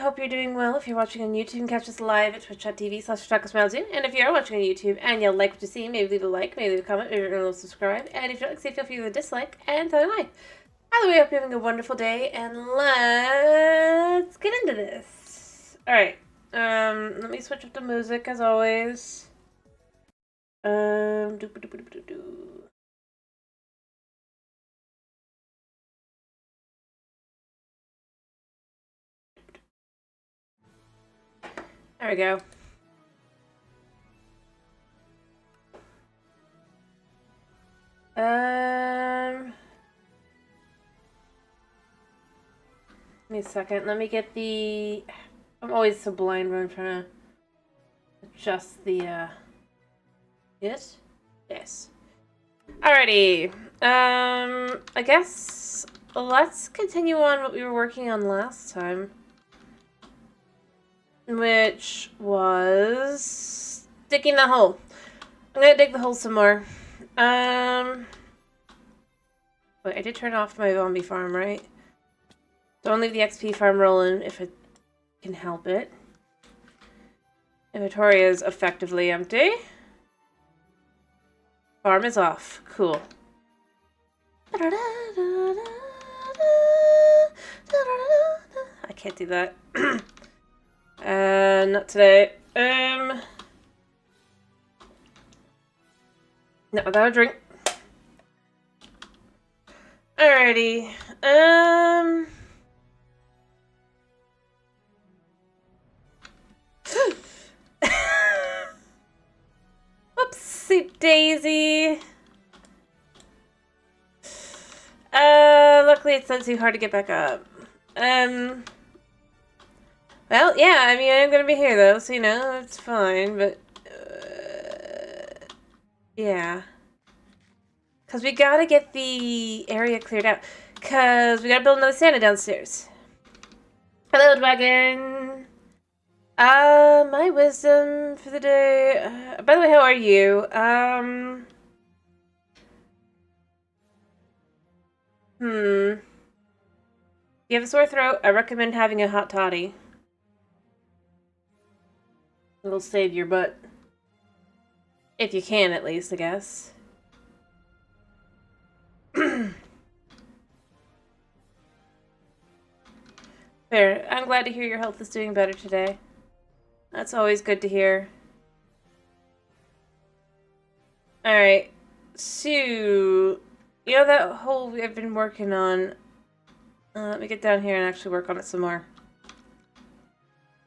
hope you're doing well. If you're watching on YouTube, you can catch us live at twitch.tv/TacoSmileZoo. And if you're watching on YouTube and you like what you see, maybe leave a like, maybe leave a comment, maybe subscribe. And if you don't like, feel free to dislike and tell me why. Either way, I hope you're having a wonderful day, and let's get into this. Alright, let me switch up the music as always. There we go. Give me a second. Let me get the... I'm always so blind when I'm trying to adjust the, Yes? Yes. Alrighty. I guess let's continue on what we were working on last time. Which was digging the hole. I'm gonna dig the hole some more. Wait, I did turn off my zombie farm, right? Don't leave the XP farm rolling if it can help it. Inventory is effectively empty. Farm is off. Cool. I can't do that. Not today. Not without a drink. Alrighty. Whoopsie daisy. Luckily it's not too hard to get back up. Well, yeah, I mean, I'm gonna be here though, so you know, it's fine, but, yeah. Because we gotta get the area cleared out. Because we gotta build another Santa downstairs. Hello, dragon! My wisdom for the day... by the way, how are you? If you have a sore throat, I recommend having a hot toddy. It'll save your butt. If you can, at least, I guess. Fair. I'm glad to hear your health is doing better today. That's always good to hear. Alright. So, you know that hole I've been working on? Let me get down here and actually work on it some more.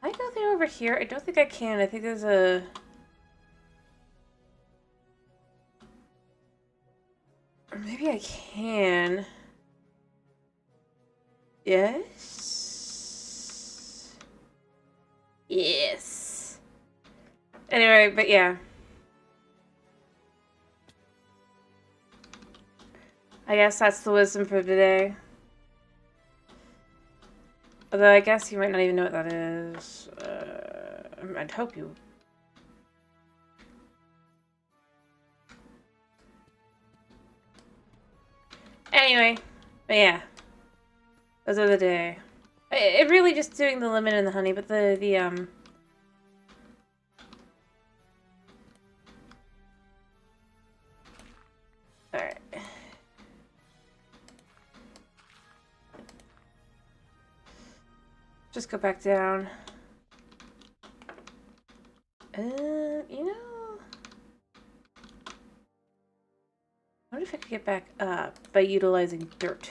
Can I go there over here? I don't think I can. I think there's a... Or maybe I can. Yes? Yes. Anyway, but yeah. I guess that's the wisdom for today. Although I guess you might not even know what that is. I'd hope you... Anyway, but yeah. Those are the day. It really just doing the lemon and the honey, but the Alright. Just go back down. You know... I wonder if I could get back up by utilizing dirt.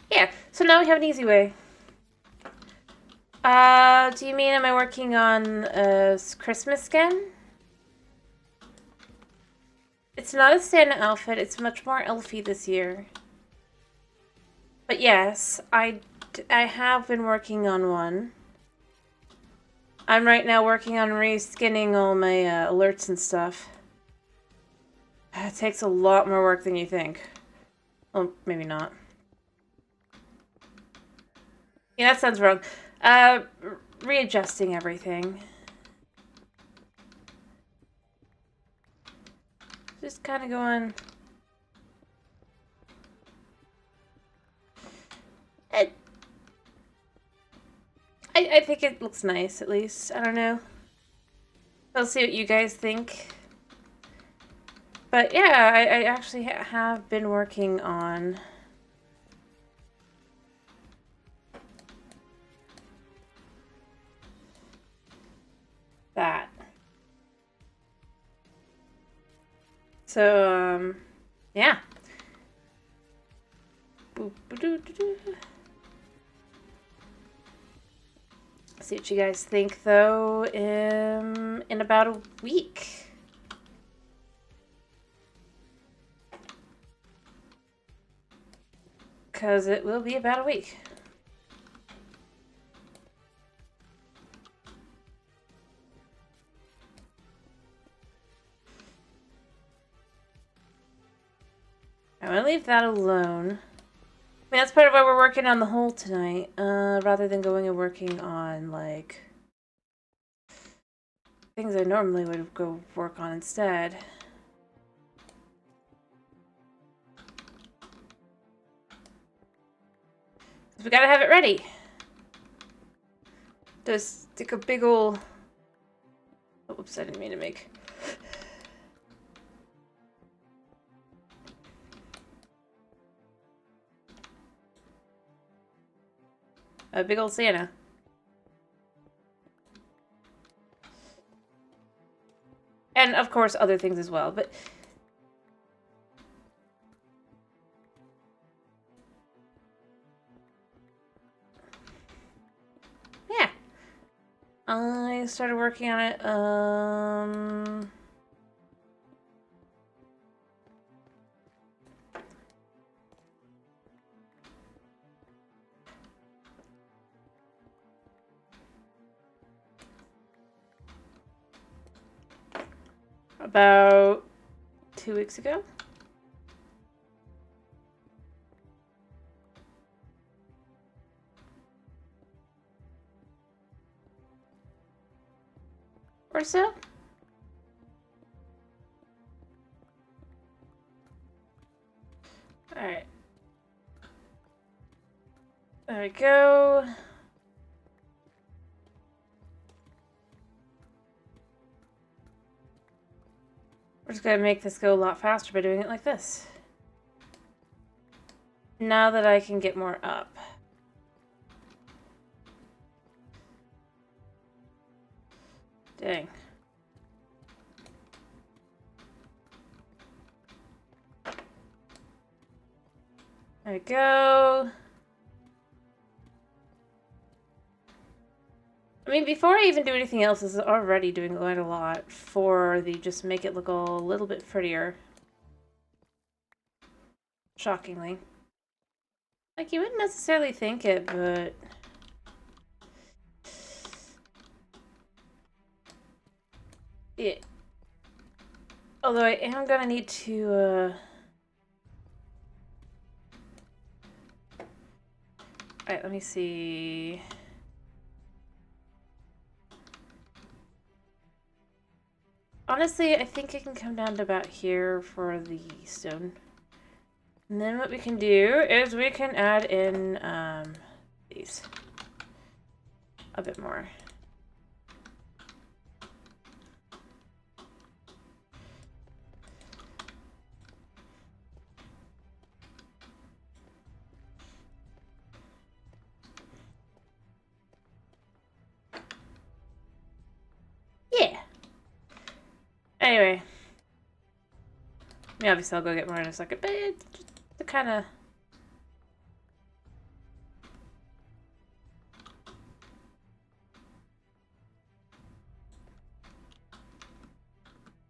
Yeah, so now we have an easy way. Do you mean am I working on a Christmas skin? It's not a Santa outfit, it's much more elfy this year. But yes, I have been working on one. I'm right now working on reskinning all my alerts and stuff. It takes a lot more work than you think. Well, maybe not. Yeah, that sounds wrong. Readjusting everything. Just kind of going... I think it looks nice, at least. I don't know. I'll see what you guys think. But yeah, I actually have been working on that. So, yeah. See what you guys think, though, in about a week. Because it will be about a week. I'm going to leave that alone. I mean, that's part of why we're working on the hole tonight, rather than going and working on, like, things I normally would go work on instead. We gotta have it ready. Just stick a big ol'... Oh, oops, I didn't mean to make... A big old Santa. And, of course, other things as well, but... Yeah. I started working on it, about 2 weeks ago. Or so. Alright. There we go. We're just gonna make this go a lot faster by doing it like this. Now that I can get more up. Dang. There we go. I mean, before I even do anything else, this is already doing quite a lot for the just make it look a little bit prettier. Shockingly. Like, you wouldn't necessarily think it, but... Yeah. Although I am gonna need to, Alright, let me see... Honestly, I think it can come down to about here for the stone. And then what we can do is we can add in, these. A bit more. Yeah! Anyway. I mean, obviously I'll go get more in a second, but it's just to kind of...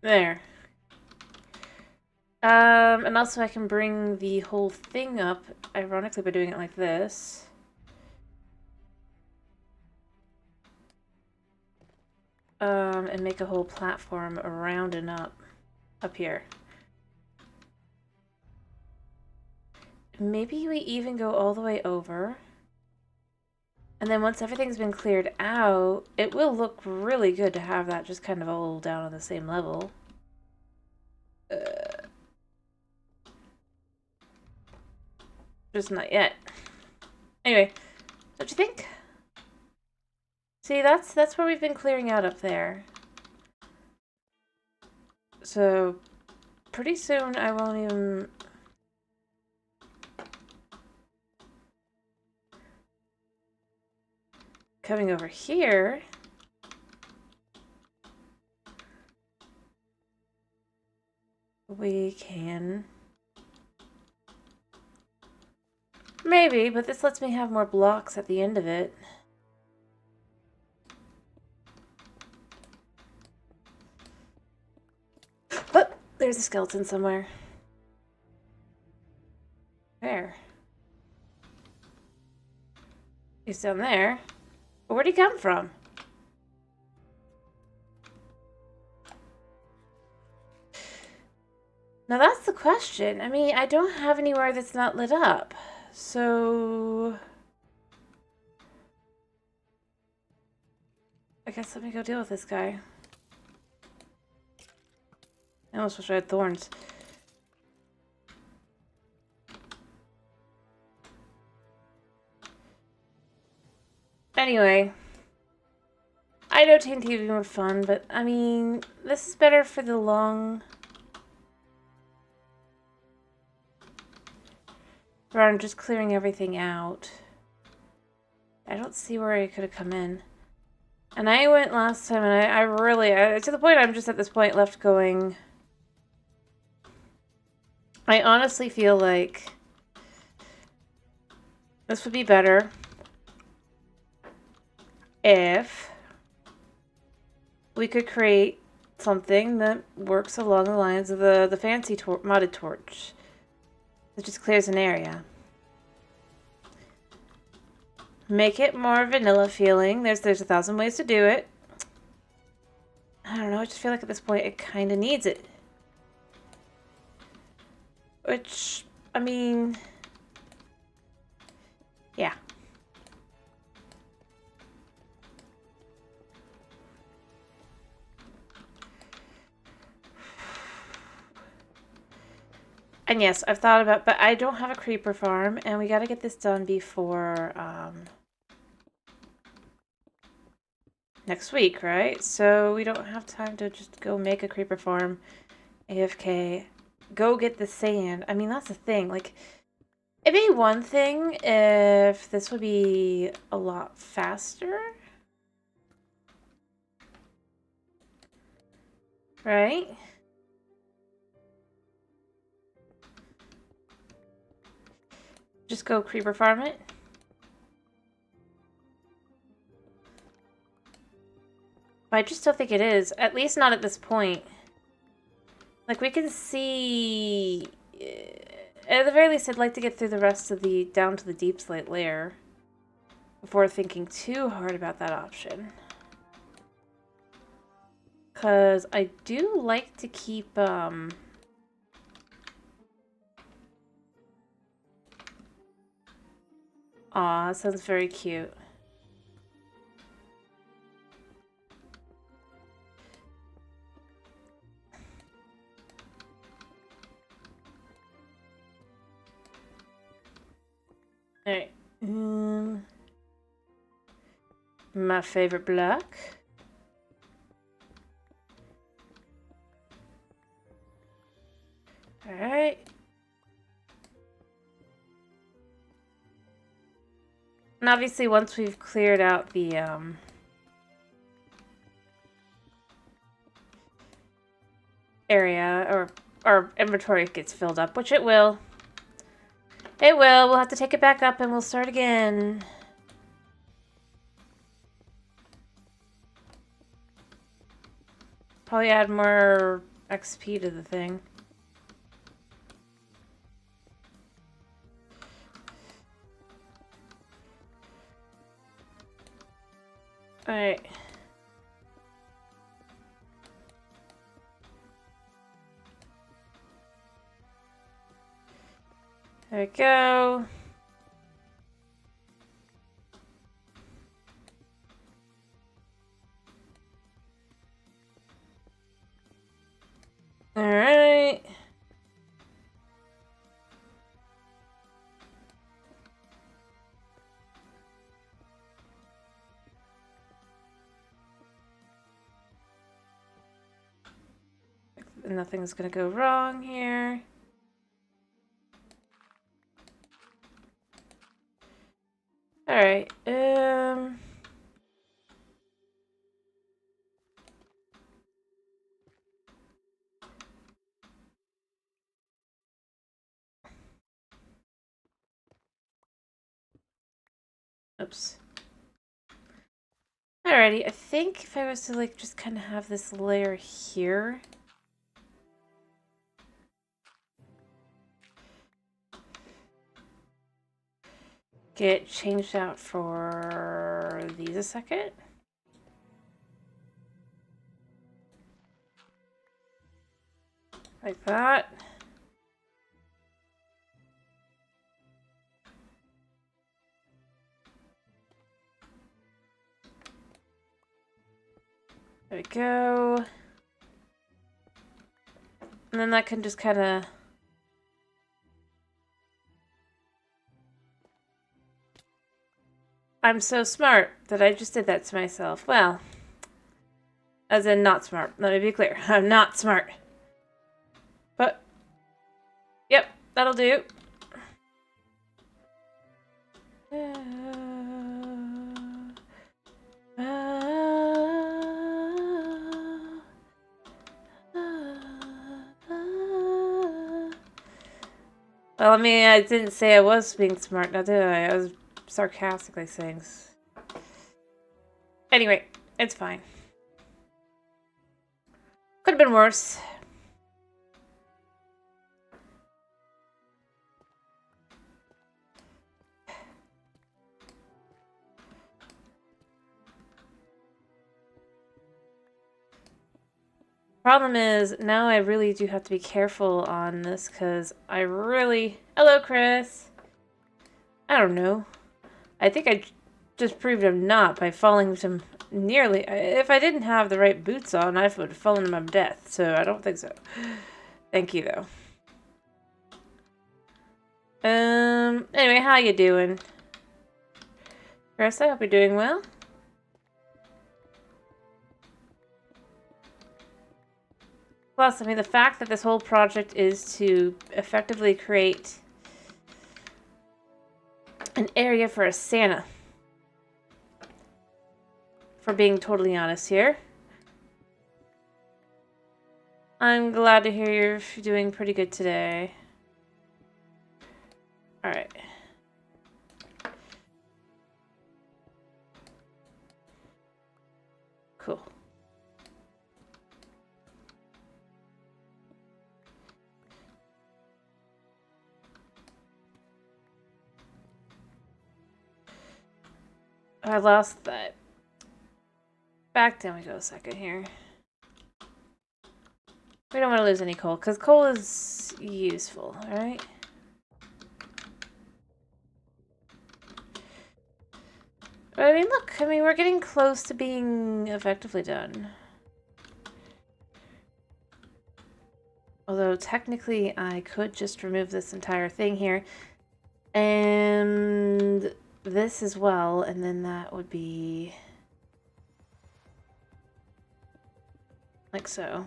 There. And also I can bring the whole thing up, ironically, by doing it like this. And make a whole platform around and up here. Maybe we even go all the way over. And then once everything's been cleared out, it will look really good to have that just kind of all down on the same level. Just not yet. Anyway, what you think? See, that's where we've been clearing out up there. So, pretty soon I won't even... Coming over here... We can... Maybe, but this lets me have more blocks at the end of it. Oh, there's a skeleton somewhere. Where? He's down there. But where'd he come from? Now that's the question. I mean, I don't have anywhere that's not lit up. So... I guess let me go deal with this guy. I almost wish I had thorns. Anyway. I know TNT would be more fun, but I mean, this is better for the long... rather than just clearing everything out. I don't see where I could have come in. And I went last time, and I really... to the point I'm just at this point left going... I honestly feel like... this would be better... if... we could create something that works along the lines of the fancy modded torch. It just clears an area. Make it more vanilla feeling. There's 1,000 ways to do it. I don't know, I just feel like at this point it kind of needs it. Which, I mean... yeah. And yes, I've thought about, but I don't have a creeper farm, and we gotta get this done before, next week, right? So we don't have time to just go make a creeper farm, AFK, go get the sand. I mean, that's the thing, like, it'd be one thing if this would be a lot faster. Right? Just go creeper farm it. But I just don't think it is. At least not at this point. Like, we can see... at the very least, I'd like to get through the rest of the... down to the deep slate layer. Before thinking too hard about that option. Because I do like to keep, aw, that sounds very cute. Alright. My favorite block. Alright. And obviously once we've cleared out the, area, or our inventory gets filled up, which it will. It will. We'll have to take it back up and we'll start again. Probably add more XP to the thing. Alright. There we go. Alright. nothing's gonna go wrong here. All right. Oops. Alrighty, I think if I was to like just kind of have this layer here. Get changed out for these a second. Like that. There we go. And then that can just kind of... I'm so smart that I just did that to myself. Well, as in not smart. Let me be clear. I'm not smart. But, yep, that'll do. Well, I mean, I didn't say I was being smart, now did I? I was sarcastically saying... Anyway, it's fine. Could have been worse. Problem is, now I really do have to be careful on this, because I really... Hello, Chris! I don't know. I think I just proved I'm not by falling to nearly... If I didn't have the right boots on, I would have fallen to my death, so I don't think so. Thank you, though. Anyway, how you doing? Chris, I hope you're doing well. Plus, I mean, the fact that this whole project is to effectively create an area for a Santa. For being totally honest here. I'm glad to hear you're doing pretty good today. Alright. Cool. I lost that. Back down we go a second here. We don't want to lose any coal, because coal is useful, alright? But I mean, look, I mean, we're getting close to being effectively done. Although, technically, I could just remove this entire thing here. And this as well, and then that would be... like so.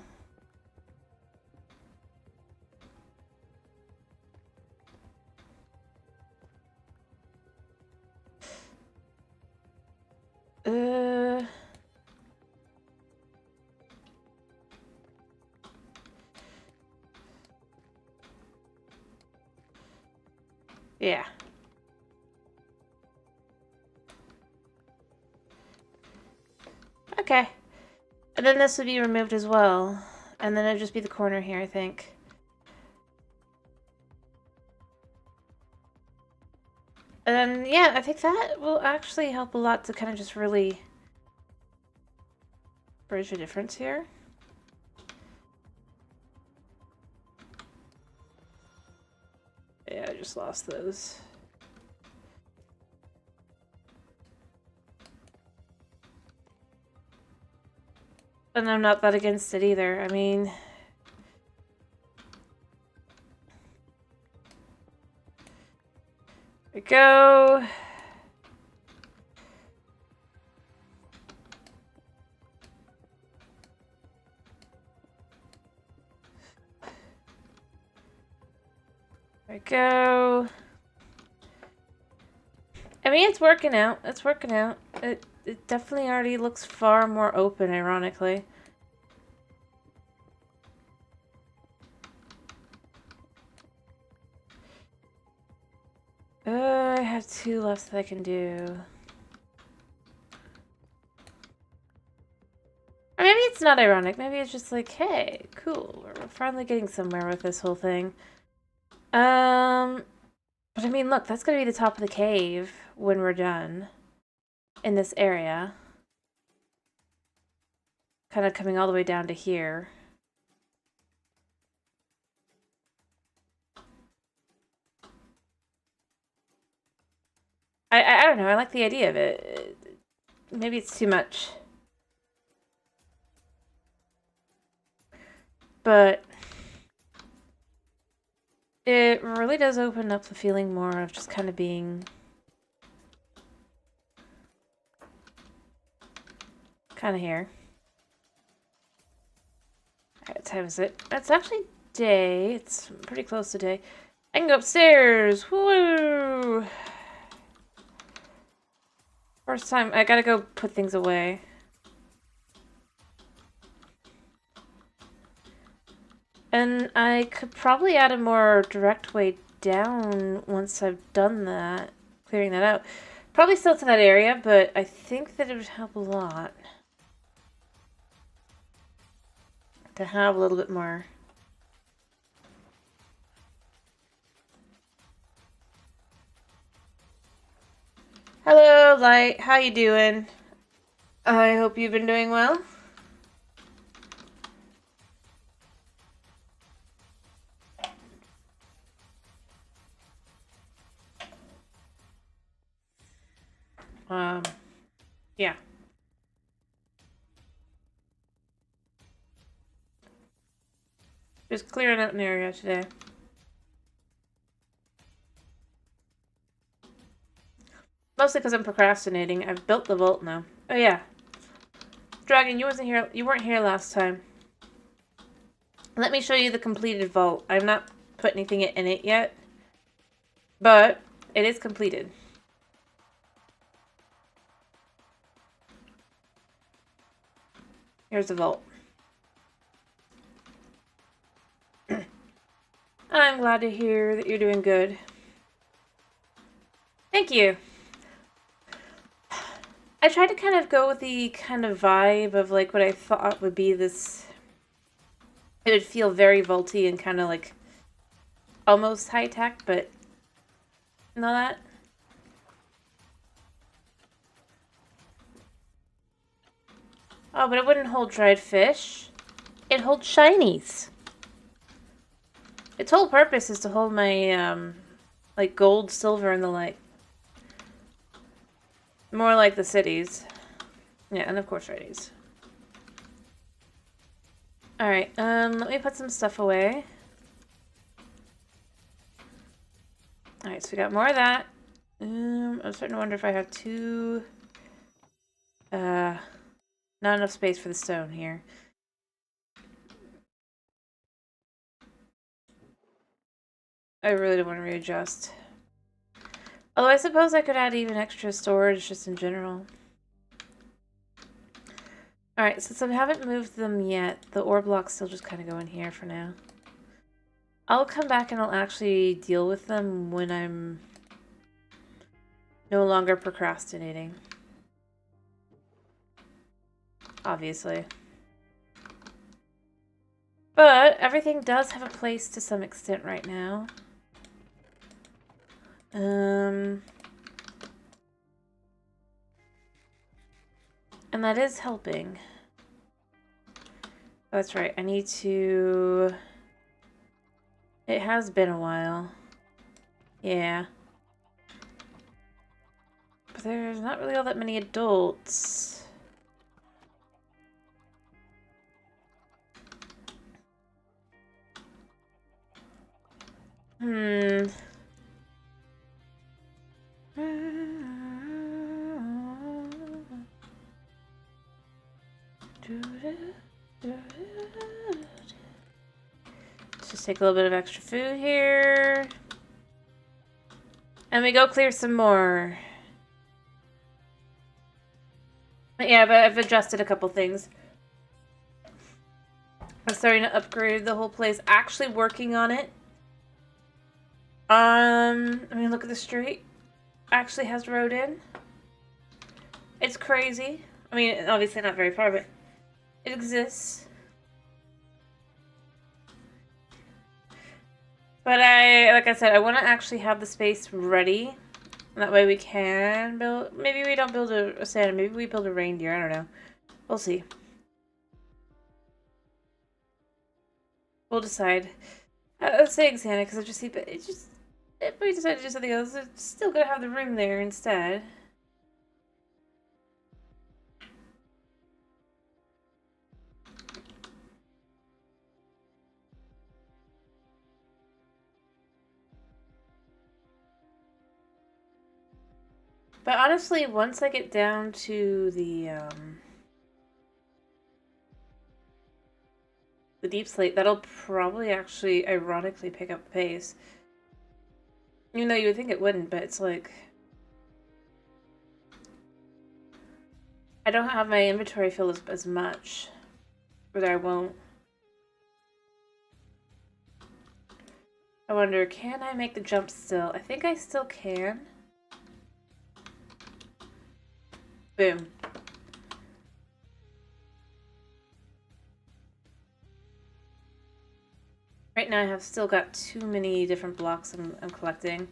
Yeah. Okay. And then this would be removed as well. And then it'd just be the corner here, I think. And then, yeah, I think that will actually help a lot to kind of just really bridge the difference here. Yeah, I just lost those. And I'm not that against it either. I mean... There we go. we go. I mean, it's working out. It's working out. It definitely already looks far more open, ironically. I have 2 left that I can do. Or maybe it's not ironic. Maybe it's just like, hey, cool. We're finally getting somewhere with this whole thing. But I mean, look, that's gonna be the top of the cave when we're done in this area. Kind of coming all the way down to here. I don't know. I like the idea of it. Maybe it's too much. But it really does open up the feeling more of just kind of being kind of here. What time is it? It's actually day. It's pretty close to day. I can go upstairs. Woo! First time. I gotta go put things away. And I could probably add a more direct way down once I've done that. Clearing that out. Probably still to that area, but I think that it would help a lot to have a little bit more. Hello, Light. How you doing? I hope you've been doing well. Yeah. Just clearing out an area today. Mostly because I'm procrastinating. I've built the vault now. Oh yeah. Dragon, you weren't here last time. Let me show you the completed vault. I've not put anything in it yet. But it is completed. Here's the vault. I'm glad to hear that you're doing good. Thank you. I tried to kind of go with the kind of vibe of like what I thought would be this. It would feel very vaulty and kind of like almost high tech, but not that. Oh, but it wouldn't hold dried fish. It holds shinies. Its whole purpose is to hold my like gold, silver, and the like. More like the cities. Yeah, and of course shinies. Alright, let me put some stuff away. Alright, so we got more of that. I'm starting to wonder if I have not enough space for the stone here. I really don't want to readjust. Although I suppose I could add even extra storage just in general. Alright, since I haven't moved them yet, the ore blocks still just kind of go in here for now. I'll come back and I'll actually deal with them when I'm no longer procrastinating. Obviously. But everything does have a place to some extent right now. And that is helping. Oh, that's right. I need to... It has been a while. Yeah. But there's not really all that many adults. Let's just take a little bit of extra food here. And we go clear some more. But yeah, but I've adjusted a couple things. I'm starting to upgrade the whole place. Actually working on it. I mean, look at the street. Actually has road in. It's crazy. I mean, obviously not very far, but it exists. But like I said, I want to actually have the space ready. That way we can build, maybe we don't build a Santa, maybe we build a reindeer, I don't know. We'll see. We'll decide. I was saying Santa because I just see, but it just, if we decide to do something else, it's still gonna have the room there instead. But honestly, once I get down to the deep slate, that'll probably actually, ironically, pick up the pace. Even though you would think it wouldn't, but it's like... I don't have my inventory filled as much. Or I won't. I wonder, can I make the jump still? I think I still can. Boom. Right now I have still got too many different blocks I'm collecting.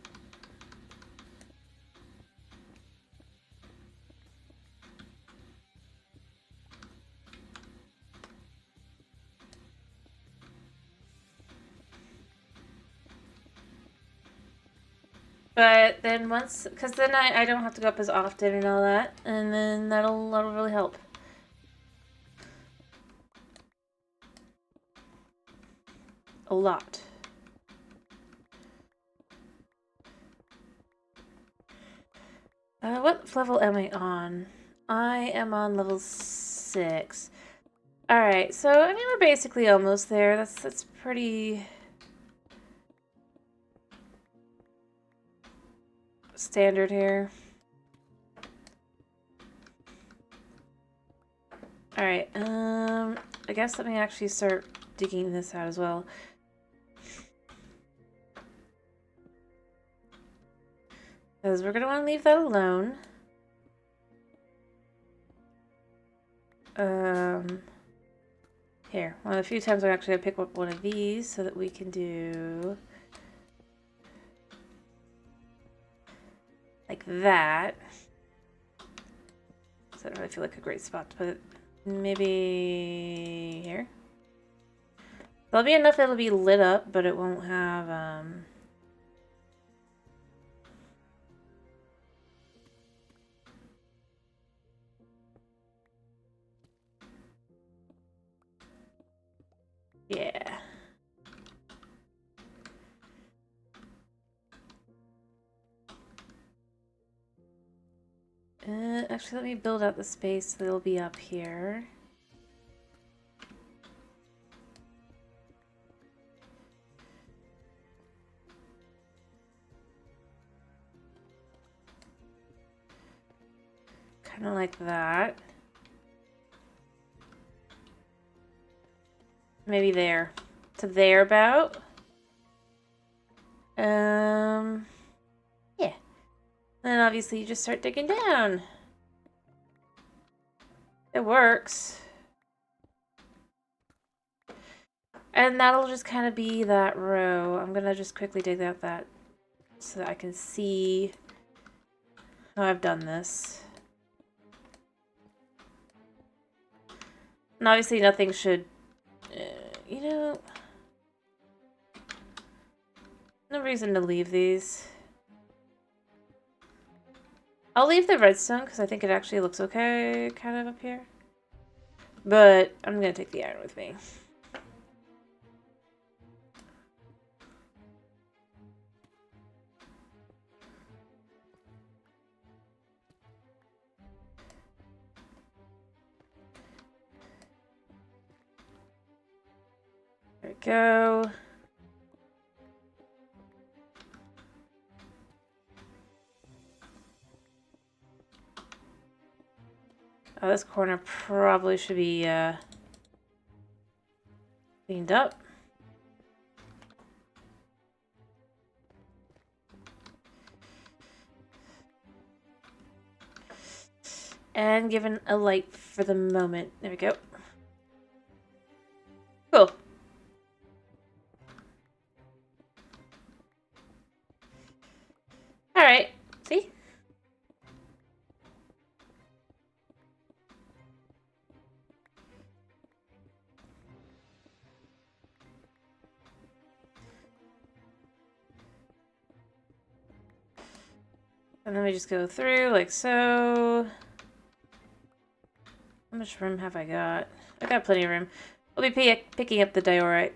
But then once, because then I don't have to go up as often and all that, and then that'll really help. A lot. What level am I on? I am on level 6. Alright, so I mean we're basically almost there. That's pretty standard here. Alright, I guess let me actually start digging this out as well. Because we're gonna want to leave that alone. Here, one of the few times I'm actually gonna pick up one of these so that we can do like that. So I don't really feel like a great spot to put it. Maybe here. There'll be enough that'll be lit up, but it won't have yeah. Actually, let me build out the space so it'll be up here. Kind of like that. Maybe there. To there about. Yeah. Then obviously you just start digging down. It works. And that'll just kind of be that row. I'm gonna just quickly dig out that so that I can see how I've done this. And obviously nothing should, you know, no reason to leave these. I'll leave the redstone because I think it actually looks okay kind of up here. But I'm gonna take the iron with me. There we go. Oh, this corner probably should be cleaned up. And given a light for the moment. There we go. Cool. Alright. See? And then we just go through like so. How much room have I got? I got plenty of room. We'll be picking up the diorite.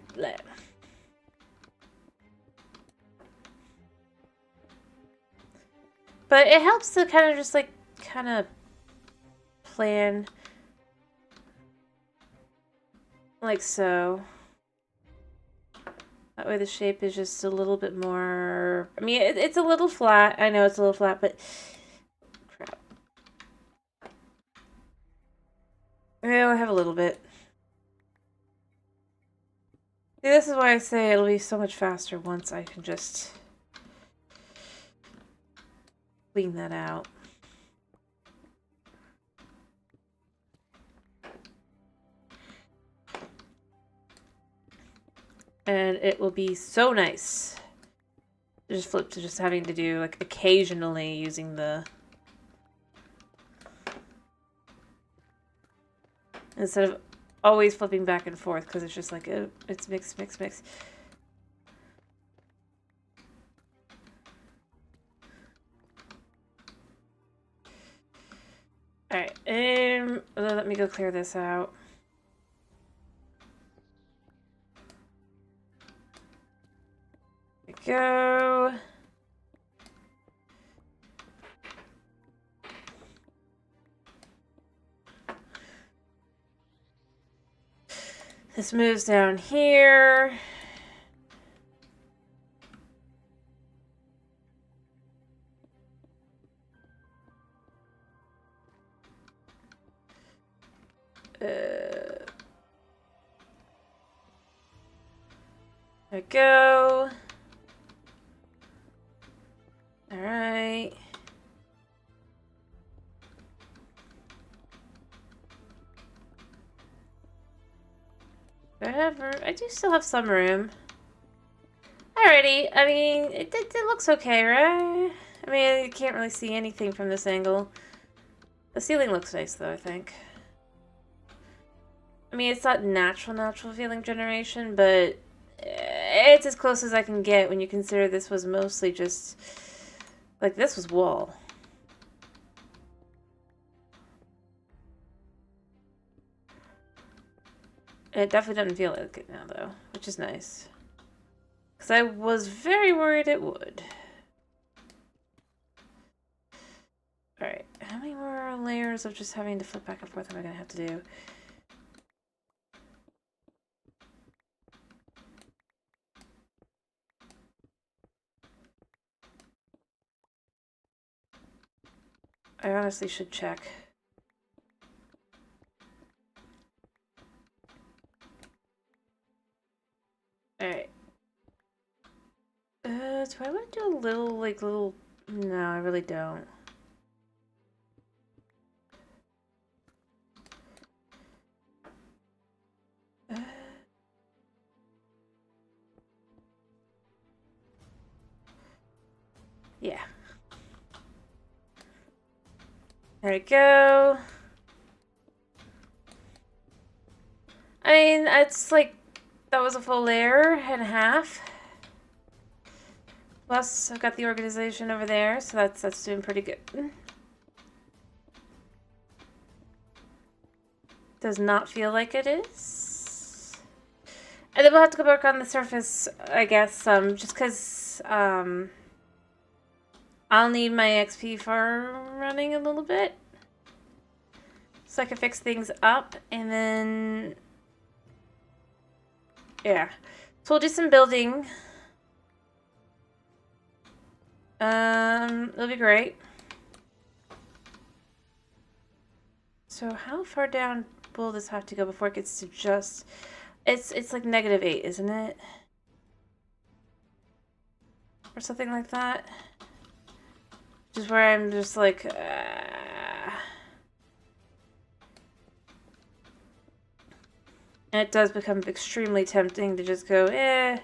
But it helps to kind of just like plan like so. That way the shape is just a little bit more... I mean, it's a little flat. I know it's a little flat, but... Crap. I only have a little bit. See, this is why I say it'll be so much faster once I can just... clean that out. And it will be so nice. Just flip to just having to do, like, occasionally using the... Instead of always flipping back and forth, because it's just like, it's mix, mix, mix. Alright, let me go clear this out. Go. This moves down here. There we go. All right. Whatever. I do still have some room. Alrighty. I mean, it looks okay, right? I mean, you can't really see anything from this angle. The ceiling looks nice, though, I think. I mean, it's not natural feeling generation, but it's as close as I can get when you consider this was mostly just... Like, this was wall. It definitely doesn't feel like it now, though, which is nice. Because I was very worried it would. Alright, how many more layers of just having to flip back and forth am I going to have to do? I honestly should check. Alright. Do I want to do a little... No, I really don't. Yeah. There we go. I mean, it's like, that was a full layer and a half. Plus, I've got the organization over there, so that's doing pretty good. Does not feel like it is. And then we'll have to go back on the surface, I guess, just because, I'll need my XP farm running a little bit. So I can fix things up, and then... Yeah. So we'll do some building. It'll be great. So how far down will this have to go before it gets to just... It's like -8, isn't it? Or something like that. Just where I'm just like... And it does become extremely tempting to just go, eh.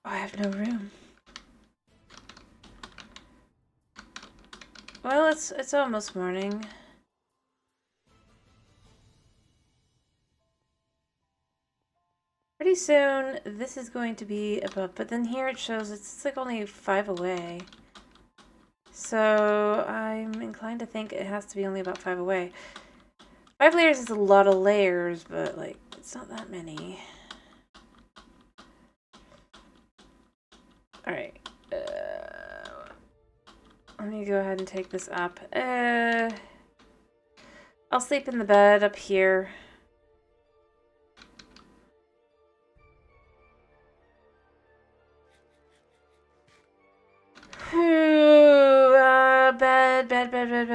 Oh, I have no room. Well, it's almost morning. Pretty soon, this is going to be above, but then here it shows it's like only 5 away. So I'm inclined to think it has to be only about 5 away. 5 layers is a lot of layers, but like, it's not that many. Alright. Let me go ahead and take this up. I'll sleep in the bed up here.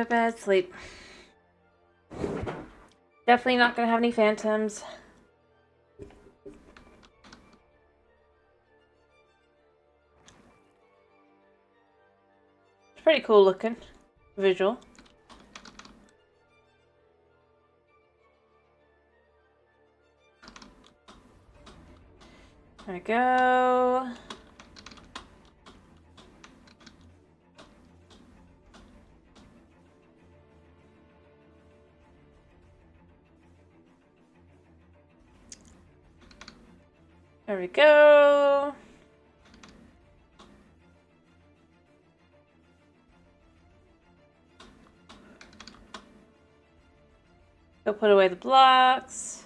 Bed, sleep. Definitely not gonna have any phantoms. It's pretty cool looking visual. There we go. There we go. Go put away the blocks.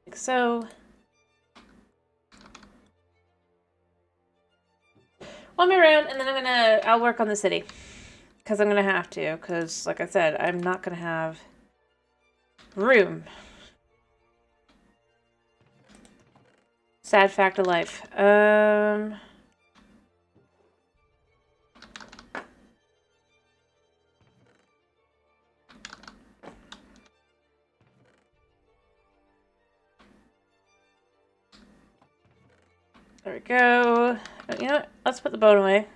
Like so. One more round, and then I'll work on the city. Because I'm gonna have to, because like I said, I'm not gonna have room. Sad fact of life. There we go. You know what? Let's put the bone away.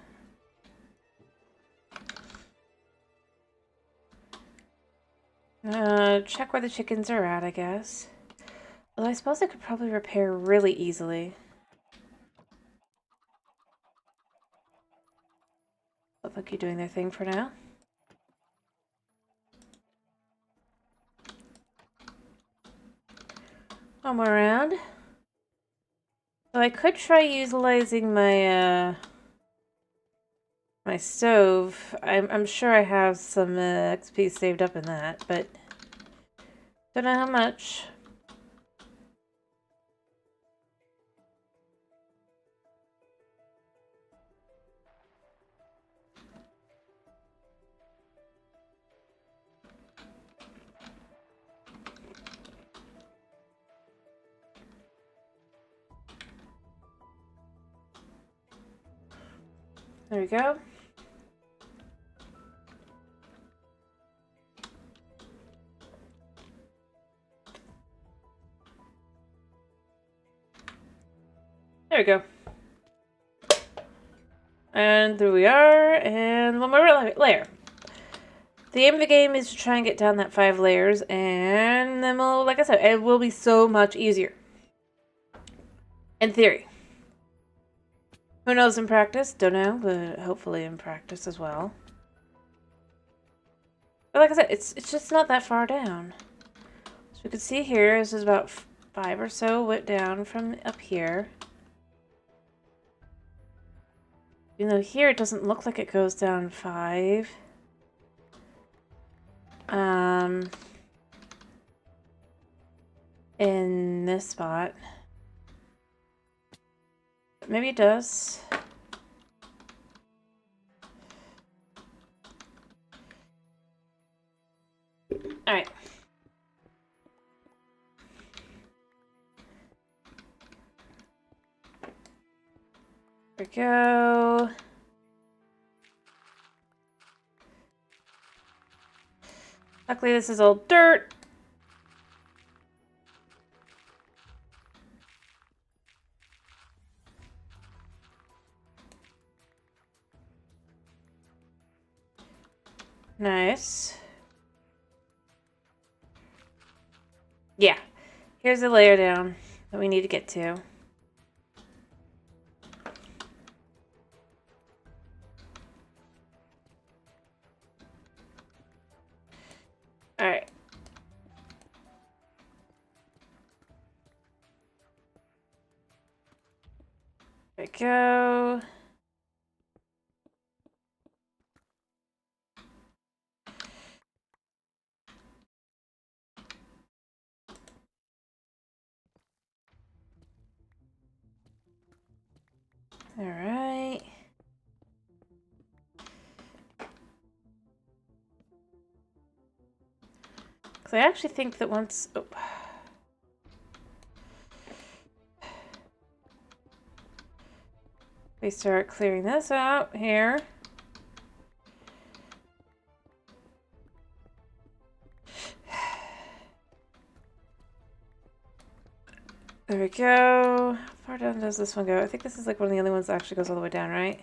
Check where the chickens are at, I guess. Well, I suppose I could probably repair really easily. Look like you're doing their thing for now. One more round. So I could try utilizing my my stove. I'm sure I have some XP saved up in that, but don't know how much. There we go. There we go. And there we are, and one more layer. The aim of the game is to try and get down that 5 layers, and then we'll, like I said, it will be so much easier. In theory. Who knows in practice? Don't know, but hopefully in practice as well. But like I said, it's just not that far down. So we can see here, this is about 5 or so down from up here. Even though here it doesn't look like it goes down 5. In this spot. Maybe it does. Alright. There we go. Luckily, this is all dirt. Nice. Yeah. Here's the layer down that we need to get to. Alright. There we go. Alright. Because I actually think that once... Oh. We start clearing this out here. There we go. How far down does this one go? I think this is like one of the only ones that actually goes all the way down, right?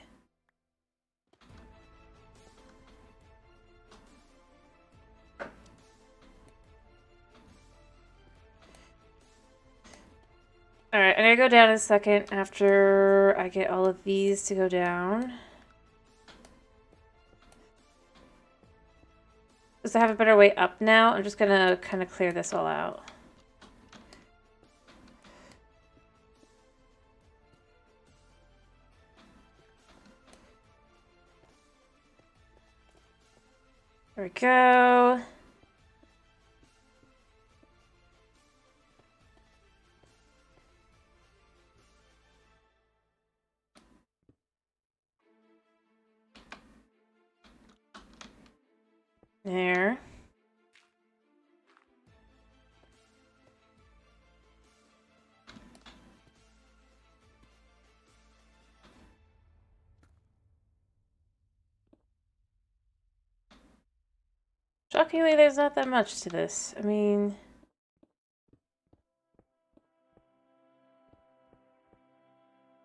Alright, I'm gonna go down in a second after I get all of these to go down. Does I have a better way up now? I'm just gonna kind of clear this all out. There we go. There. Shockingly, there's not that much to this. I mean...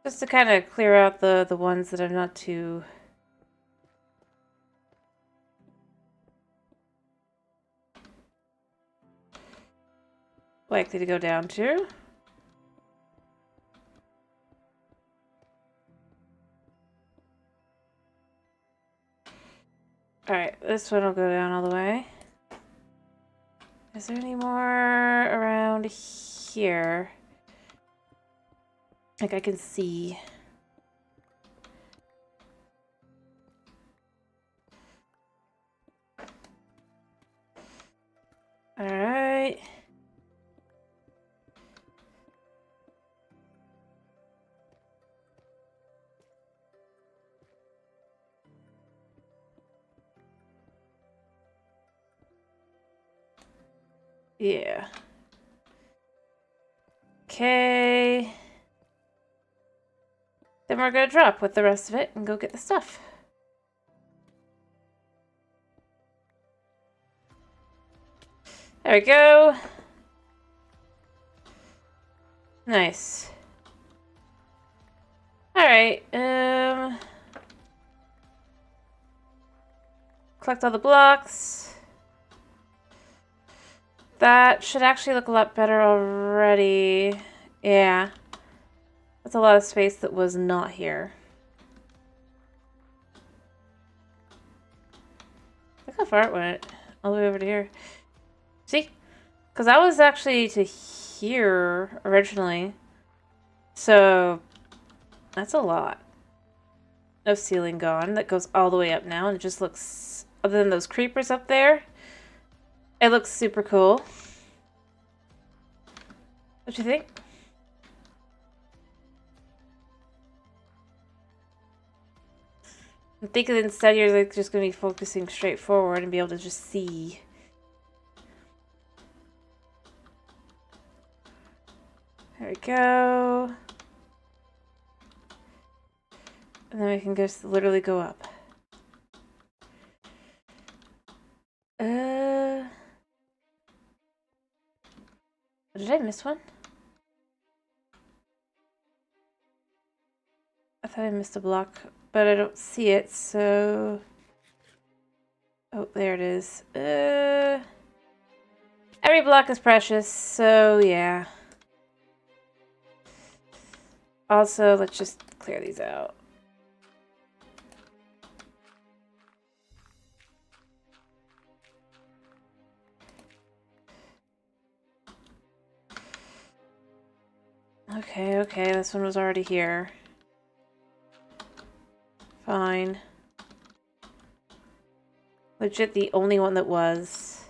Just to kind of clear out the ones that I'm not too... likely to go down to. Alright, this one will go down all the way. Is there any more around here? Like I can see. Alright. Yeah. Okay. Then we're gonna drop with the rest of it and go get the stuff. There we go. Nice. Alright, collect all the blocks. That should actually look a lot better already. Yeah. That's a lot of space that was not here. Look how far it went. All the way over to here. See? Because I was actually to here originally. So, that's a lot of ceiling gone. That goes all the way up now. And it just looks, other than those creepers up there, it looks super cool. What you think? I'm thinking instead you're like just going to be focusing straight forward and be able to just see. There we go. And then we can just literally go up. Did I miss one? I thought I missed a block, but I don't see it, so... Oh, there it is. Every block is precious, so yeah. Also, let's just clear these out. Okay, this one was already here. Fine. Legit the only one that was.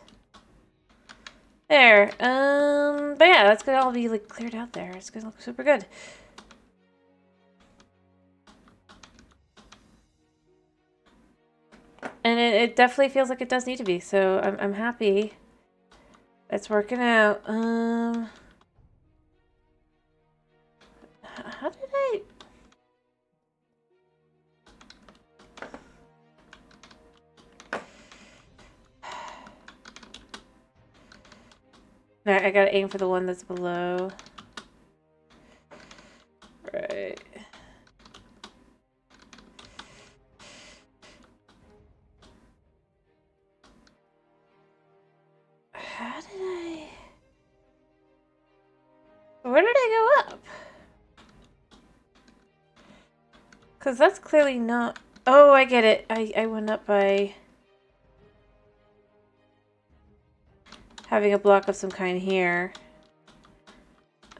There. But yeah, that's gonna all be like cleared out there. It's gonna look super good. And it definitely feels like it does need to be, so I'm happy. It's working out. How did I... No, I gotta aim for the one that's below. Right. How did I... Where did I go up? Because that's clearly not... Oh, I get it. I went up by... having a block of some kind here.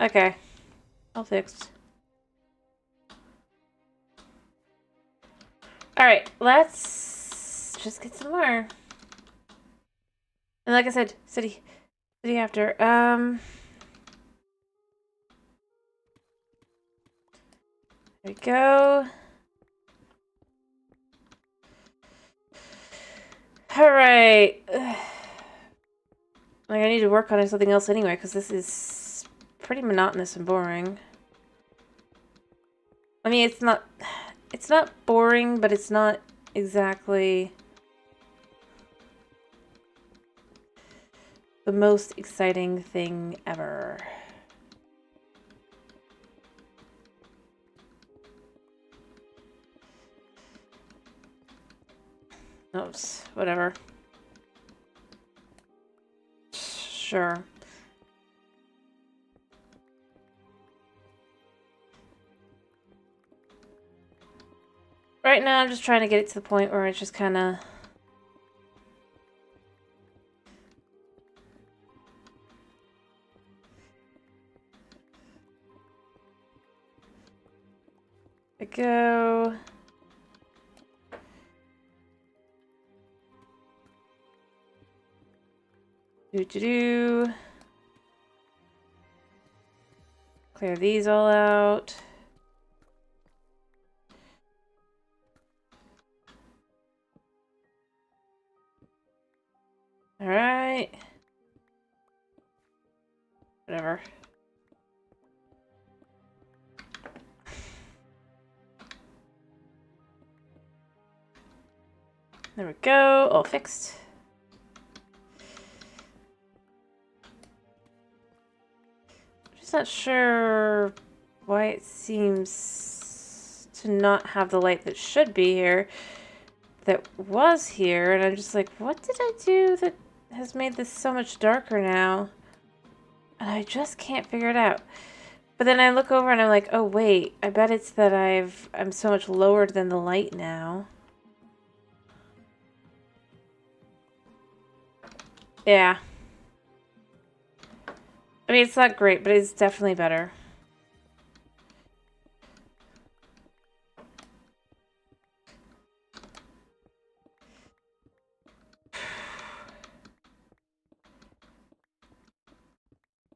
Okay. All fixed. Alright, let's just get some more. And like I said, city after. There we go. Alright. Like, I need to work on something else anyway, because this is pretty monotonous and boring. I mean, it's not boring, but it's not exactly the most exciting thing ever. Oops, whatever. Sure. Right now, I'm just trying to get it to the point where it's just kind of... go. Do. Clear these all out. All right. Whatever. There we go. All fixed. Just not sure why it seems to not have the light that should be here, that was here, and I'm just like, what did I do that has made this so much darker now? And I just can't figure it out. But then I look over and I'm like, oh wait, I bet it's that I'm so much lower than the light now. Yeah. I mean, it's not great, but it's definitely better.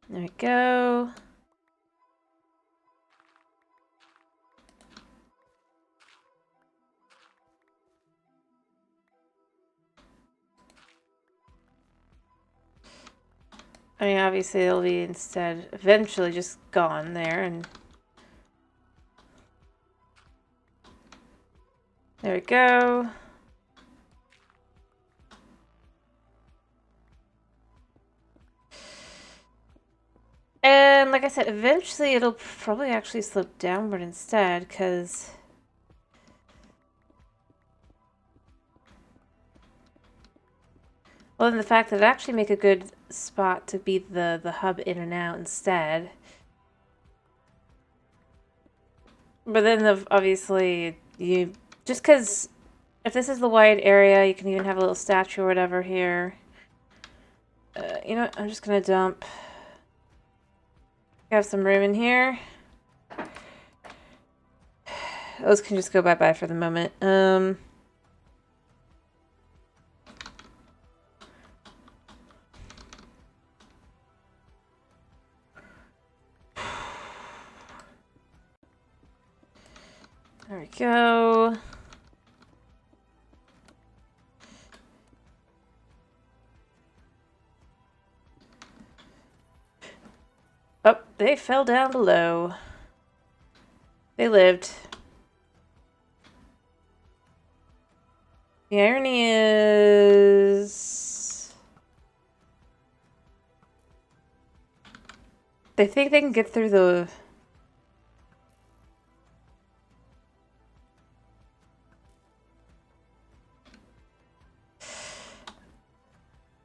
There we go. I mean, obviously it'll be instead eventually just gone there, and There we go. And like I said, eventually it'll probably actually slope downward instead, because... Well, then the fact that it'd actually make a good spot to be the hub in and out instead. But then obviously, you... Just because if this is the wide area, you can even have a little statue or whatever here. You know what? I'm just going to dump... Have some room in here. Those can just go bye-bye for the moment. There we go. Oh, they fell down below. They lived. The irony is... They think they can get through the...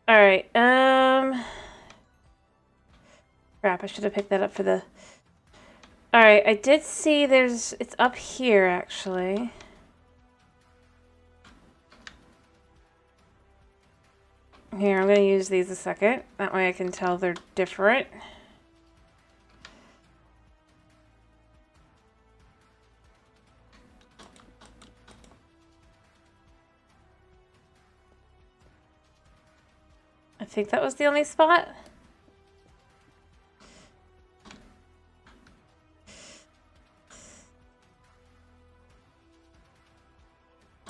Alright, crap, I should have picked that up for the... Alright, I did see it's up here, actually. Here, I'm going to use these a second. That way I can tell they're different. I think that was the only spot.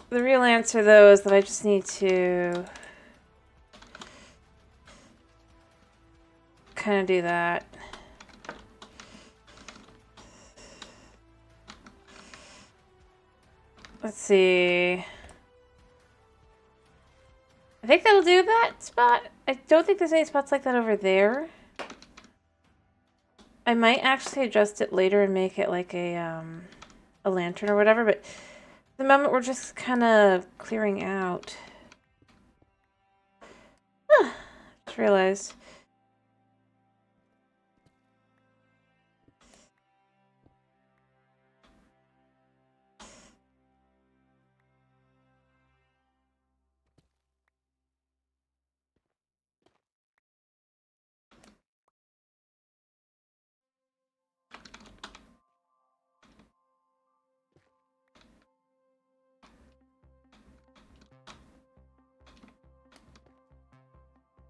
The real answer, though, is that I just need to kind of do that. Let's see. I think that'll do that spot. I don't think there's any spots like that over there. I might actually adjust it later and make it like a lantern or whatever, but at the moment we're just kind of clearing out. Huh, just realized.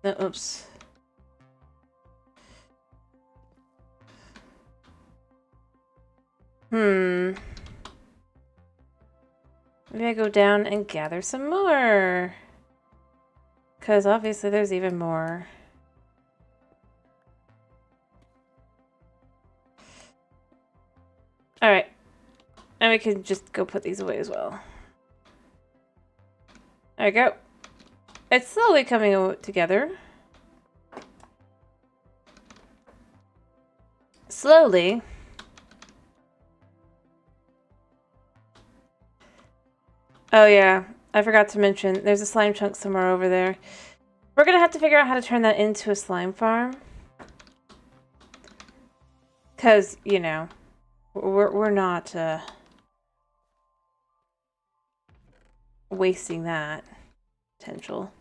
No, oops. Maybe I go down and gather some more. Because obviously there's even more. Alright. And we can just go put these away as well. There we go. It's slowly coming together. Slowly. Oh yeah, I forgot to mention, there's a slime chunk somewhere over there. We're gonna have to figure out how to turn that into a slime farm. Because, you know, we're not wasting that potential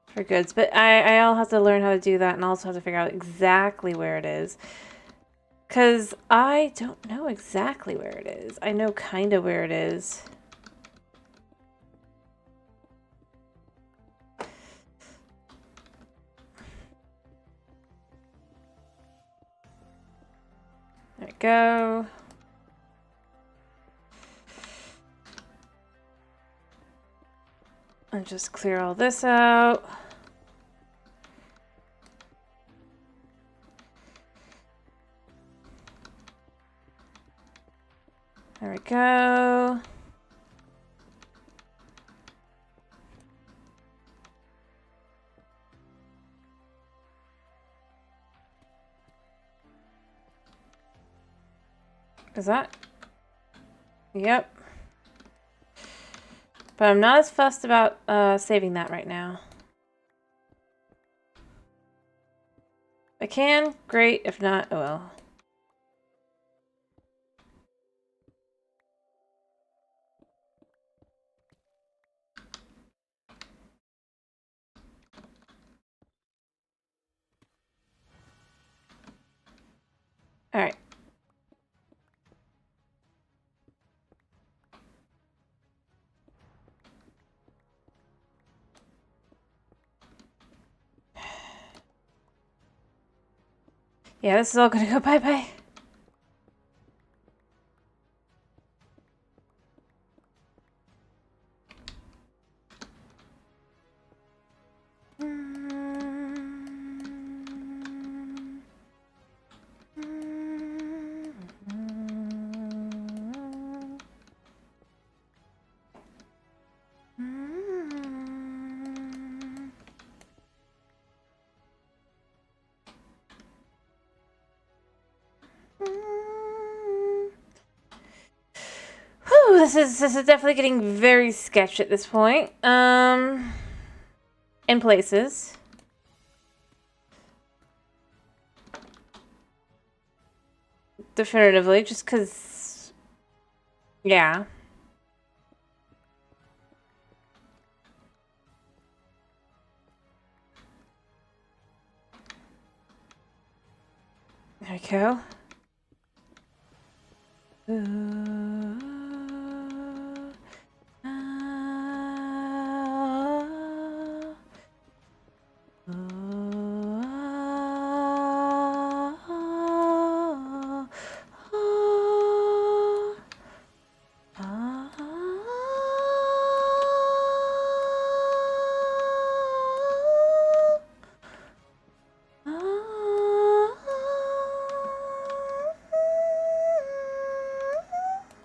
for goods. But I'll have to learn how to do that, and also have to figure out exactly where it is. Because I don't know exactly where it is. I know kind of where it is. There we go. And just clear all this out. There we go. Is that? Yep. But I'm not as fussed about saving that right now. If I can, great. If not, oh well. Alright. Yeah, this is all gonna go bye-bye. Whew, this is definitely getting very sketch at this point. In places. Definitively, just because, yeah. There we go.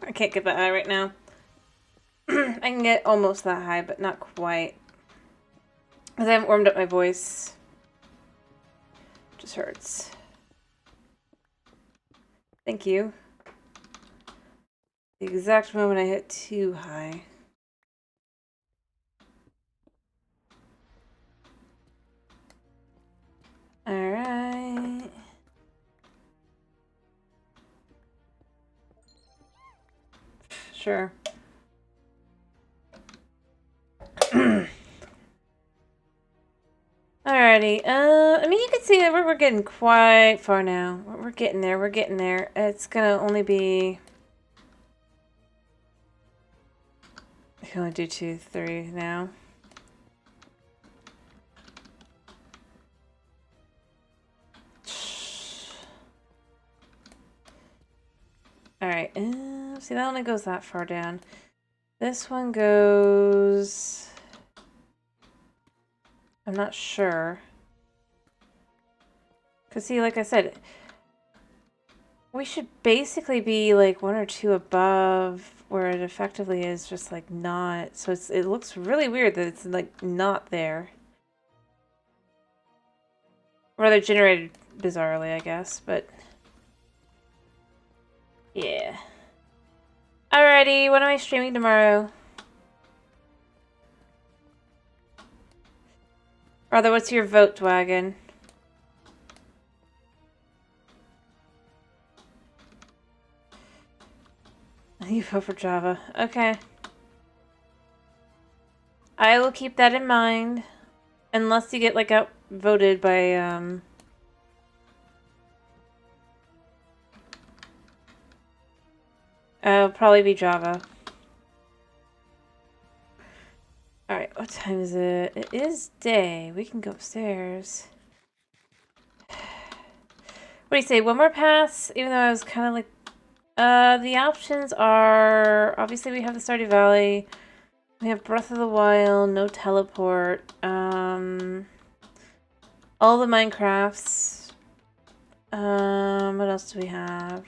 I can't get that high right now. I can get almost that high, but not quite. Because I haven't warmed up my voice. Just hurts. Thank you. The exact moment I hit too high. Alright. Sure. Alrighty. I mean, you can see that we're getting quite far now. We're getting there. We're getting there. It's gonna only be... I can only do 2, 3 now. Alright. See, that only goes that far down. This one goes... I'm not sure. Because, see, like I said, we should basically be, like, 1 or 2 above where it effectively is just, like, not. So it looks really weird that it's, like, not there. Rather generated bizarrely, I guess, but... yeah. Alrighty, when am I streaming tomorrow? Rather, what's your vote, Dwagon? You vote for Java. Okay. I will keep that in mind. Unless you get, like, outvoted by, it'll probably be Java. Alright, what time is it? It is day. We can go upstairs. What do you say? One more pass? Even though I was kind of like... the options are... obviously we have the Stardew Valley. We have Breath of the Wild. No teleport. All the Minecrafts. What else do we have?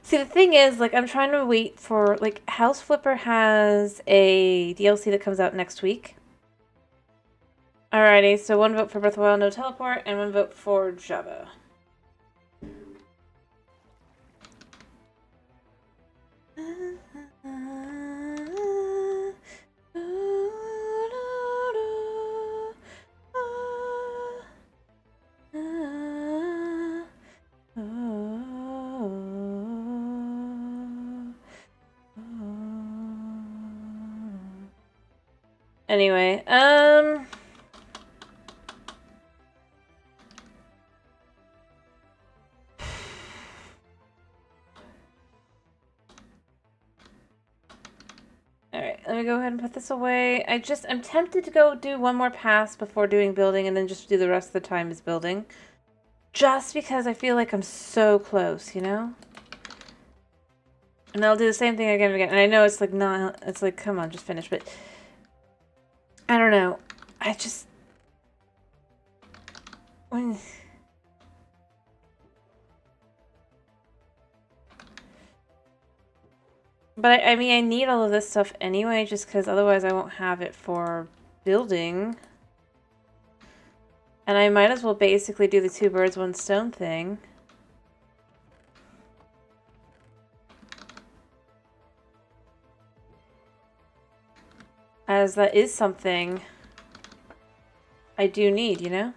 See, the thing is, like, I'm trying to wait for, like, House Flipper has a DLC that comes out next week. Alrighty, so 1 vote for Breath of the Wild, no teleport, and 1 vote for Java. Anyway, alright, let me go ahead and put this away. I'm tempted to go do one more pass before doing building and then just do the rest of the time as building. Just because I feel like I'm so close, you know? And I'll do the same thing again and again. And I know it's like not, it's like, come on, just finish. But I don't know. I just... When... But I mean, I need all of this stuff anyway, just because otherwise I won't have it for building. And I might as well basically do the 2 birds, 1 stone thing. As that is something I do need, you know?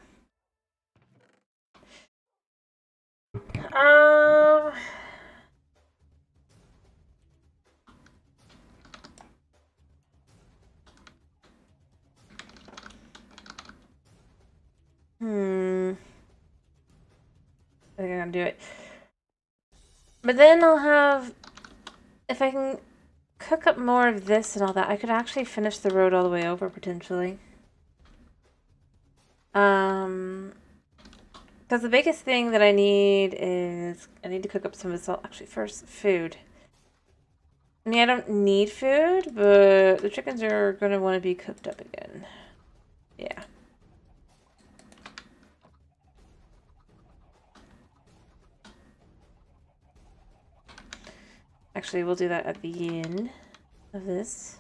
I think I'm gonna do it. But then I'll have... If I can cook up more of this and all that, I could actually finish the road all the way over, potentially. Because the biggest thing that I need is... I need to cook up some of this... Actually, first, food. I mean, I don't need food, but the chickens are going to want to be cooked up again. Yeah. Actually, we'll do that at the end of this.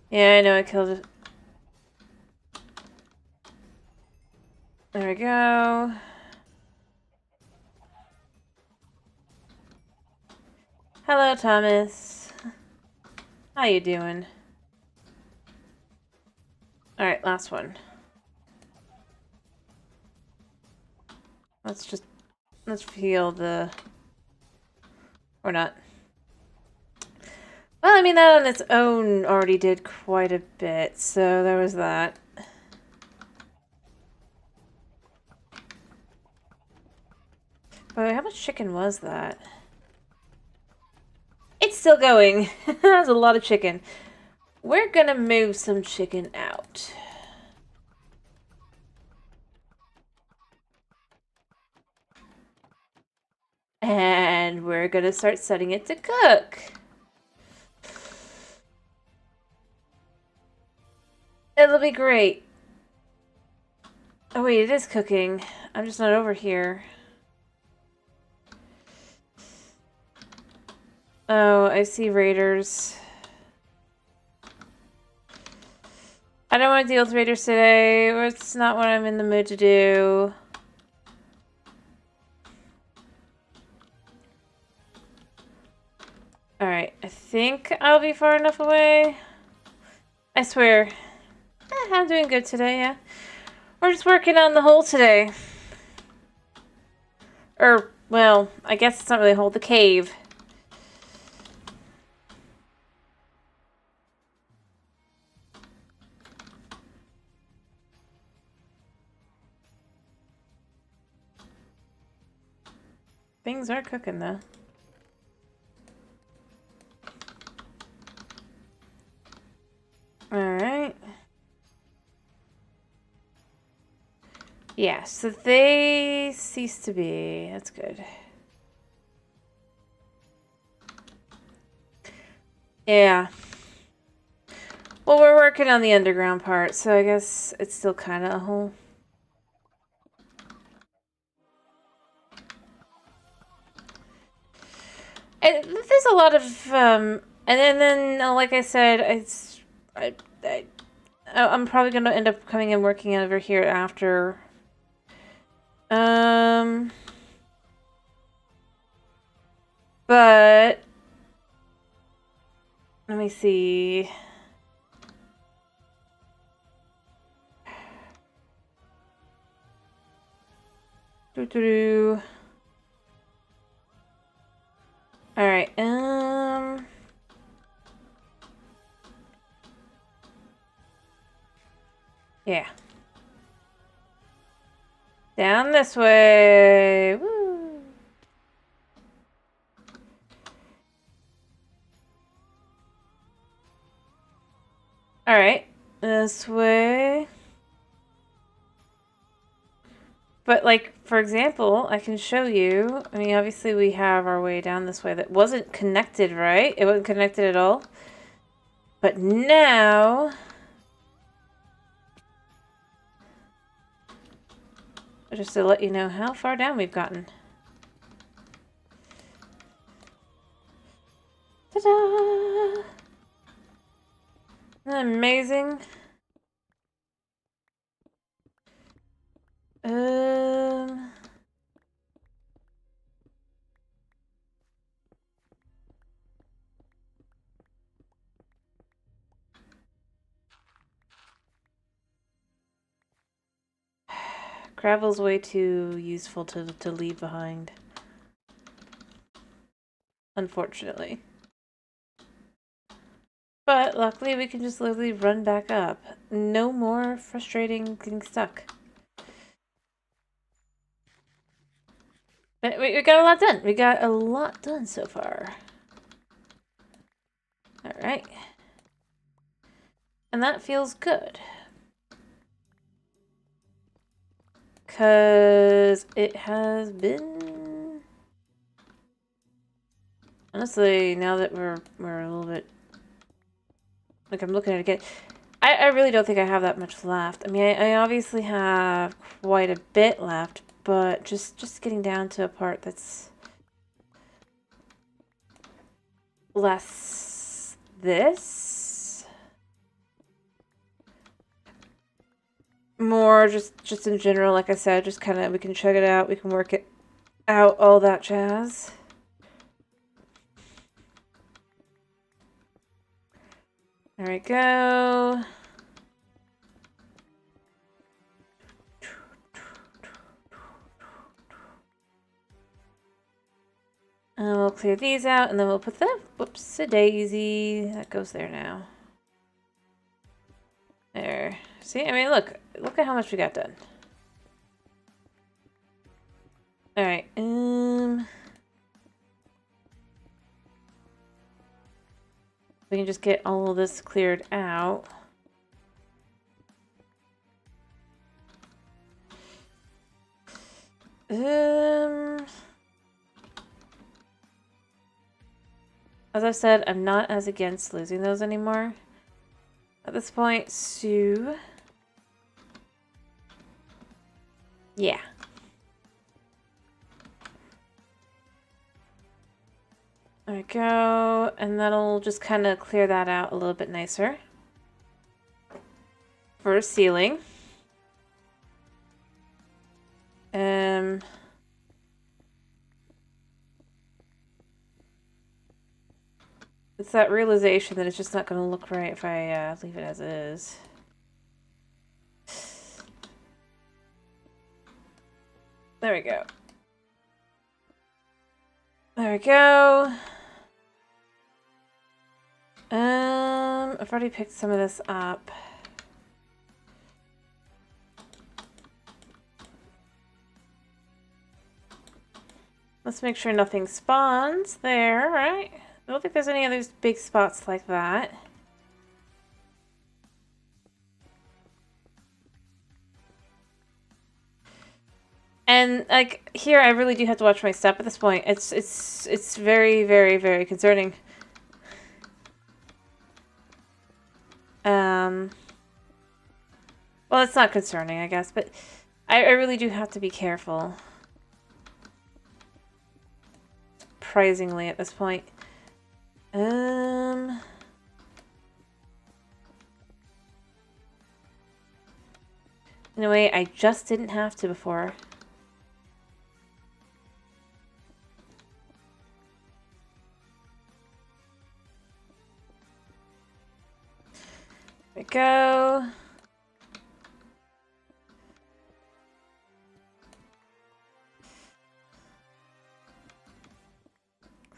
Yeah, I know I killed it. There we go. Hello, Thomas. How you doing? Alright, last one. Let's feel the... Or not. Well, I mean, that on its own already did quite a bit, so there was that. But how much chicken was that? It's still going. That was a lot of chicken. We're gonna move some chicken out. And we're gonna start setting it to cook. It'll be great. Oh wait, it is cooking. I'm just not over here. Oh, I see raiders. I don't want to deal with raiders today. It's not what I'm in the mood to do. Alright, I think I'll be far enough away. I swear. I'm doing good today, yeah. We're just working on the hole today. Or, well, I guess it's not really a hole, the cave. Things are cooking, though. Alright. Yeah, so they cease to be. That's good. Yeah. Well, we're working on the underground part, so I guess it's still kind of a hole. There's a lot of and then like I said, I'm probably gonna end up coming and working over here after. But let me see. Doo-doo-doo. All right. Yeah. Down this way. Woo. All right. This way. But, like, for example, I can show you. I mean, obviously we have our way down this way that wasn't connected, right? It wasn't connected at all. But now... just to let you know how far down we've gotten. Ta-da! Isn't that amazing? Gravel's way too useful to leave behind. Unfortunately. But luckily we can just literally run back up. No more frustrating getting stuck. But we got a lot done. We got a lot done so far. Alright. And that feels good. Because it has been... honestly, now that we're a little bit... like, I'm looking at it again. I really don't think I have that much left. I mean, I obviously have quite a bit left, but just getting down to a part that's less this. More just in general, like I said, just kind of, we can check it out, we can work it out, all that jazz. There we go. And we'll clear these out, and then we'll put the whoops-a-daisy. That goes there now. There. See? I mean, look at how much we got done. Alright, we can just get all of this cleared out. As I said, I'm not as against losing those anymore. At this point, so... yeah. There we go. And that'll just kind of clear that out a little bit nicer. For a ceiling. It's that realization that it's just not going to look right if I leave it as is. There we go. There we go. I've already picked some of this up. Let's make sure nothing spawns there, right? I don't think there's any other big spots like that. And like here, I really do have to watch my step at this point. It's very, very, very concerning. Well, it's not concerning, I guess, but I really do have to be careful. surprisingly, at this point. In a way, I just didn't have to before. There we go.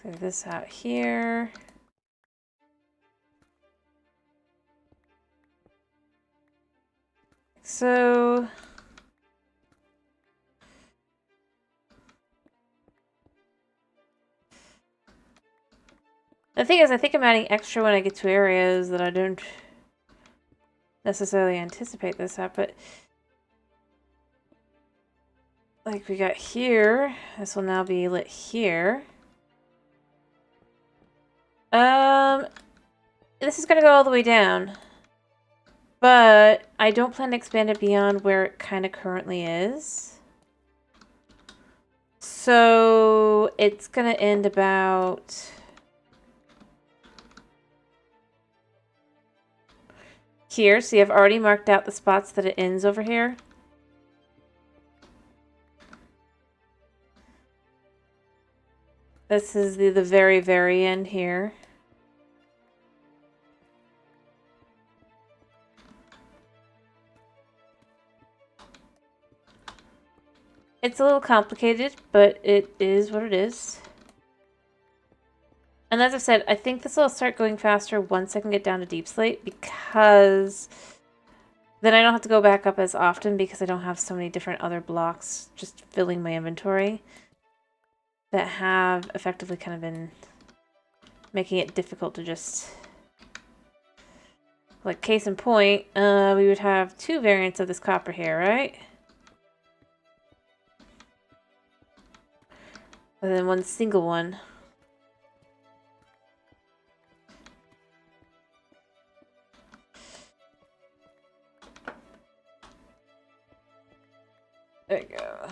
Clear this out here. So... the thing is, I think I'm adding extra when I get to areas that I don't necessarily anticipate this at, but... like we got here, this will now be lit here. This is gonna go all the way down. But I don't plan to expand it beyond where it kind of currently is. So it's gonna end about... here. See, I've already marked out the spots that it ends over here. This is the very, very end here. It's a little complicated, but it is what it is. And as I said, I think this will start going faster once I can get down to Deep Slate, because then I don't have to go back up as often because I don't have so many different other blocks just filling my inventory that have effectively kind of been making it difficult to just... like, case in point, we would have 2 variants of this copper here, right? And then 1 single one. There you go.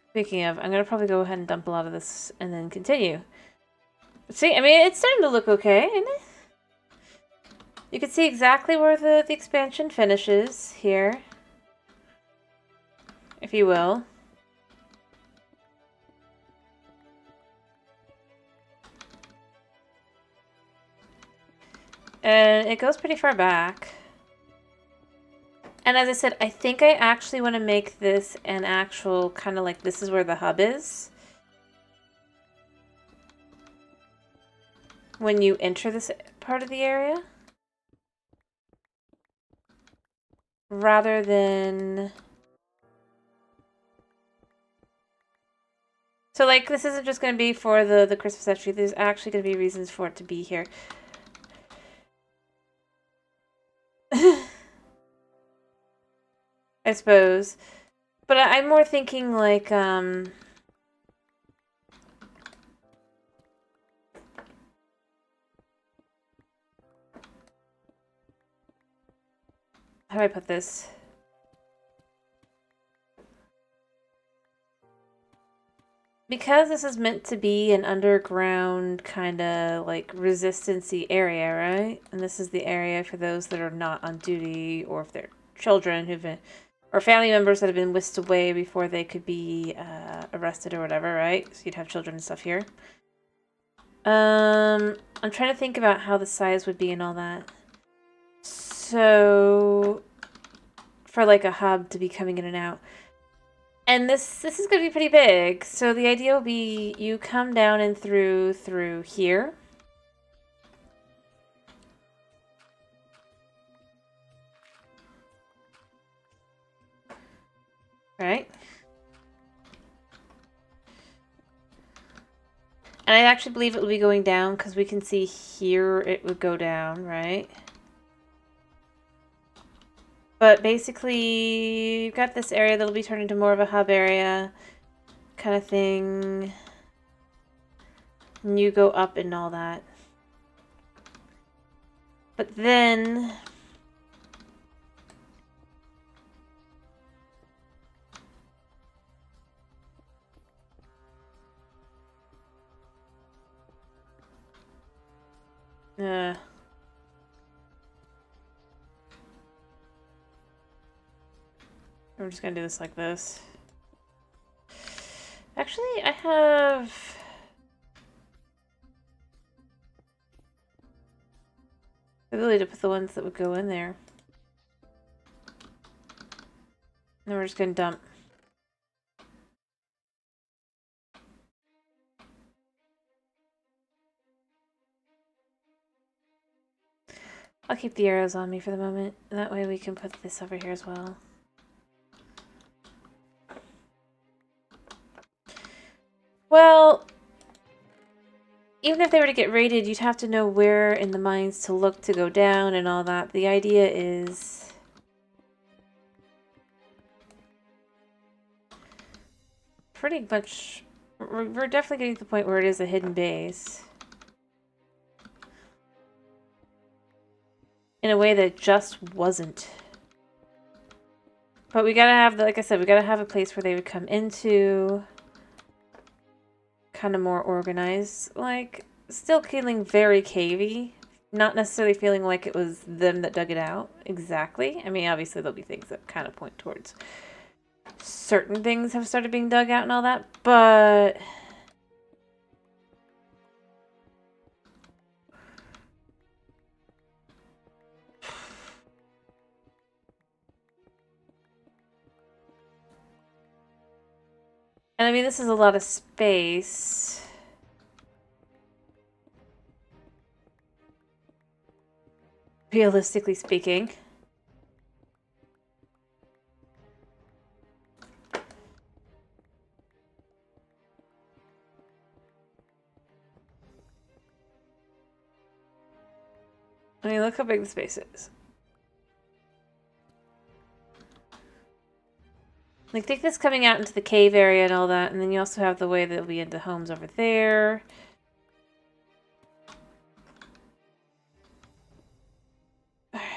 Speaking of, I'm going to probably go ahead and dump a lot of this and then continue. See, I mean, it's starting to look okay, isn't it? You can see exactly where the expansion finishes here, if you will. And it goes pretty far back. And as I said, I think I actually want to make this an actual kind of like this is where the hub is. When you enter this part of the area. Rather than... so like this isn't just going to be for the Christmas tree. There's actually going to be reasons for it to be here. I suppose. But I'm more thinking like, how do I put this? Because this is meant to be an underground kind of like resistance-y area, right? And this is the area for those that are not on duty, or if they're children who've been... or family members that have been whisked away before they could be arrested or whatever, right? So you'd have children and stuff here. I'm trying to think about how the size would be and all that. So, for like a hub to be coming in and out. And this is going to be pretty big. So the idea will be you come down and through here. Right? And I actually believe it will be going down because we can see here it would go down, right? But basically, you've got this area that'll be turned into more of a hub area kind of thing. And you go up and all that. But then... I'm just gonna do this like this. Actually, I have... the ability to put the ones that would go in there. And then we're just gonna dump. I'll keep the arrows on me for the moment. That way we can put this over here as well. Well, even if they were to get raided, you'd have to know where in the mines to look to go down and all that. The idea is... pretty much... we're definitely getting to the point where it is a hidden base. In a way that it just wasn't. But we gotta have, like I said, we gotta have a place where they would come into. Kind of more organized. Like, still feeling very cavey. Not necessarily feeling like it was them that dug it out. Exactly. I mean, obviously there'll be things that kind of point towards certain things have started being dug out and all that, but... and I mean, this is a lot of space. Realistically speaking. I mean, look how big the space is. Like, take this coming out into the cave area and all that, and then you also have the way that it'll be into homes over there. Alright.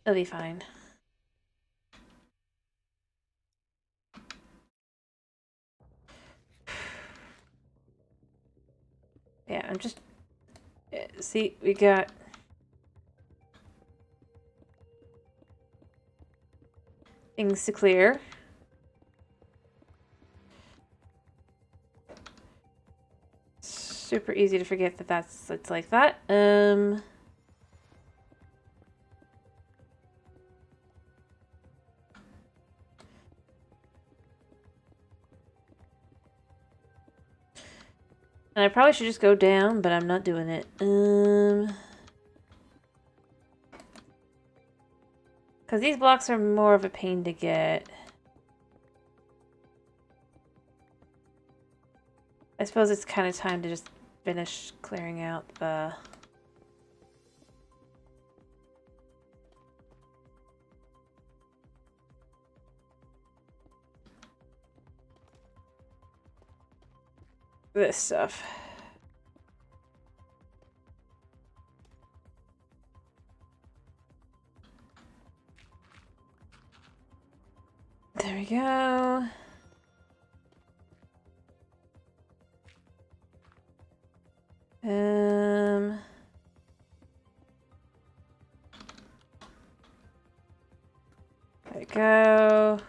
It'll be fine. Yeah, I'm just... see, we got... things to clear. Super easy to forget that it's like that. And I probably should just go down, but I'm not doing it. Because these blocks are more of a pain to get. I suppose it's kind of time to just finish clearing out the... this stuff. There we go. There we go.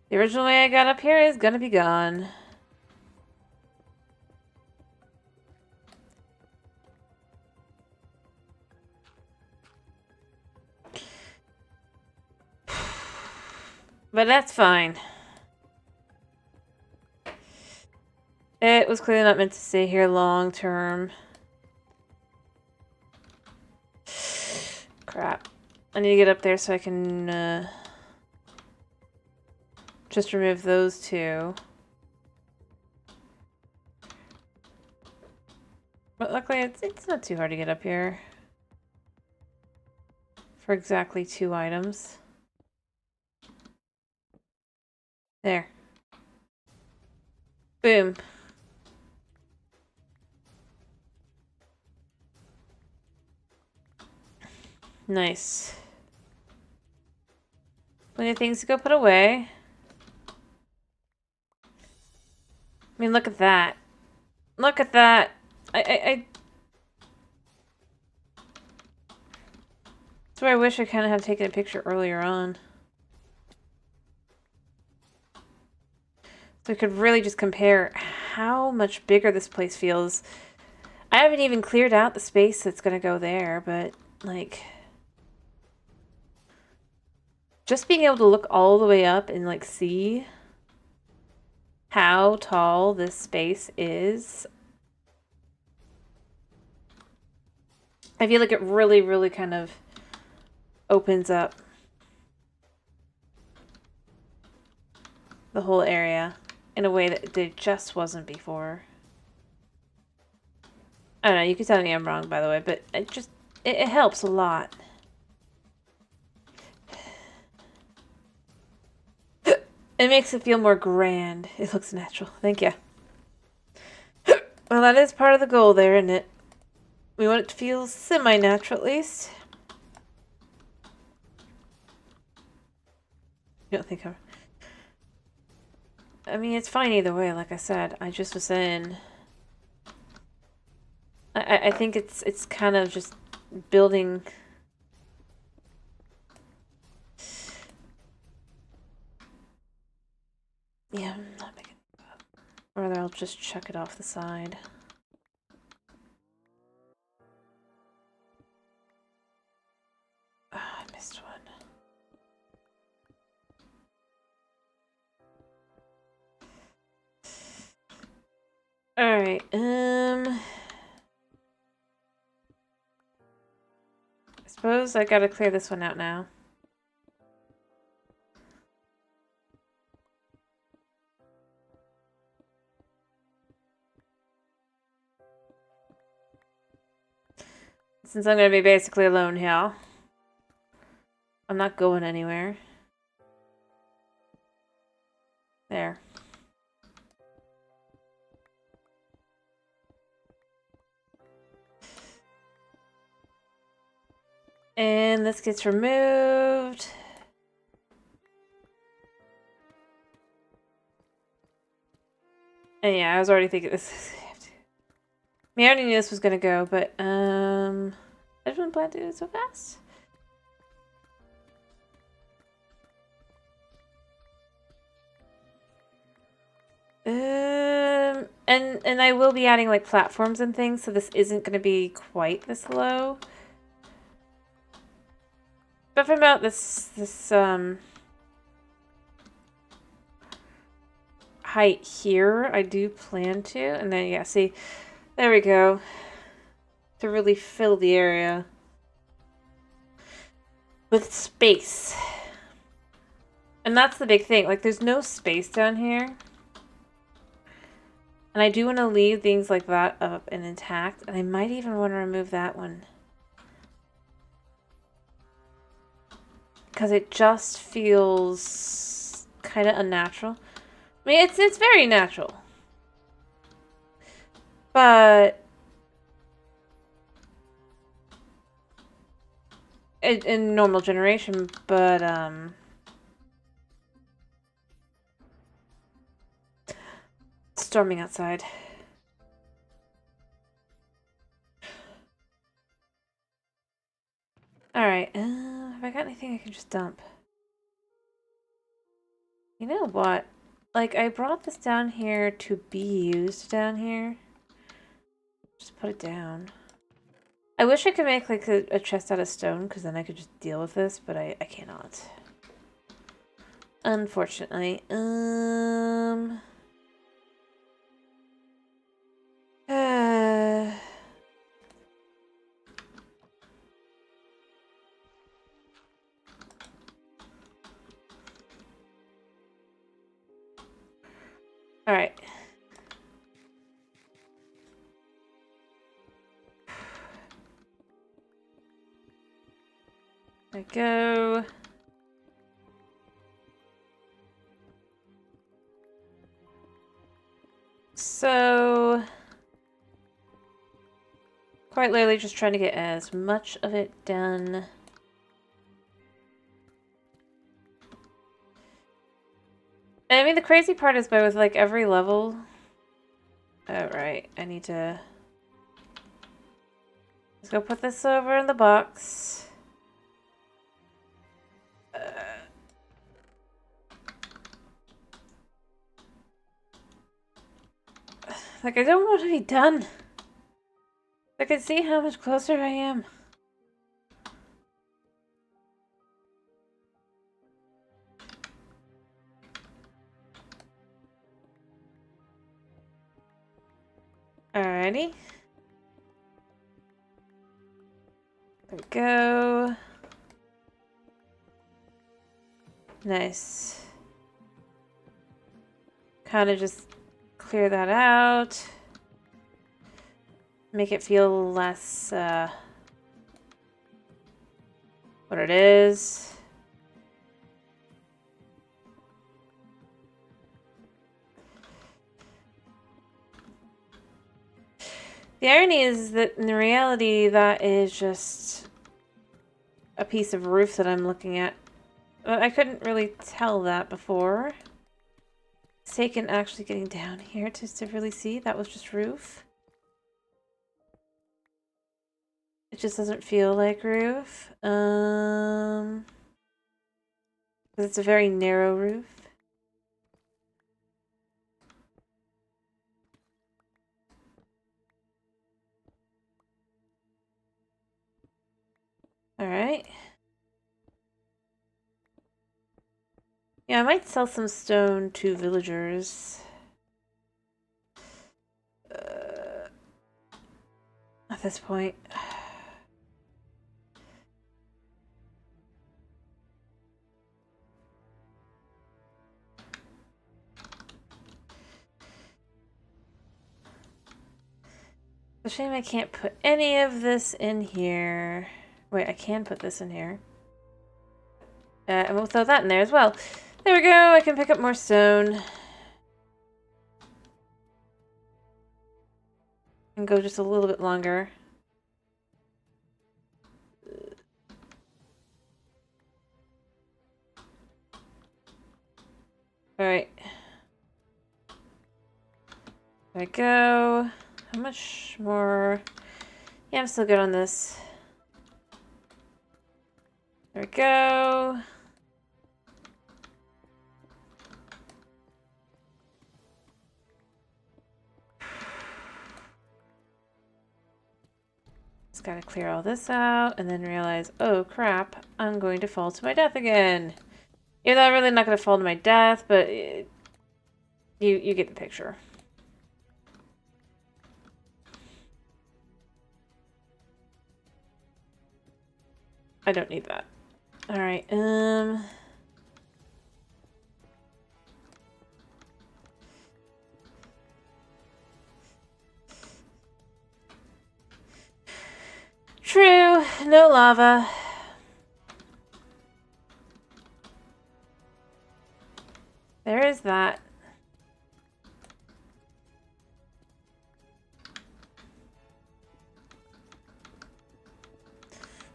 The original way I got up here is gonna be gone. But that's fine. It was clearly not meant to stay here long term. Crap. I need to get up there so I can just remove those two. But luckily it's not too hard to get up here. For exactly 2 items. There. Boom. Nice. Plenty of things to go put away. I mean, look at that. Look at that. That's where I wish I kind of had taken a picture earlier on. So we could really just compare how much bigger this place feels. I haven't even cleared out the space that's going to go there, but, like... just being able to look all the way up and, like, see how tall this space is. I feel like it really, really kind of opens up the whole area in a way that it just wasn't before. I don't know, you can tell me I'm wrong, by the way, but it helps a lot. It makes it feel more grand. It looks natural. Thank you. Well, that is part of the goal there, isn't it? We want it to feel semi-natural, at least. You don't think I'm... I mean, it's fine either way, like I said. I just was saying... I think it's kind of just building... Yeah, I'm not making it up. Or I'll just chuck it off the side. Oh, I missed one. Alright, I suppose I gotta clear this one out now. Since I'm gonna be basically alone here. I'm not going anywhere. There. And this gets removed. And yeah, I was already thinking this. I mean, I already knew this was gonna go, but I didn't plan to do it so fast. And I will be adding like platforms and things, so this isn't gonna be quite this low. But from about this height here, I do plan to, and then yeah, see, there we go. To really fill the area with space. And that's the big thing. Like, there's no space down here. And I do want to leave things like that up and intact. And I might even want to remove that one. Because it just feels kind of unnatural. I mean, it's very natural. But... in normal generation, but, storming outside. Alright, have I got anything I can just dump? You know what? Like, I brought this down here to be used down here. Just put it down. I wish I could make, like, a chest out of stone, because then I could just deal with this, but I cannot. Unfortunately. Alright. There we go. So... quite literally just trying to get as much of it done I mean, the crazy part is by with like every level. Oh, right. I need to... Let's go put this over in the box. Like, I don't want to be done. I can see how much closer I am. Alrighty. There we go. Nice. Kind of just clear that out. Make it feel less, what it is. The irony is that in reality, that is just a piece of roof that I'm looking at. I couldn't really tell that before. It's taken actually getting down here to really see. That was just roof. It just doesn't feel like roof. 'Cause it's a very narrow roof. Alright. Yeah, I might sell some stone to villagers. At this point. It's a shame I can't put any of this in here. Wait, I can put this in here. And we'll throw that in there as well. There we go, I can pick up more stone. And go just a little bit longer. Alright. There we go. How much more? Yeah, I'm still good on this. There we go. Just gotta clear all this out and then realize, oh crap, I'm going to fall to my death again. Yeah, I'm really not gonna fall to my death, but you get the picture. I don't need that. Alright, True, no lava. There is that.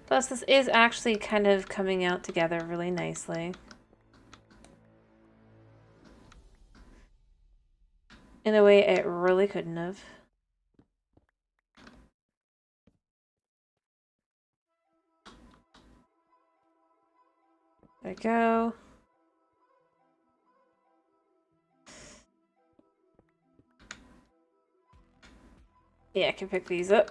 Plus, this is actually kind of coming out together really nicely. In a way it really couldn't have. There we go. Yeah, I can pick these up.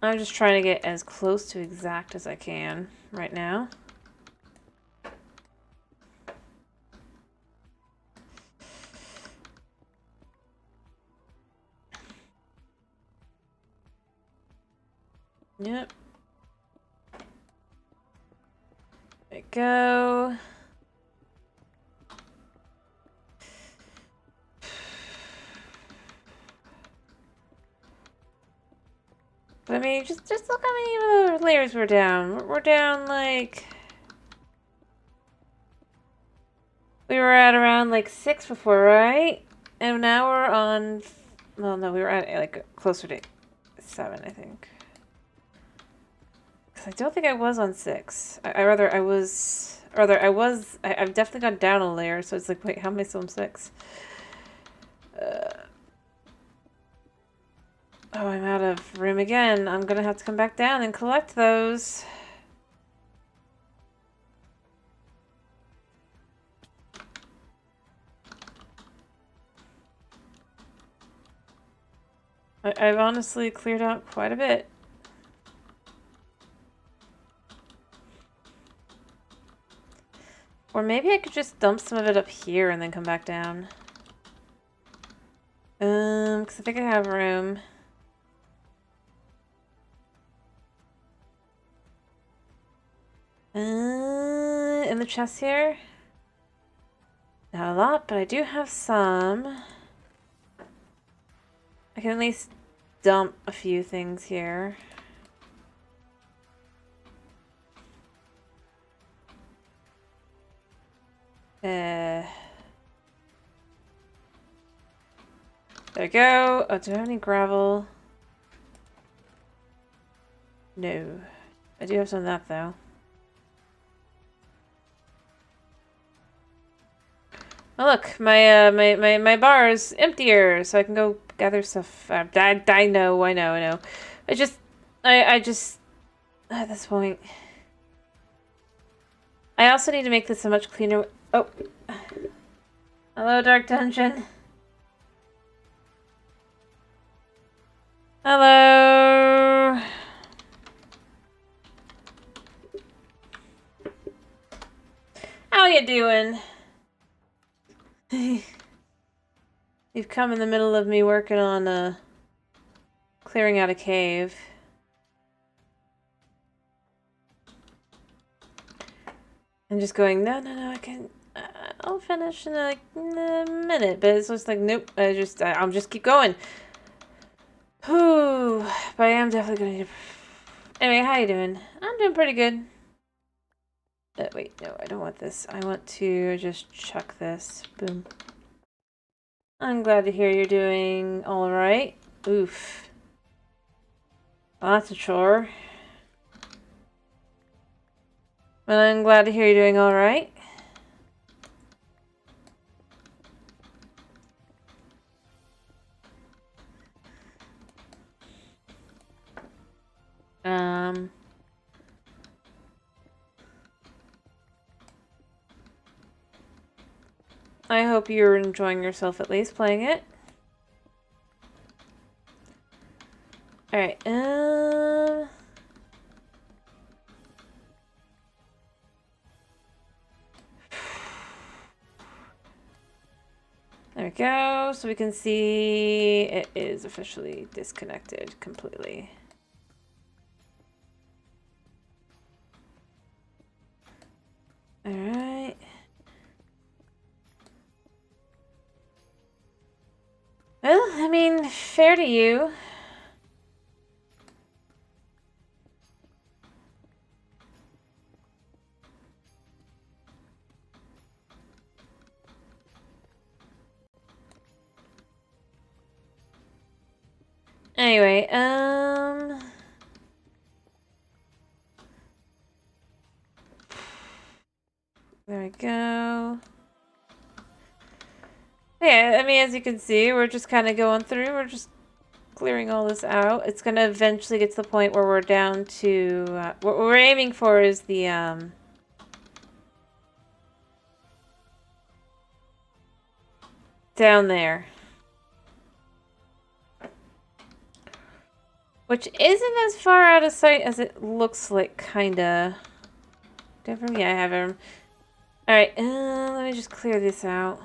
I'm just trying to get as close to exact as I can right now. Yep. There we go. But I mean, just look how many layers we're down. We're down like... We were at around like 6 before, right? And now we're on... Well, no, we were at like closer to 7, I think. I don't think I was on 6. I've definitely gone down a layer, so it's like, wait, how am I still on 6? Oh, I'm out of room again. I'm gonna have to come back down and collect those. I've honestly cleared out quite a bit. Or maybe I could just dump some of it up here and then come back down. Because I think I have room. In the chest here? Not a lot, but I do have some. I can at least dump a few things here. There we go. Oh, do I have any gravel? No. I do have some of that, though. Oh, look, my bar is emptier, so I can go gather stuff. I know. I just, at this point, I also need to make this a much cleaner. Oh, hello, Dark Dungeon. Hello. How you doing? You've come in the middle of me working on clearing out a cave. I'm just going, no, I can, I'll finish in a minute, but it's just like, nope, I'll just keep going. Whew, but I am definitely gonna need to... Anyway, how you doing? I'm doing pretty good. Wait, no, I don't want this. I want to just chuck this. Boom. I'm glad to hear you're doing alright. Oof. Well, that's a chore. But I'm glad to hear you're doing alright. I hope you're enjoying yourself at least playing it. Alright, there we go, so we can see it is officially disconnected completely. Alright. Well, I mean, fair to you. Anyway, there we go. Yeah, I mean, as you can see, we're just kind of going through. We're just clearing all this out. It's going to eventually get to the point where we're down to... what we're aiming for is the... down there. Which isn't as far out of sight as it looks like, kinda. Different? Yeah, I have him. Alright, let me just clear this out.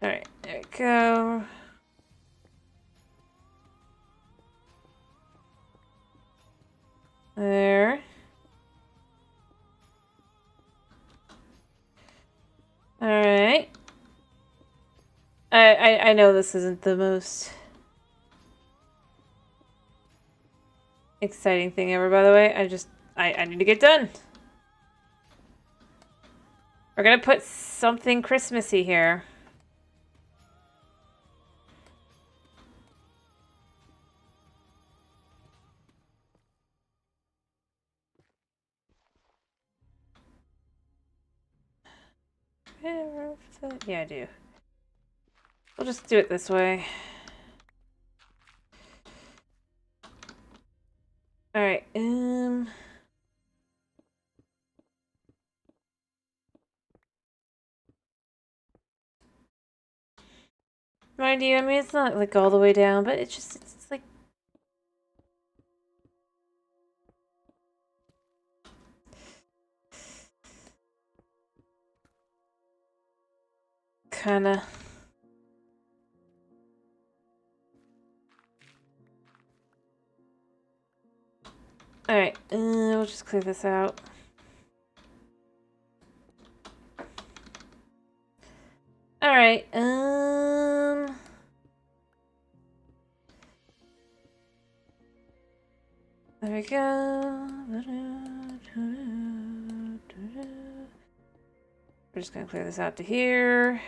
Alright, there we go. There. Alright. I know this isn't the most exciting thing ever, by the way. I need to get done. We're gonna put something Christmassy here. Yeah, I do. We'll just do it this way. Alright, No idea, I mean, it's not like all the way down, but it's like... Kinda... Alright, we'll just clear this out. Alright, There we go. We're just gonna clear this out to here.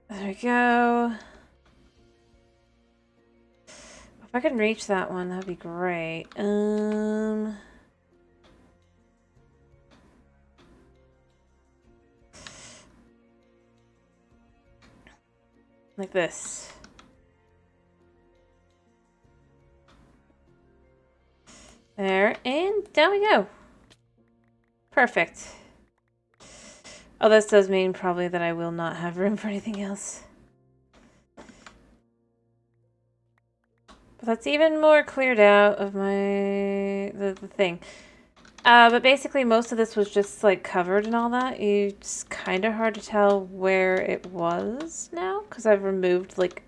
There we go. If I can reach that one, that'd be great. Like this. There, and down we go. Perfect. Oh, this does mean probably that I will not have room for anything else. But that's even more cleared out of my... the thing. But basically most of this was just like covered and all that. It's kind of hard to tell where it was now because I've removed like...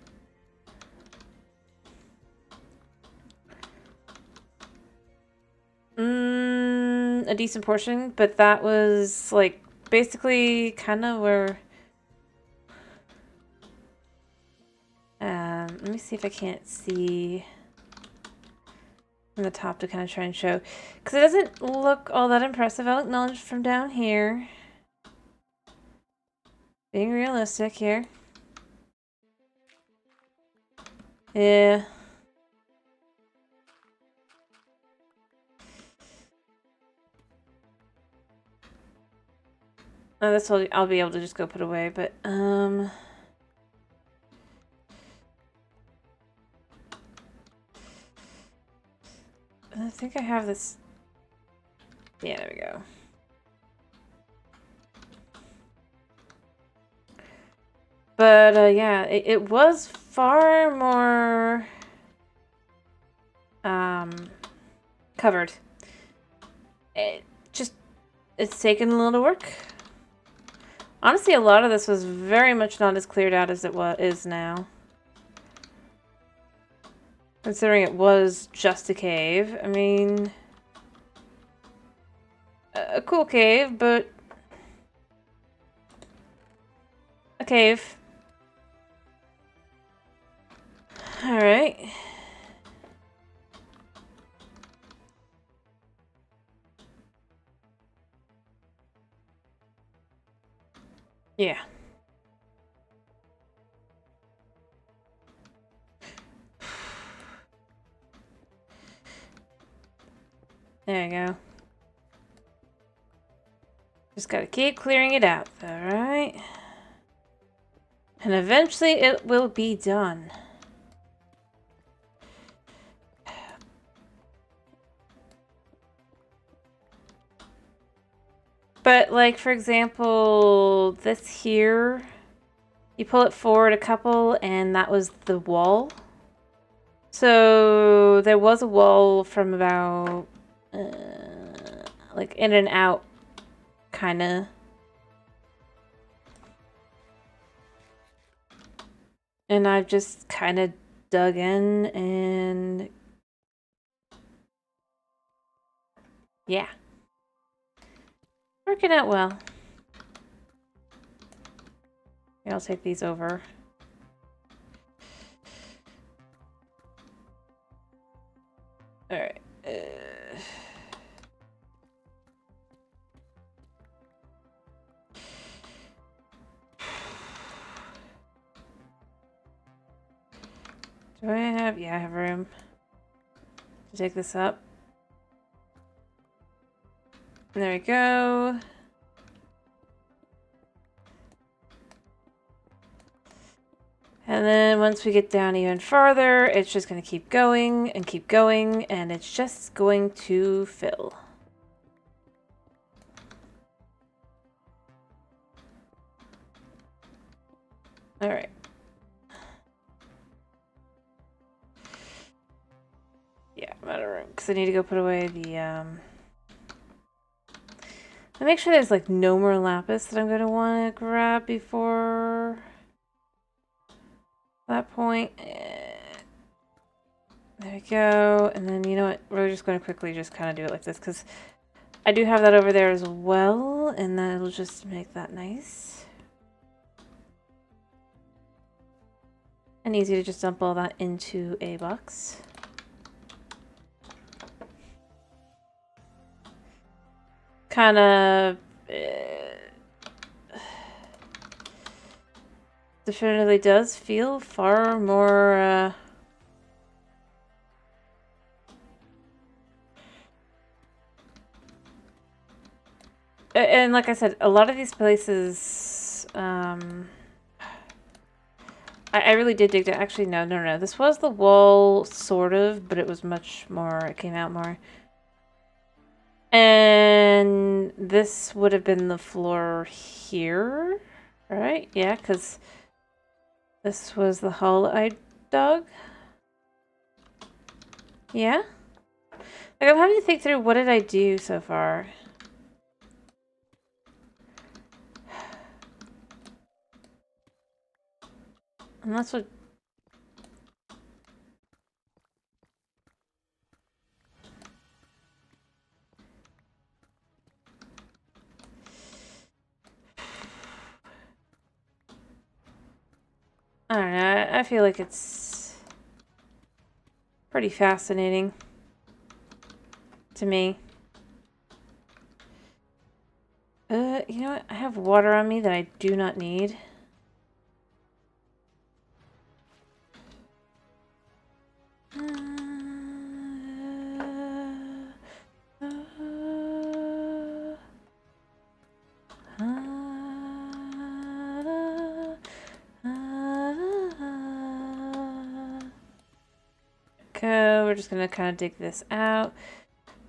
a decent portion, but that was like basically kind of where... let me see if I can't see from the top to kind of try and show, because it doesn't look all that impressive. I'll acknowledge from down here. Being realistic here. Yeah. Oh, this will, I'll be able to just go put away, but I think I have this. Yeah, there we go. But yeah, it was far more covered. It's taken a little work. Honestly, a lot of this was very much not as cleared out as it is now. Considering it was just a cave. I mean... a cool cave, but... a cave. Alright. Yeah. There you go. Just gotta keep clearing it out, alright? And eventually it will be done. But, like, for example, this here, you pull it forward a couple, and that was the wall. So, there was a wall from about, like, in and out, kinda. And I've just kinda dug in, and... yeah. Working out well. Here, I'll take these over. Do I have... Yeah, I have room to take this up. There we go. And then once we get down even farther, it's just going to keep going, and it's just going to fill. All right. Yeah, I'm out of room because I need to go put away the I make sure there's like no more lapis that I'm going to want to grab before that point. There we go. And then, you know what? We're just going to quickly just kind of do it like this because I do have that over there as well, and that'll just make that nice. And easy to just dump all that into a box. Kind of definitively does feel far more and like I said, a lot of these places I really did dig down. Actually, no. This was the wall, sort of, but it was much more, it came out more. And this would have been the floor here, right? Yeah, because this was the hole I dug. Yeah? Like, I'm having to think through, what did I do so far? And that's what... I don't know, I feel like it's pretty fascinating to me. You know what? I have water on me that I do not need. Okay, we're just gonna kind of dig this out.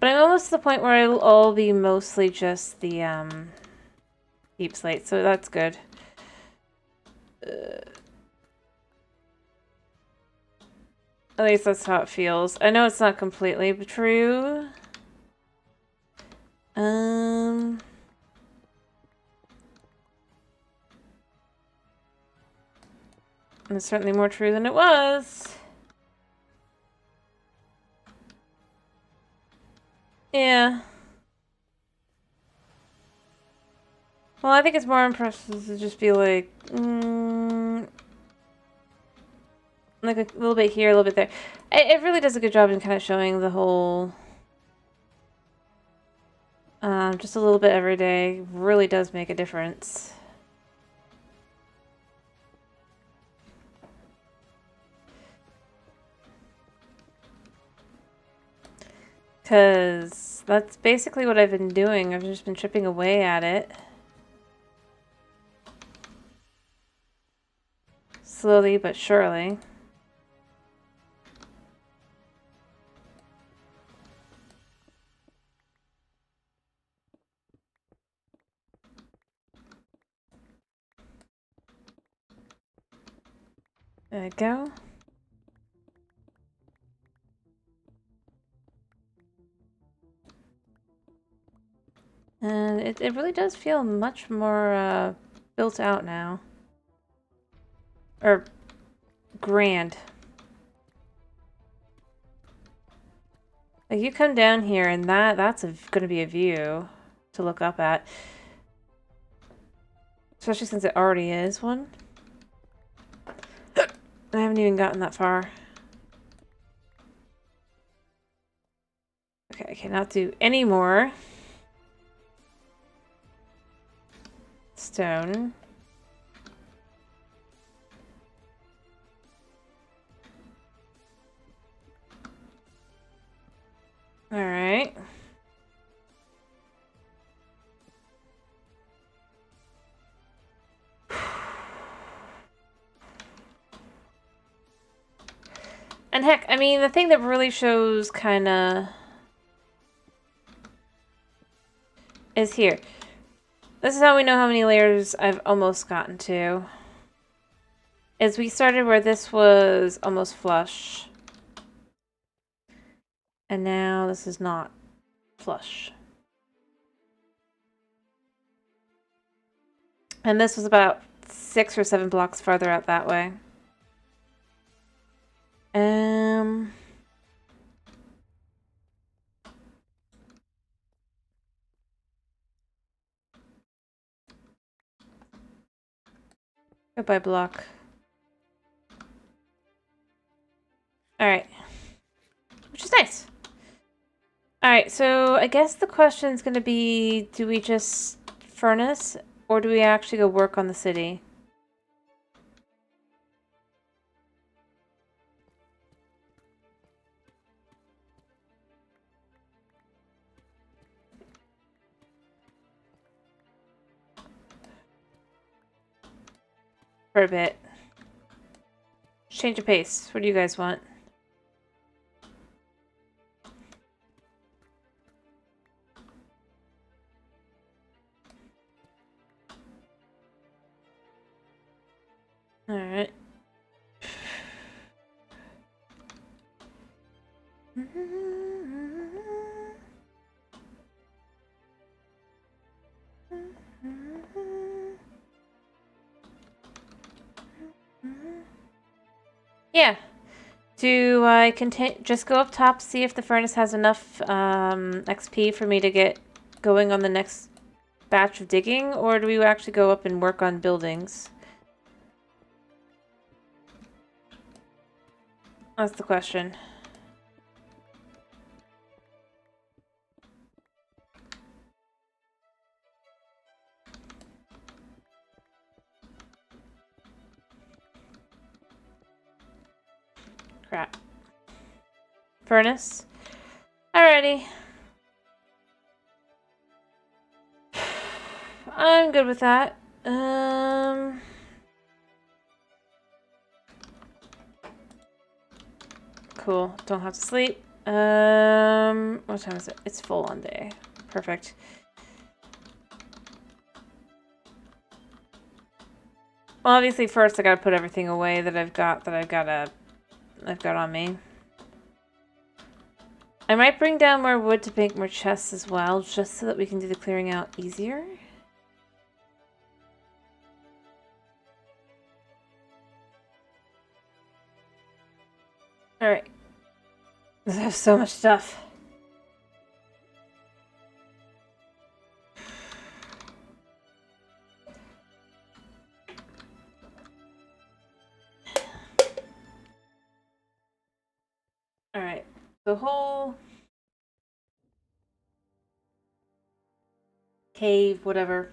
But I'm almost to the point where it'll all be mostly just the deep slate, so that's good. At least that's how it feels. I know it's not completely true. It's certainly more true than it was. Yeah. Well, I think it's more impressive to just be like, like a little bit here, a little bit there. It really does a good job in kind of showing the whole, just a little bit every day really does make a difference. Because that's basically what I've been doing. I've just been chipping away at it. Slowly but surely. There we go. And it really does feel much more built out now. Or grand. Like you come down here and that's going to be a view to look up at. Especially since it already is one. I haven't even gotten that far. Okay, I cannot do any more stone. And heck, I mean, the thing that really shows kinda is here. This is how we know how many layers I've almost gotten to. Is we started where this was almost flush. And now this is not flush. And this was about 6 or 7 blocks farther out that way. Goodbye, block. Alright. Which is nice. Alright, so I guess the question's gonna be, do we just furnace, or do we actually go work on the city? For a bit. Change of pace. What do you guys want? Alright. Yeah. Do I just go up top, see if the furnace has enough XP for me to get going on the next batch of digging, or do we actually go up and work on buildings? That's the question. Crap. Furnace? Alrighty. I'm good with that. Cool. Don't have to sleep. What time is it? It's full on day. Perfect. Well, obviously first I gotta put everything away that I've got on me. I might bring down more wood to make more chests as well, just so that we can do the clearing out easier. Alright. I have so much stuff. Alright. The whole cave, whatever.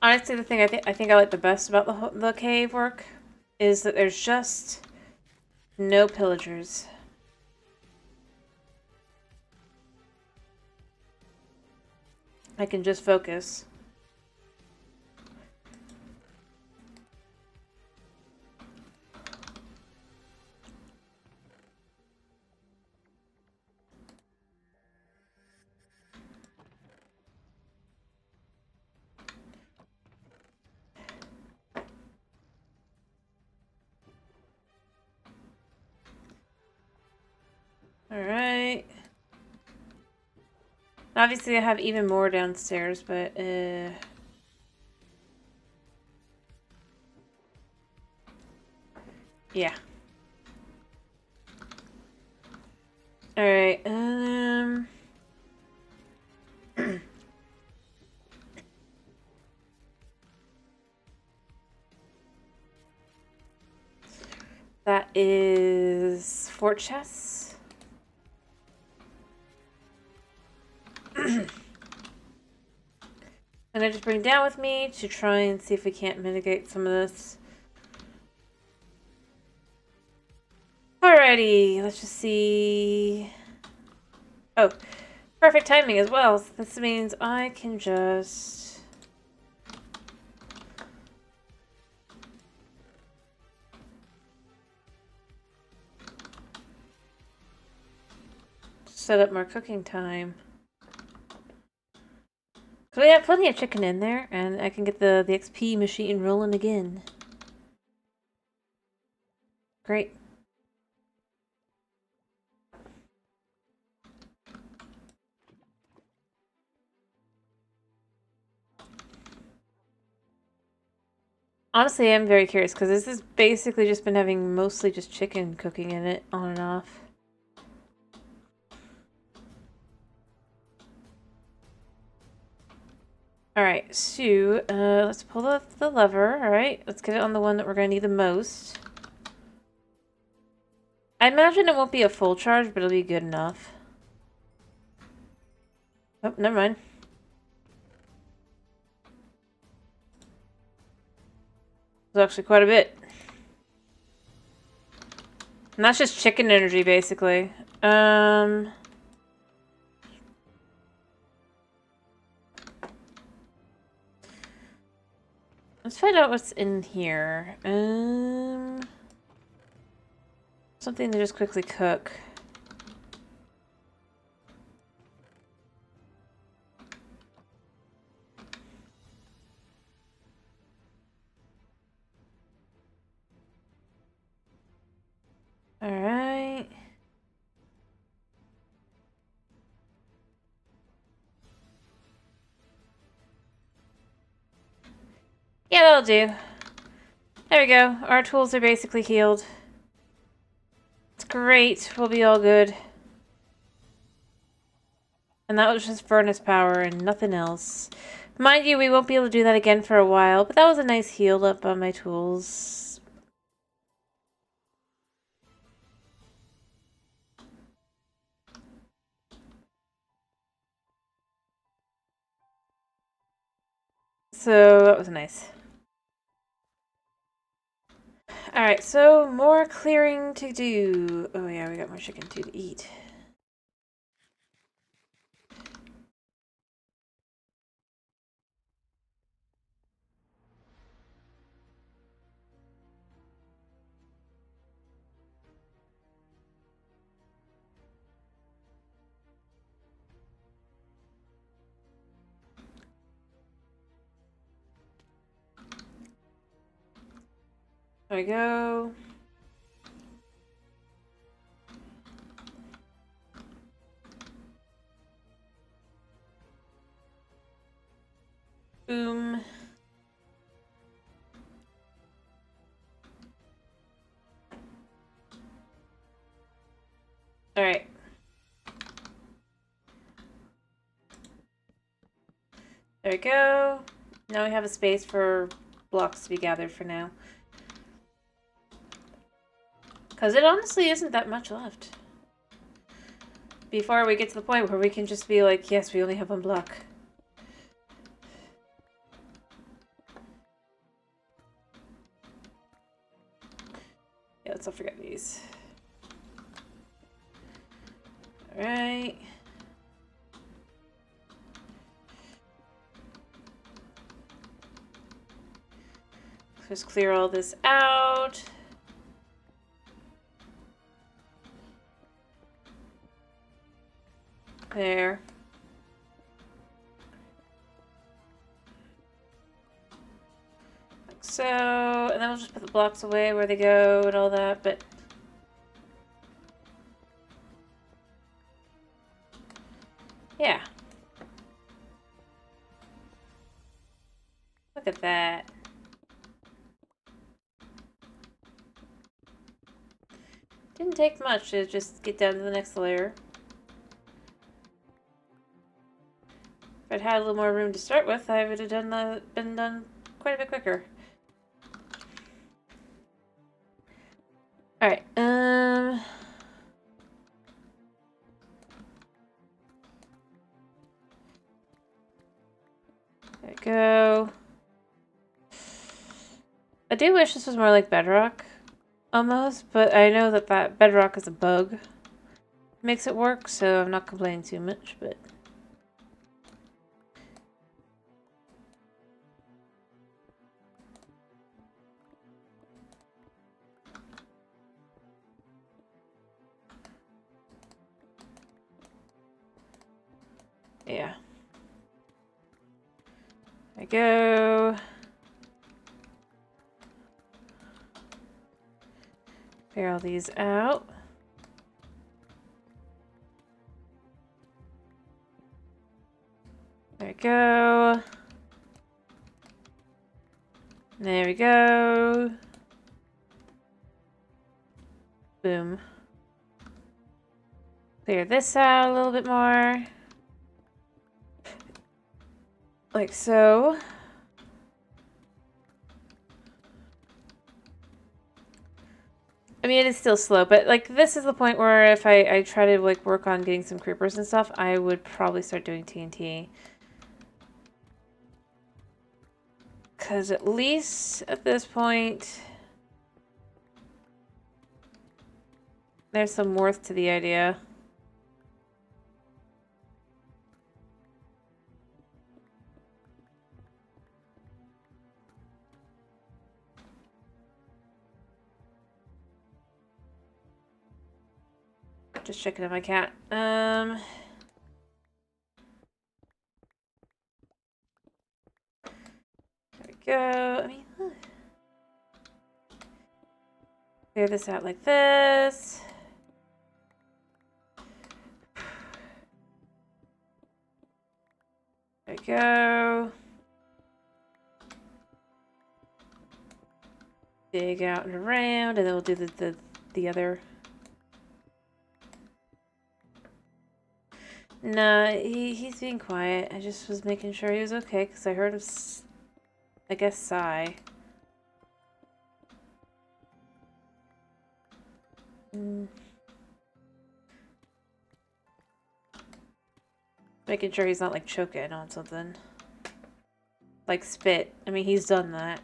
Honestly, the thing I think I like the best about the cave work is that there's just no pillagers. I can just focus. Alright. Obviously, I have even more downstairs, but, yeah. Alright, that is 4 chests. And I just bring down with me to try and see if we can't mitigate some of this. Alrighty, let's just see. Oh, perfect timing as well. This means I can just... set up more cooking time. So we have plenty of chicken in there, and I can get the XP machine rolling again. Great. Honestly, I'm very curious, because this has basically just been having mostly just chicken cooking in it, on and off. Alright, so, let's pull the lever, alright? Let's get it on the one that we're going to need the most. I imagine it won't be a full charge, but it'll be good enough. Oh, never mind. It's actually quite a bit. And that's just chicken energy, basically. Let's find out what's in here. Something to just quickly cook. Alright. Yeah, that'll do. There we go. Our tools are basically healed. It's great. We'll be all good. And that was just furnace power and nothing else. Mind you, we won't be able to do that again for a while, but that was a nice heal up on my tools. So that was nice. Alright, so more clearing to do. Oh yeah, we got more chicken too to eat. There we go. Boom. Alright. There we go. Now we have a space for blocks to be gathered for now. Because it honestly isn't that much left. Before we get to the point where we can just be like, yes, we only have one block. Yeah, let's not forget these. Alright. Just clear all this out. There. Like so. And then we'll just put the blocks away where they go and all that, but... yeah. Look at that. Didn't take much to just get down to the next layer. If I'd had a little more room to start with, I would have been done quite a bit quicker. Alright, there we go. I do wish this was more like Bedrock. almost, but I know that that bedrock is a bug. Makes it work, so I'm not complaining too much, but... yeah. There we go. Clear all these out. There we go. There we go. Boom. Clear this out a little bit more. Like so. I mean, it is still slow, but like this is the point where if I try to like work on getting some creepers and stuff, I would probably start doing TNT. Because at least at this point, there's some worth to the idea. Just checking on my cat. There we go. I mean, clear this out like this. There we go. Dig out and around, and then we'll do the other. Nah, he's being quiet. I just was making sure he was okay because I heard him, I guess, sigh. Making sure he's not like choking on something. Like spit. I mean, he's done that.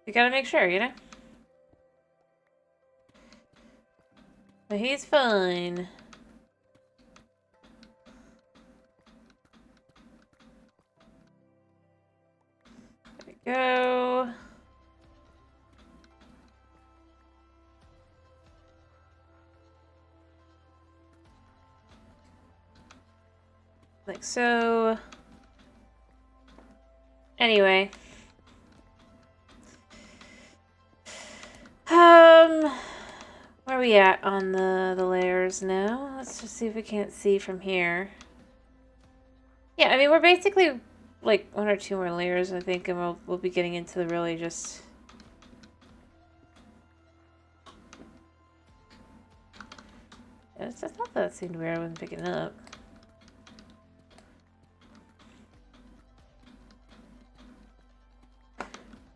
You gotta make sure, you know? But he's fine. There we go. Like so. Anyway. Where are we at on the layers now? Let's just see if we can't see from here. Yeah, I mean, we're basically like 1 or 2 more layers, I think, and we'll be getting into the really just... I thought that seemed weird. I wasn't picking it up.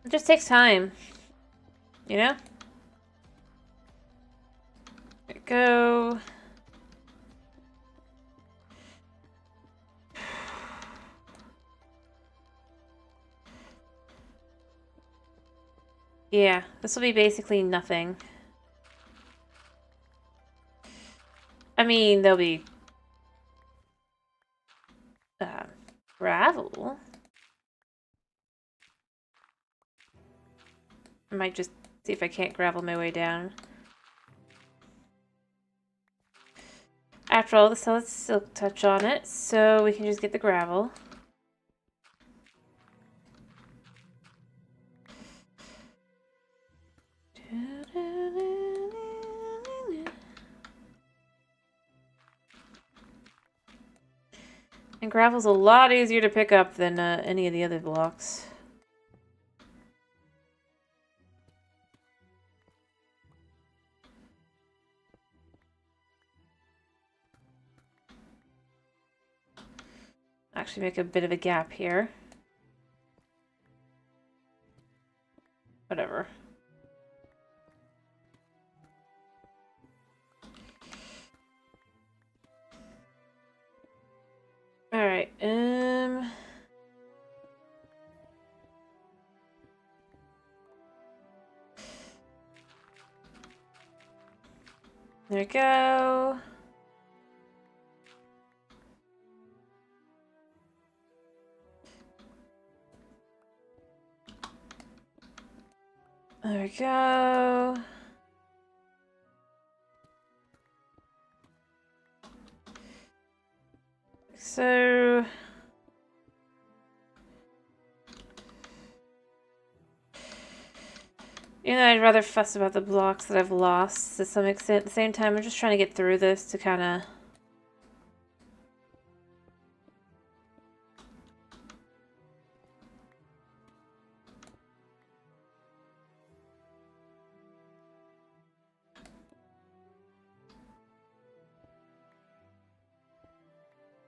It just takes time, you know? There we go. Yeah, this will be basically nothing. I mean, there'll be gravel. I might just see if I can't gravel my way down. After all, the solid silk touch on it, so we can just get the gravel. And gravel's a lot easier to pick up than any of the other blocks. Actually make a bit of a gap here. Whatever. Alright, There we go. There we go. So... You know, I'd rather fuss about the blocks that I've lost to some extent. At the same time, I'm just trying to get through this to kind of...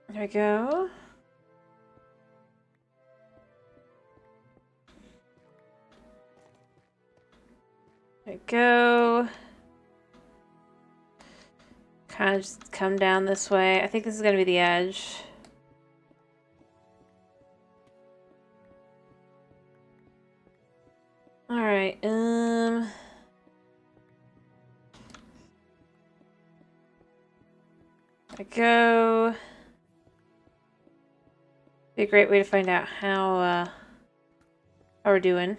There we go. There we go. Kind of just come down this way. I think this is going to be the edge. Alright, There we go. Be a great way to find out how we're doing.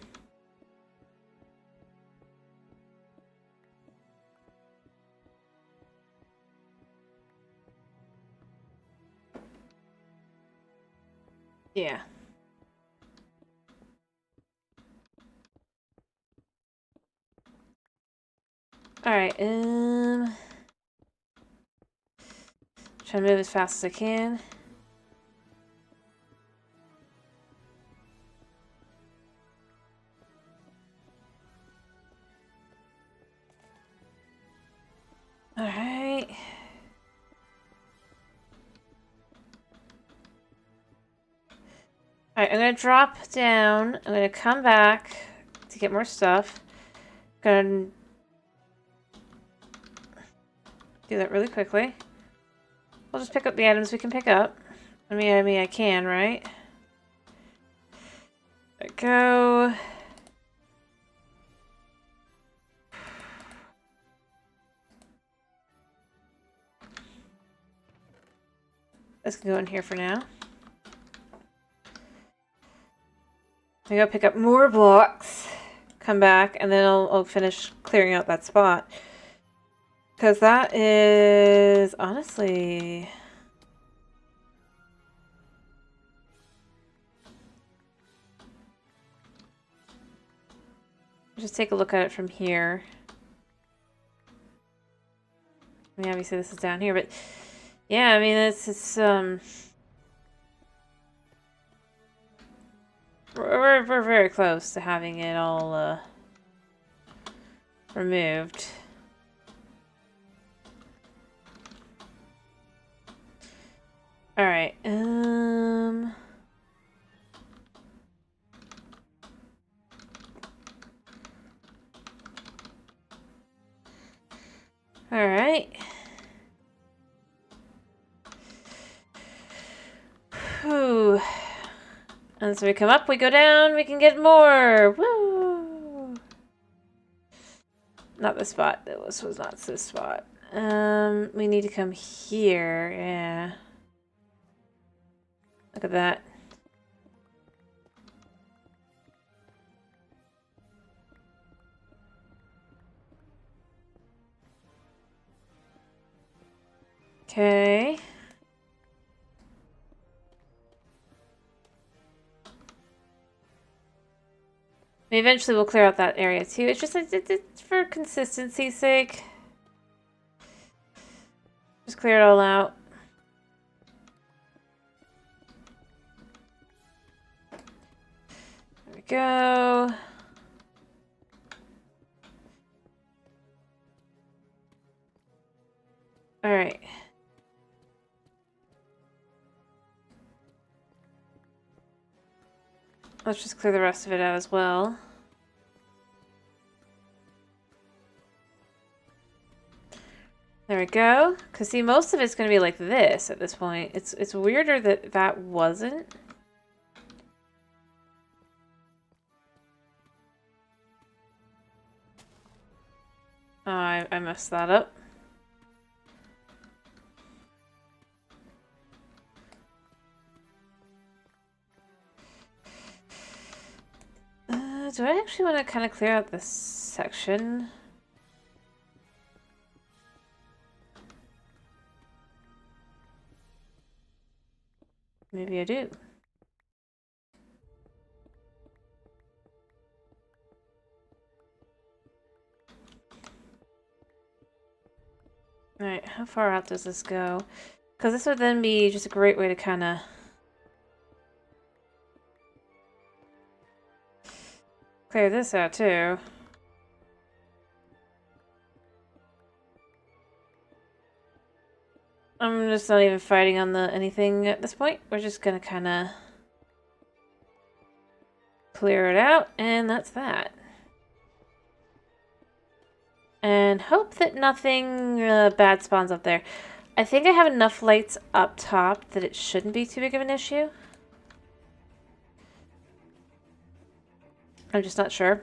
Yeah. Alright, try to move as fast as I can. Alright. Alright, I'm gonna drop down. I'm gonna come back to get more stuff. Gonna do that really quickly. We'll just pick up the items we can pick up. I mean, I can, right? There we go. This can go in here for now. I go pick up more blocks, come back, and then I'll finish clearing out that spot. Because that is, honestly... Just take a look at it from here. I mean, obviously this is down here, but... Yeah, I mean, it's we're very close to having it all, removed. Alright, Alright. Whew. And so we come up, we go down, we can get more! Woo! Not this spot. This was not this spot. We need to come here, yeah. Look at that. Okay. Eventually we'll clear out that area too. It's just it's for consistency's sake. Just clear it all out. There we go. Alright. Let's just clear the rest of it out as well. There we go. Because see, most of it's going to be like this at this point. It's weirder that that wasn't. Oh, I messed that up. Do I actually want to kind of clear out this section? Maybe I do. Alright, how far out does this go? Because this would then be just a great way to kind of... clear this out, too. I'm just not even fighting on the anything at this point. We're just gonna kind of clear it out, and that's that. And hope that nothing bad spawns up there. I think I have enough lights up top that it shouldn't be too big of an issue. I'm just not sure.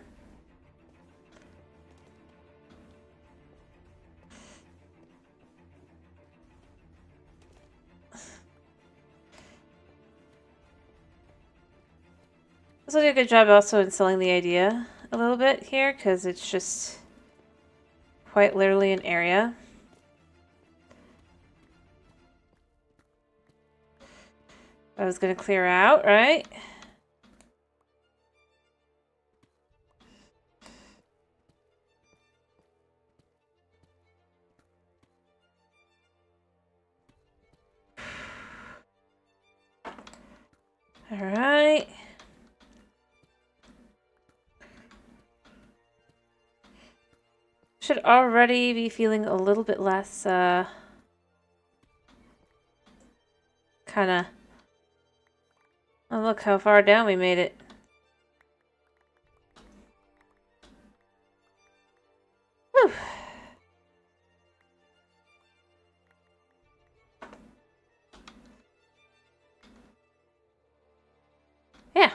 This will do a good job also in selling the idea a little bit here, because it's just quite literally an area. I was going to clear out, right? Alright. Should already be feeling a little bit less, kind of... Oh, look how far down we made it. Whew. Yeah.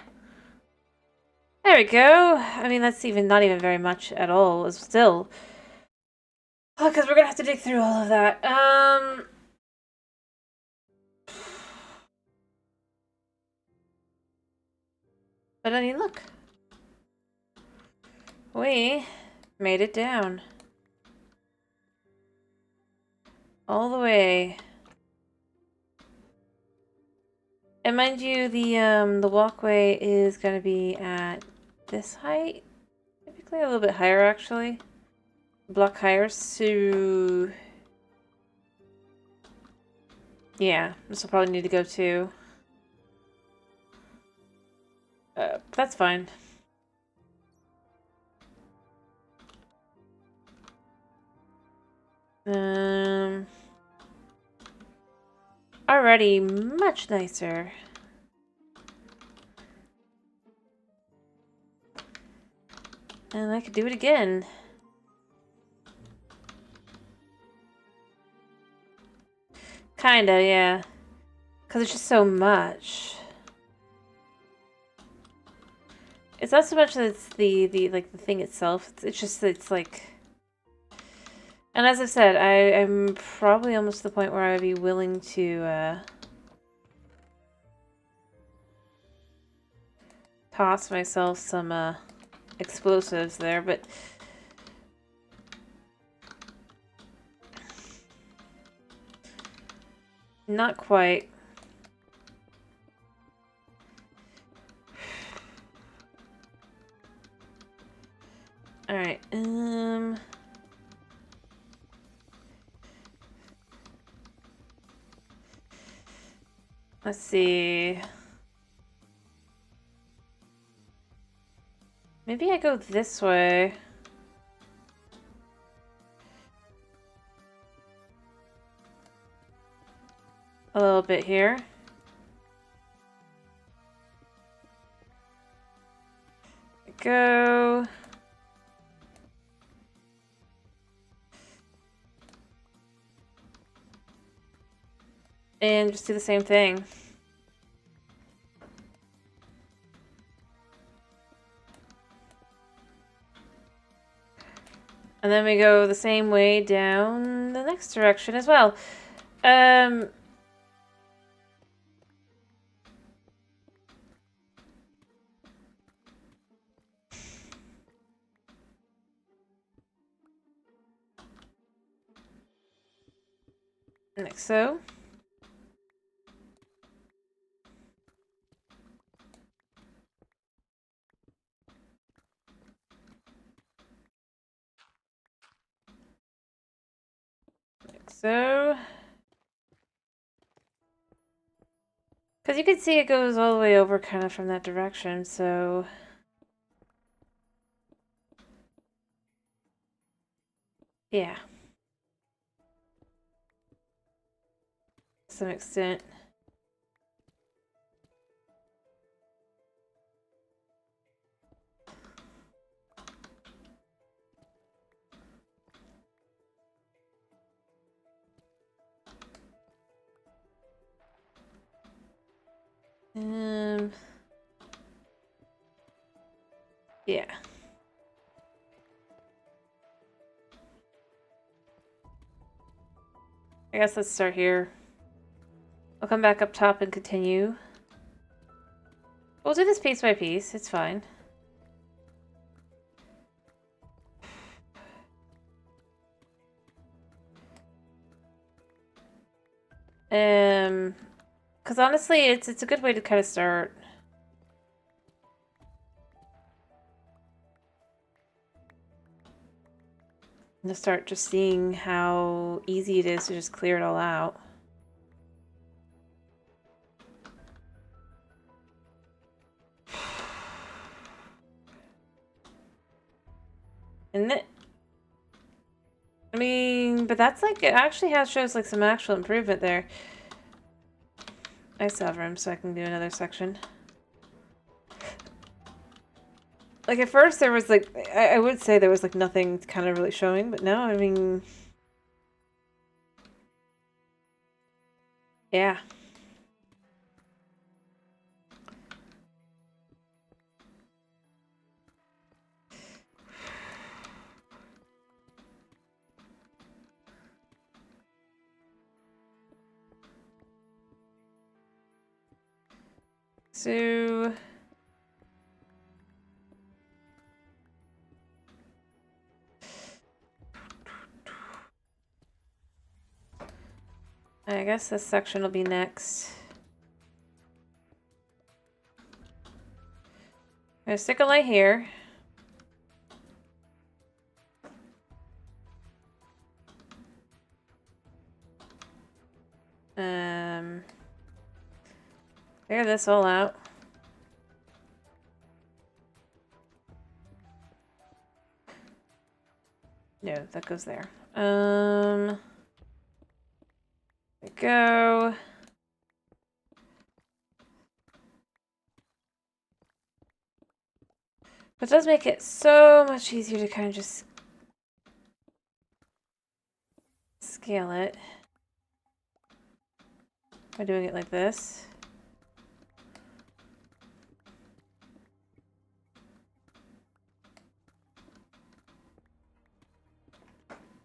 There we go. I mean, that's even not even very much at all. It's still... Oh, because we're going to have to dig through all of that. But I mean, look. We made it down. All the way. And mind you, the walkway is going to be at this height. Typically a little bit higher, actually. Block higher, so... yeah, this will probably need to go too. That's fine. Already much nicer. And I could do it again. Kinda, yeah. Because it's just so much. It's not so much that it's the like the thing itself. It's just that it's like... And as I said, I'm probably almost to the point where I'd be willing to toss myself some explosives there, but not quite. All right. Let's see. Maybe I go this way. A little bit here. Go. And just do the same thing. And then we go the same way down the next direction as well. Like so. Like so. Because you can see it goes all the way over kind of from that direction, so... yeah. To some extent. Yeah. I guess let's start here. I'll come back up top and continue. We'll do this piece by piece. It's fine. Because honestly, it's a good way to kind of start. And to start just seeing how easy it is to just clear it all out. And then, I mean, but that's like, it actually shows like some actual improvement there. I still have room so I can do another section. Like at first there was like, I would say there was like nothing kind of really showing, but now, I mean, yeah. So... I guess this section will be next. I'm gonna stick a light here. Clear this all out. No, that goes there. There we go. But it does make it so much easier to kind of just scale it by doing it like this.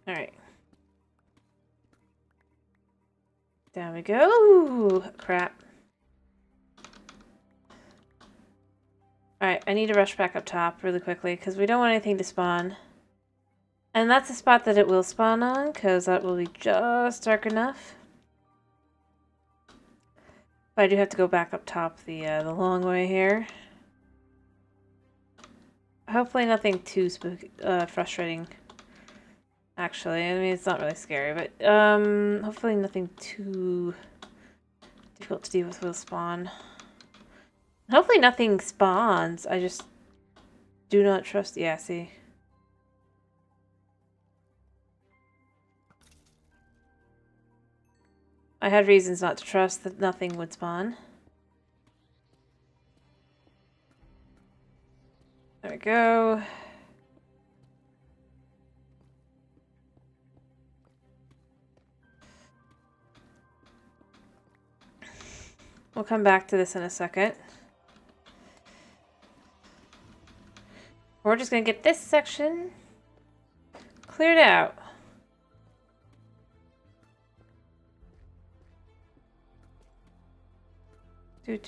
All right. Down we go. Ooh, crap. Alright, I need to rush back up top really quickly because we don't want anything to spawn. And that's the spot that it will spawn on because that will be just dark enough. But I do have to go back up top the long way here. Hopefully nothing too spooky, frustrating. Actually, I mean, it's not really scary, but hopefully nothing too difficult to deal with will spawn. Hopefully nothing spawns. I just do not trust. Yeah, see. I had reasons not to trust that nothing would spawn. There we go. We'll come back to this in a second. We're just going to get this section cleared out. There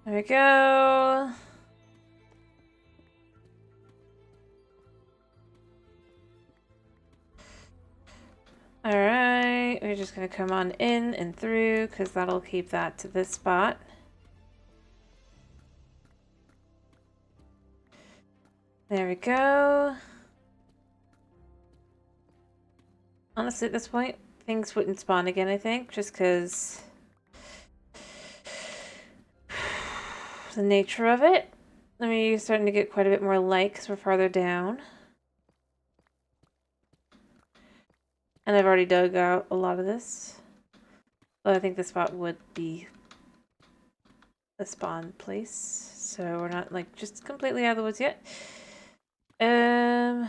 we go. Alright, we're just going to come on in and through because that'll keep that to this spot. There we go. Honestly, at this point, things wouldn't spawn again, I think, just because the nature of it. I mean, you're starting to get quite a bit more light because we're farther down. And I've already dug out a lot of this. But I think this spot would be the spawn place. So we're not, like, just completely out of the woods yet. Yeah.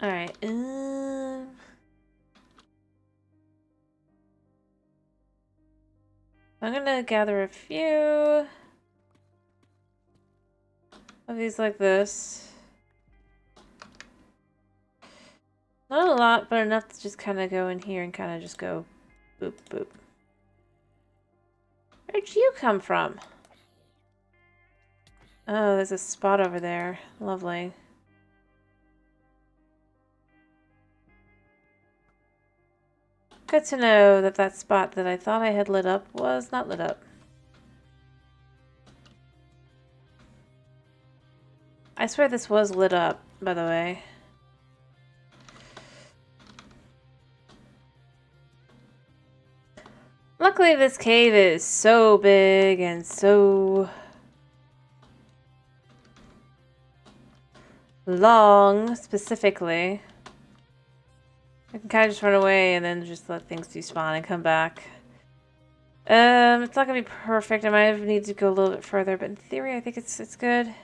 Alright, I'm gonna gather a few of these like this. Not a lot, but enough to just kind of go in here and kind of just go boop, boop. Where'd you come from? Oh, there's a spot over there. Lovely. Good to know that that spot that I thought I had lit up was not lit up. I swear this was lit up, by the way. Luckily, this cave is so big and so long, specifically. I can kind of just run away and then just let things despawn and come back. It's not gonna be perfect. I might need to go a little bit further, but in theory, I think it's good.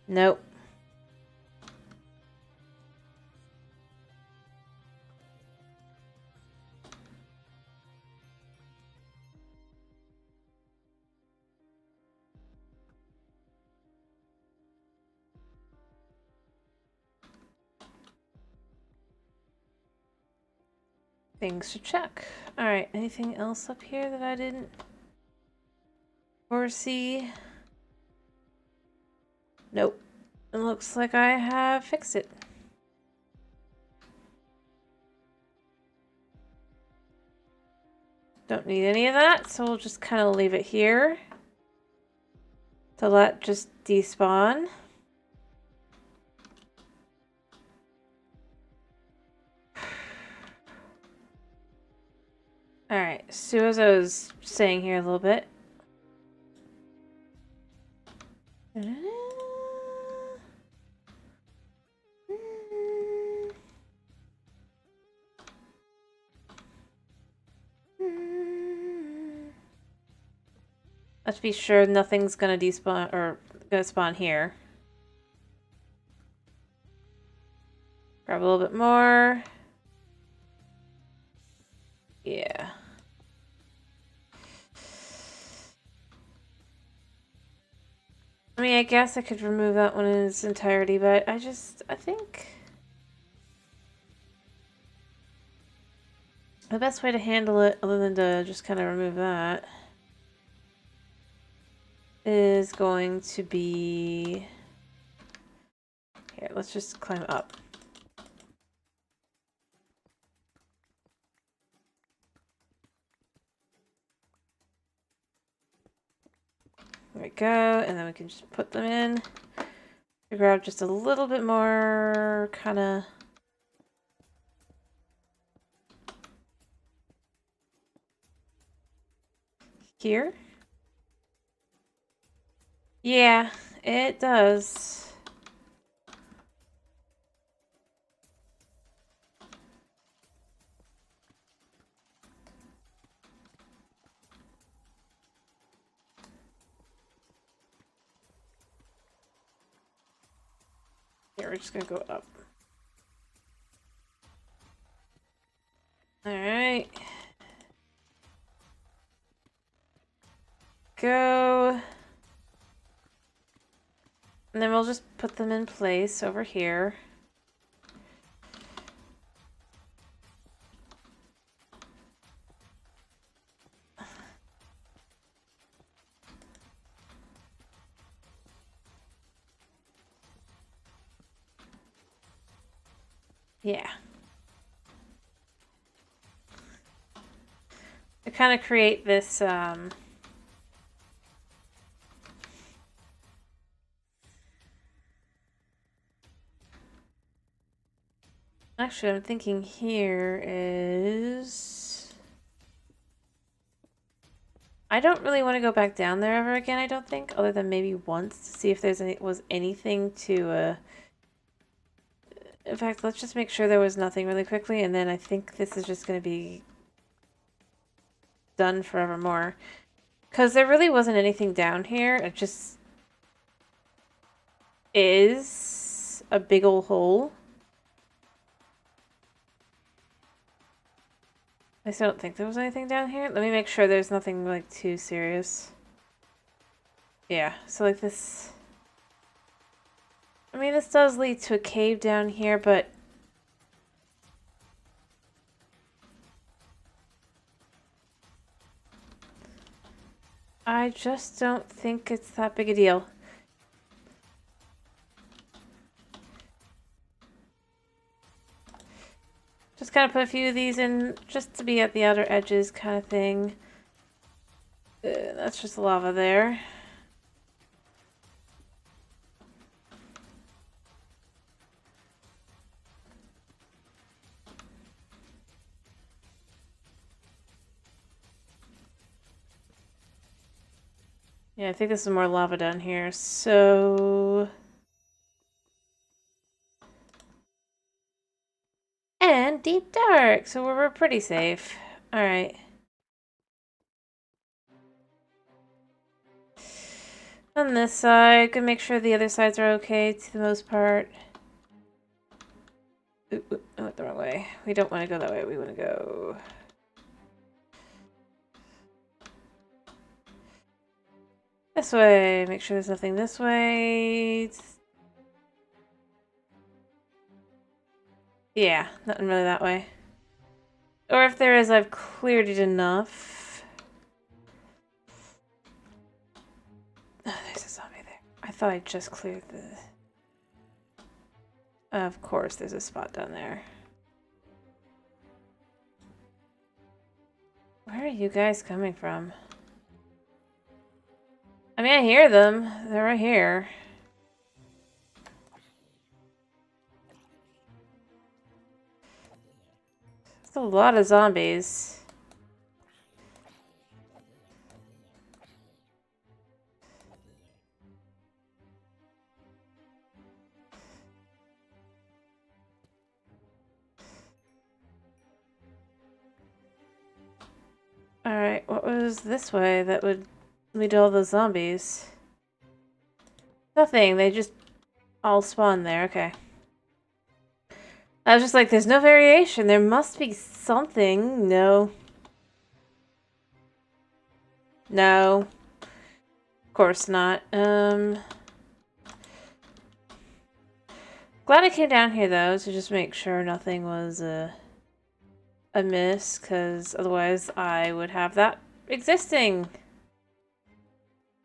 Nope. Things to check. Alright, anything else up here that I didn't foresee? Nope. It looks like I have fixed it. Don't need any of that, so we'll just kind of leave it here to let just despawn. Alright, so as I was saying here a little bit. Let's be sure nothing's gonna despawn or gonna spawn here. Grab a little bit more. Yeah. I mean, I guess I could remove that one in its entirety, but I think the best way to handle it, other than to just kind of remove that, is going to be... Here, let's just climb up. There we go, and then we can just put them in. To grab just a little bit more, kind of... here. Yeah, it does. Here, we're just gonna go up. Alright. Go. And then we'll just put them in place over here. Yeah. To kind of create this, actually, I'm thinking here is... I don't really want to go back down there ever again, I don't think, other than maybe once to see if there's was anything to, In fact, let's just make sure there was nothing really quickly, and then I think this is just going to be done forevermore. Because there really wasn't anything down here, it just is a big old hole. I still don't think there was anything down here. Let me make sure there's nothing, like, too serious. Yeah, so, like, this... I mean, this does lead to a cave down here, but... I just don't think it's that big a deal. Just kind of put a few of these in just to be at the outer edges kind of thing. That's just lava there. Yeah, I think there's some more lava down here, so... And deep dark, so we're pretty safe. Alright. On this side, gonna make sure the other sides are okay to the most part. Oop, I went the wrong way. We don't want to go that way, we want to go... this way. Make sure there's nothing this way. Yeah, nothing really that way. Or if there is, I've cleared it enough. Oh, there's a zombie there. I thought I just cleared the... Of course, there's a spot down there. Where are you guys coming from? I mean, I hear them. They're right here. There's a lot of zombies. Alright, what was this way that would lead to all those zombies? Nothing, they just all spawned there, okay. I was just like, there's no variation, there must be something. No. No. Of course not. Glad I came down here though, to just make sure nothing was, amiss, because otherwise I would have that existing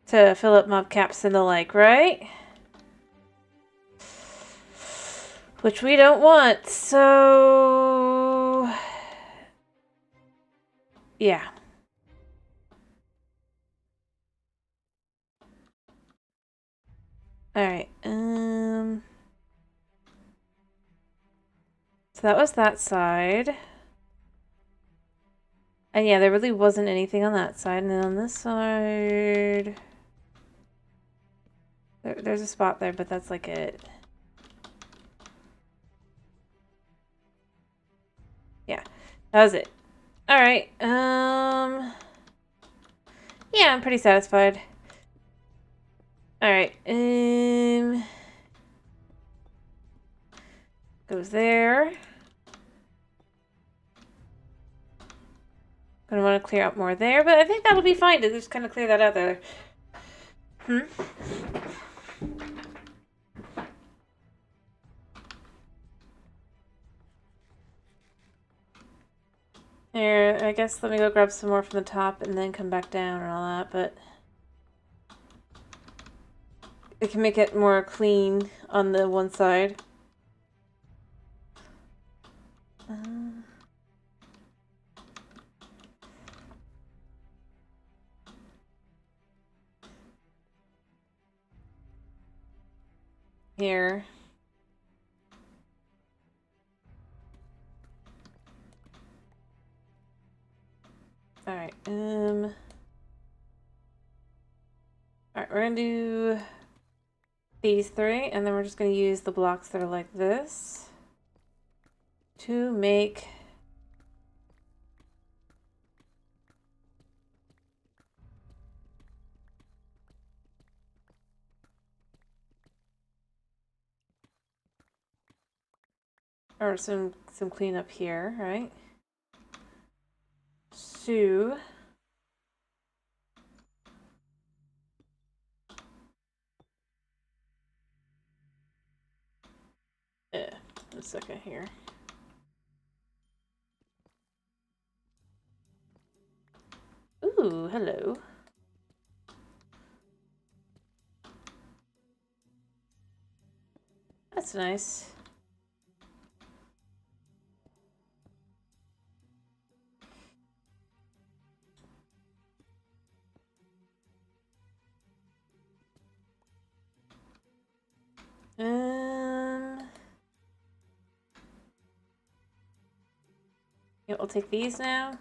to fill up mob caps and the like, right? Which we don't want, so... yeah. Alright, so that was that side. And yeah, there really wasn't anything on that side. And then on this side, there's a spot there, but that's like it. Yeah, that was it. All right. Yeah, I'm pretty satisfied. All right. Goes there. Gonna want to clear out more there, but I think that'll be fine to just kind of clear that out there. Here, I guess let me go grab some more from the top and then come back down and all that, but it can make it more clean on the one side. Here. Alright, alright, we're gonna do these three, and then we're just gonna use the blocks that are like this to make or some cleanup here, right? So a second here. Ooh, hello. That's nice. Yeah, we'll take these now.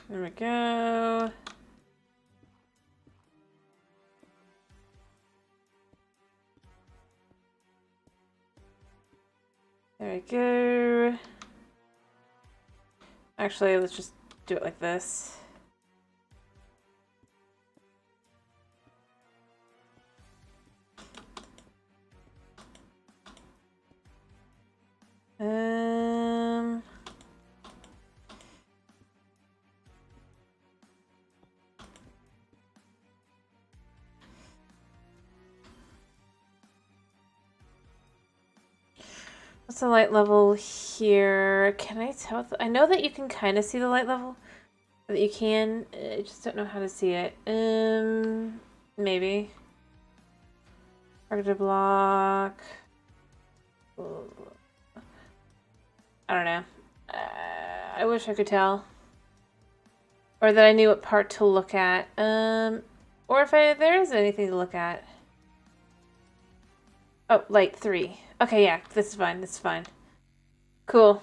There we go. There we go. Actually, let's just do it like this. What's the light level here? Can I tell? I know that you can kind of see the light level. That you can. I just don't know how to see it. Maybe. Targeted block. I don't know. I wish I could tell. Or that I knew what part to look at. Or if there is anything to look at. Oh, light 3. Okay, yeah, this is fine. This is fine. Cool.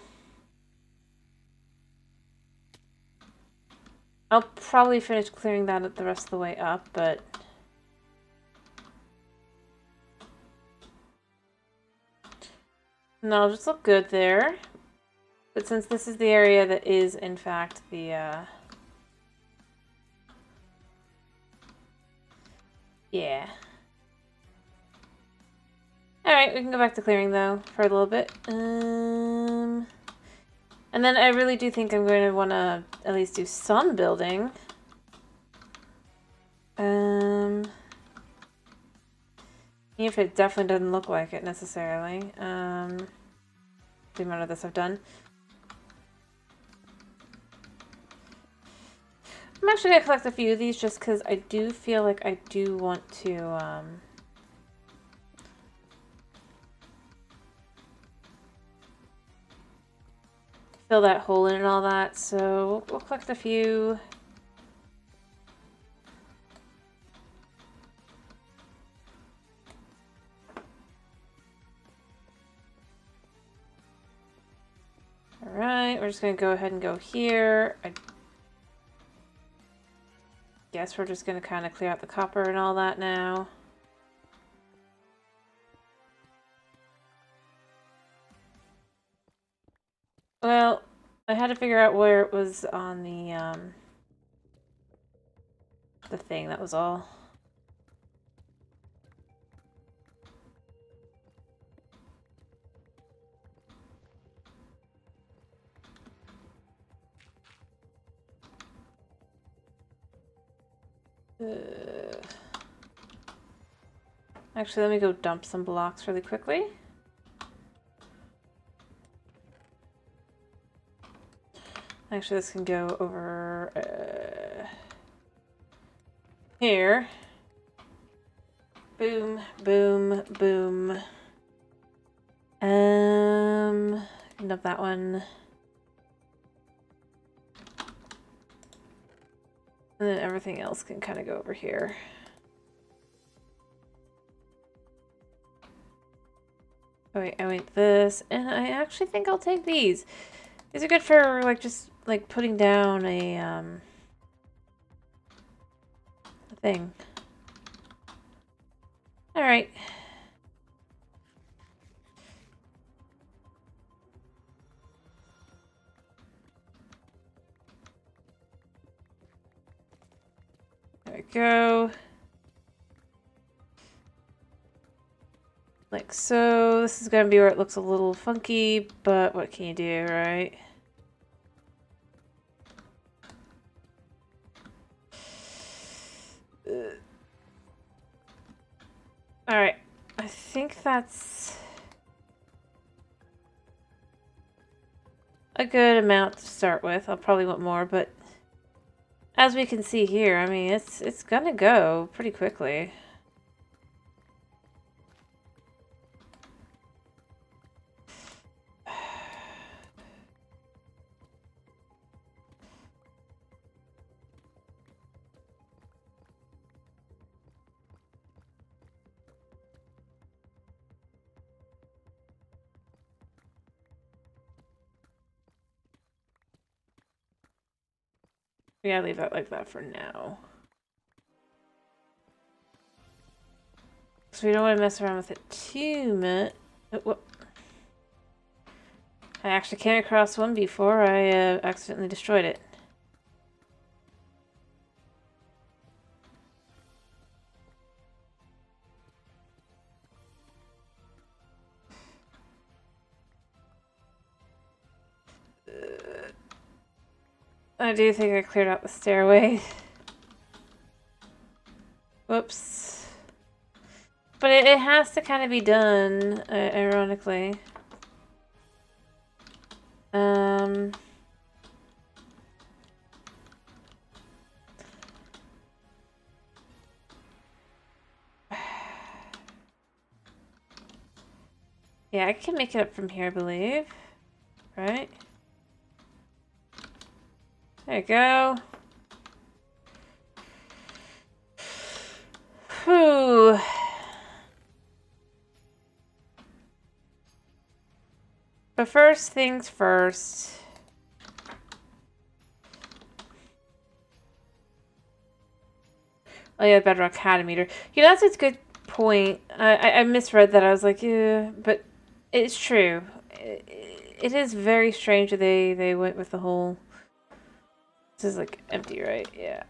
I'll probably finish clearing that the rest of the way up, but... No, it'll just look good there. But since this is the area that is, in fact, the, yeah. Alright, we can go back to clearing, though, for a little bit. And then I really do think I'm going to want to at least do some building. Even if it definitely doesn't look like it, necessarily. The amount of this I've done. I'm actually going to collect a few of these just because I do feel like I do want to, fill that hole in and all that, so we'll collect a few. we're just going to go ahead and go here. I guess we're just going to kind of clear out the copper and all that now. Well, I had to figure out where it was on the thing, that was all. Actually, let me go dump some blocks really quickly. Actually, this can go over here. Boom, boom, boom. Dump that one. And then everything else can kind of go over here. Oh wait, I wait this, and I actually think I'll take these. These are good for like just like putting down a thing. All right. There we go. Like so. This is gonna be where it looks a little funky, but what can you do, right? All right. I think that's a good amount to start with. I'll probably want more, but as we can see here, I mean, it's gonna go pretty quickly. We gotta leave that like that for now. So we don't want to mess around with it too much. Oh, I actually came across one before I accidentally destroyed it. I do think I cleared out the stairway. Whoops. But it has to kind of be done, ironically. Yeah, I can make it up from here, I believe. Right? There you go. Whew. But first things first. Oh yeah, Bedrock had a meter. You know, that's a good point. I misread that. I was like, yeah, but it's true. It is very strange that they went with the whole... This is like empty, right? Yeah.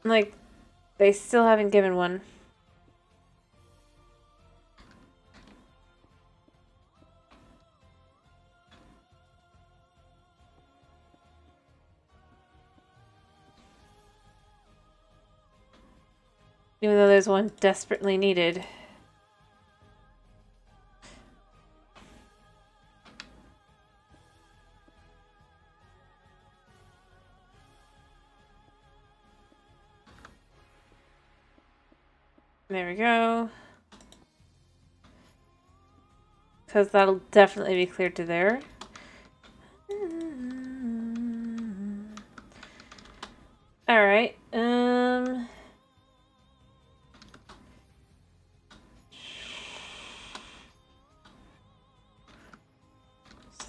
Like, they still haven't given one. Even though there's one desperately needed. There we go. Because that'll definitely be cleared to there. Alright, so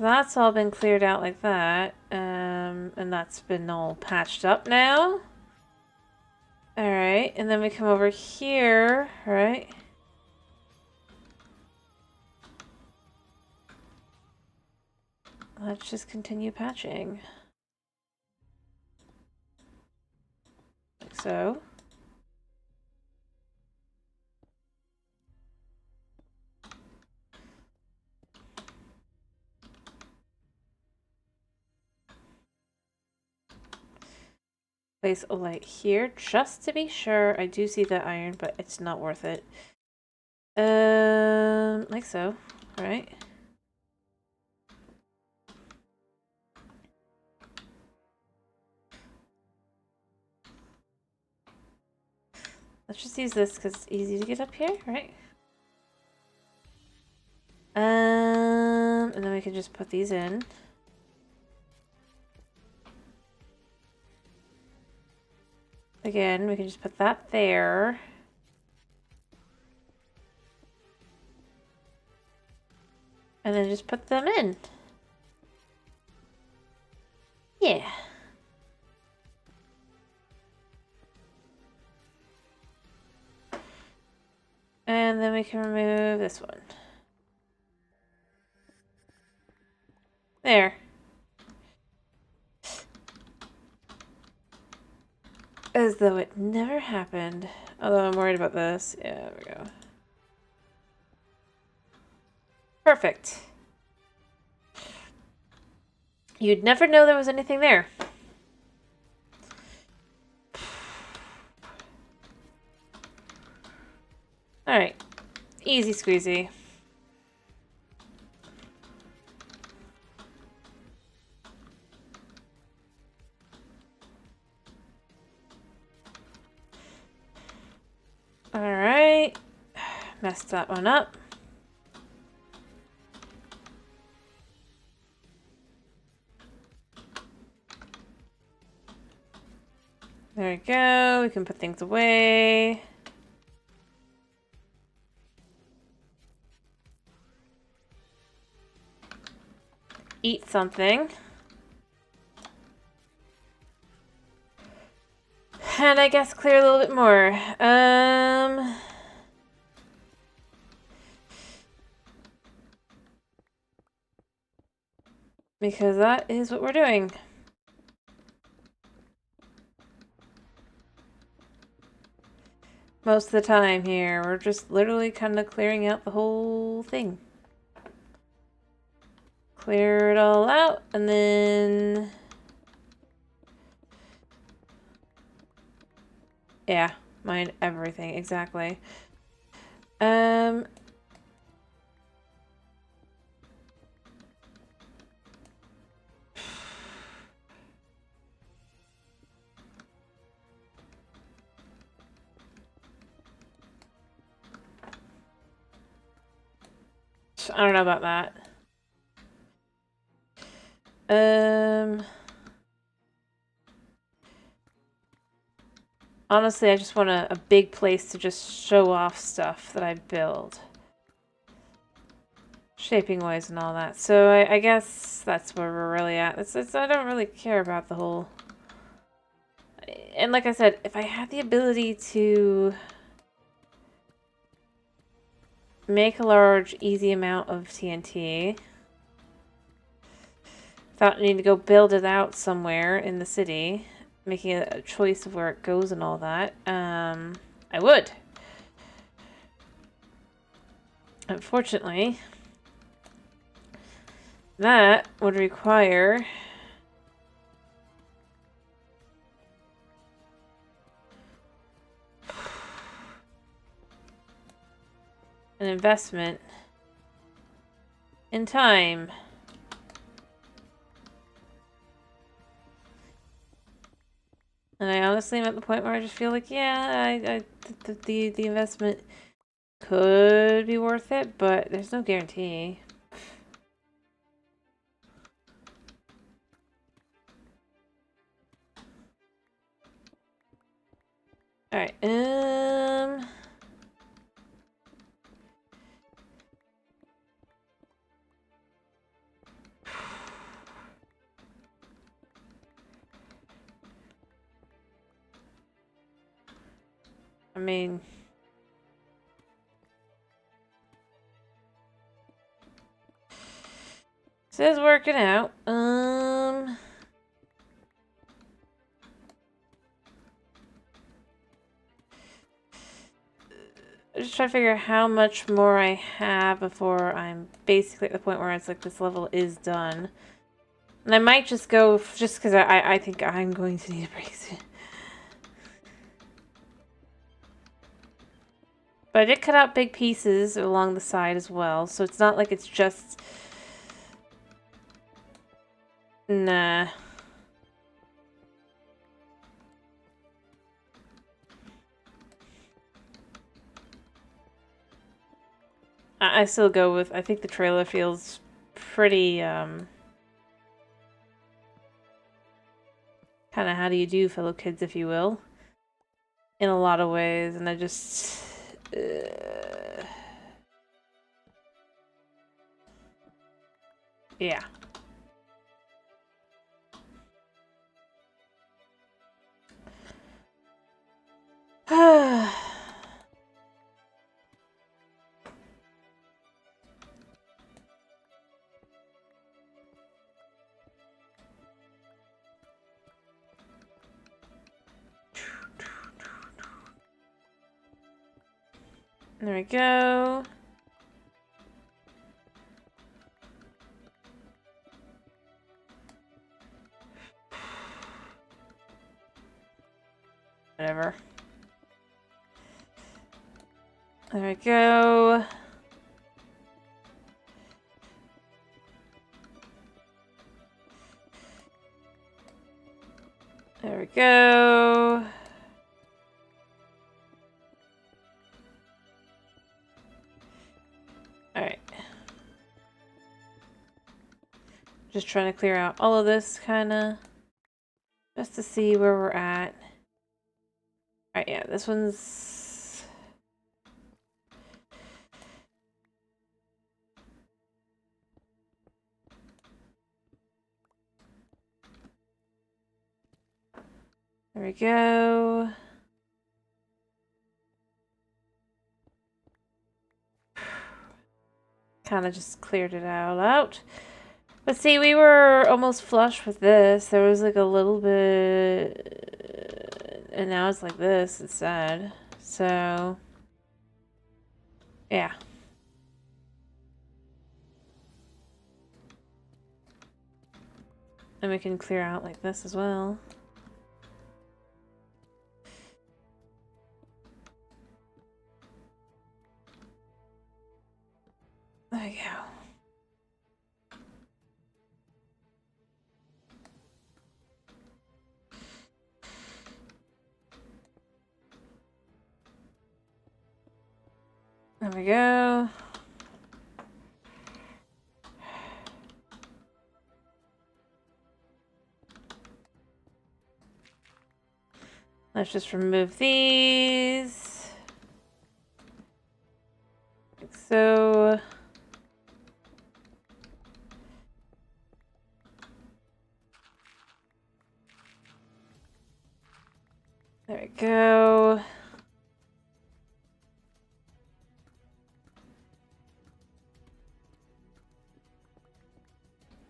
that's all been cleared out like that, and that's been all patched up now. Alright, and then we come over here, right? Let's just continue patching. Like so. Place a light here just to be sure. I do see that iron, but it's not worth it. Like so, right? Let's just use this because it's easy to get up here, right? And then we can just put these in. Again, we can just put that there. And then just put them in. Yeah. And then we can remove this one. There. As though it never happened. Although I'm worried about this. Yeah, there we go. Perfect. You'd never know there was anything there. Alright. Easy squeezy. Alright. Messed that one up. There we go. We can put things away. Eat something. And I guess clear a little bit more. Because that is what we're doing. Most of the time here, we're just literally kind of clearing out the whole thing. Clear it all out, and then... Yeah, mine everything, exactly. I don't know about that. Honestly, I just want a big place to just show off stuff that I build. Shaping wise and all that. So I guess that's where we're really at. I don't really care about the whole... And like I said, if I had the ability to make a large, easy amount of TNT without needing to go build it out somewhere in the city, making a choice of where it goes and all that, I would. Unfortunately, that would require an investment in time. And I honestly am at the point where I just feel like, yeah, the investment could be worth it, but there's no guarantee. Alright, I mean... This is working out. I'm just trying to figure out how much more I have before I'm basically at the point where it's like this level is done. And I might just go, just because I think I'm going to need a break soon. But I did cut out big pieces along the side as well, so it's not like it's just... Nah. I still go with, I think the trailer feels pretty, kind of how do you do, fellow kids, if you will. In a lot of ways, and I just... yeah. There we go. Whatever. There we go. There we go. Alright. Just trying to clear out all of this, kind of. Just to see where we're at. Alright, yeah, this one's... There we go. Kind of just cleared it all out. But see, we were almost flush with this. There was like a little bit... And now it's like this instead. So... yeah. And we can clear out like this as well. There you go. There we go. Let's just remove these. Like so. There we go.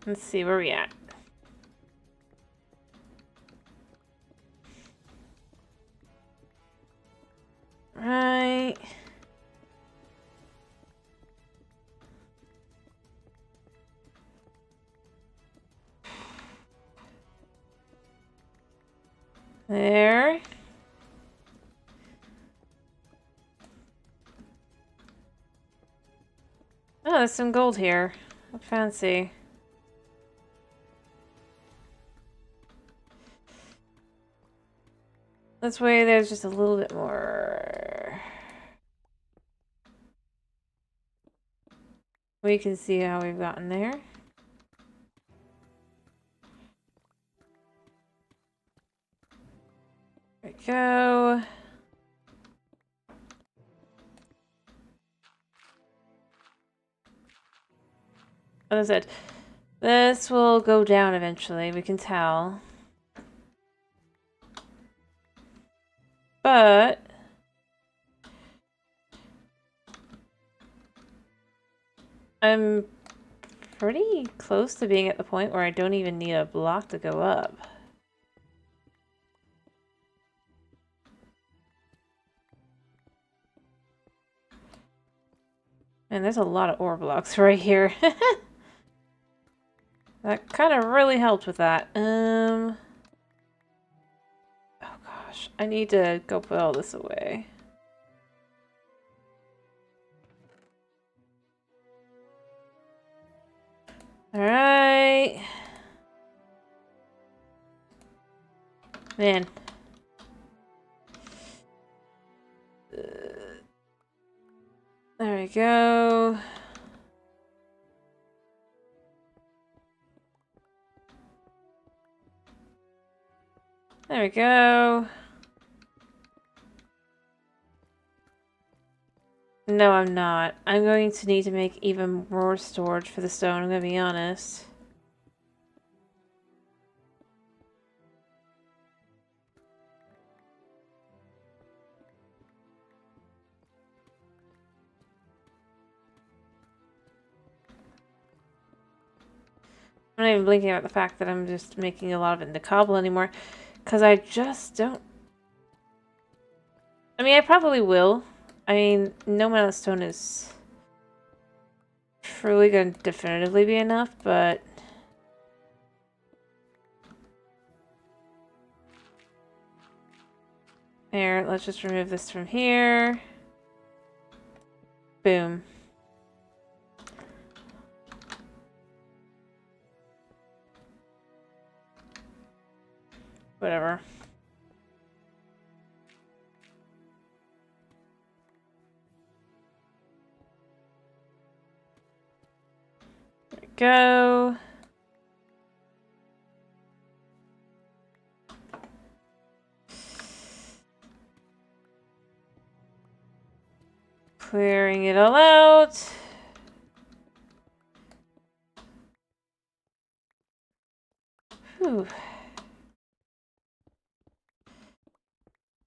Let's see where we at. Right. There. Oh, there's some gold here. Fancy. This way there's just a little bit more. We can see how we've gotten there. There we go. as I said, this will go down eventually, we can tell. But I'm pretty close to being at the point where I don't even need a block to go up. And there's a lot of ore blocks right here. That kind of really helped with that. Oh gosh, I need to go put all this away. Alright. Man. There we go. There we go. No, I'm not. I'm going to need to make even more storage for the stone, I'm gonna be honest. I'm not even blinking about the fact that I'm just making a lot of it into cobble anymore. Because I just don't... I mean, I probably will. I mean, no amount of stone is truly going to definitively be enough, but... Here, let's just remove this from here. Boom. Whatever. There we go. Clearing it all out. Whew.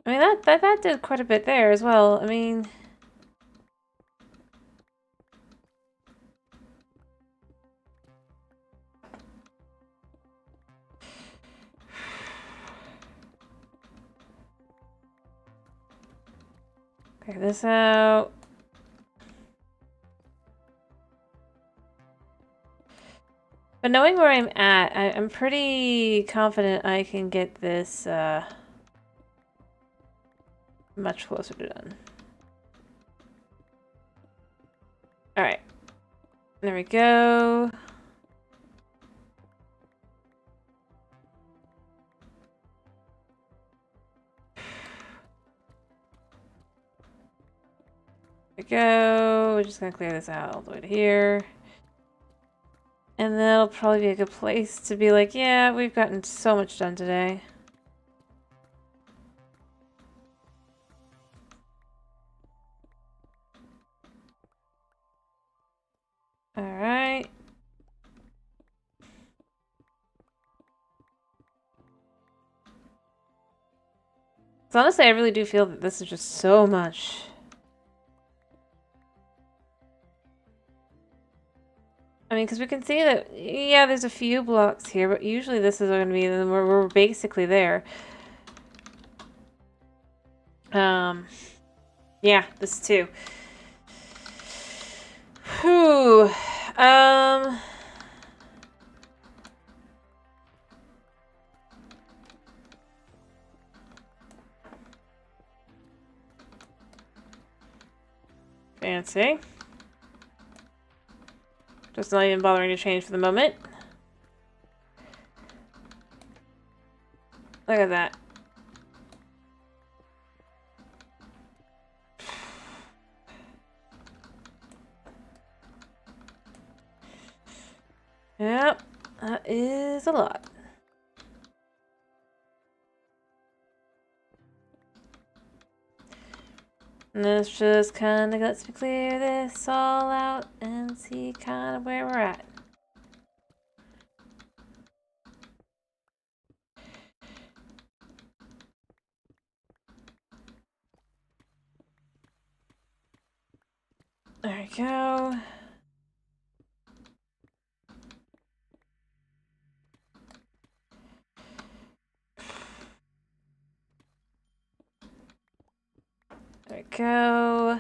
I mean, that did quite a bit there as well. I mean... Clear this out. But knowing where I'm at, I'm pretty confident I can get this much closer to done. Alright. There we go. There we go. We're just gonna clear this out all the way to here. And that'll probably be a good place to be like, yeah, we've gotten so much done today. Alright. So honestly, I really do feel that this is just so much. I mean, because we can see that, yeah, there's a few blocks here, but usually this is going to be, then we're basically there. Yeah, this too. Whew. Fancy. Just not even bothering to change for the moment. Look at that. Yep, that is a lot. And this just kind of lets me clear this all out and see kind of where we're at. There we go. There we go.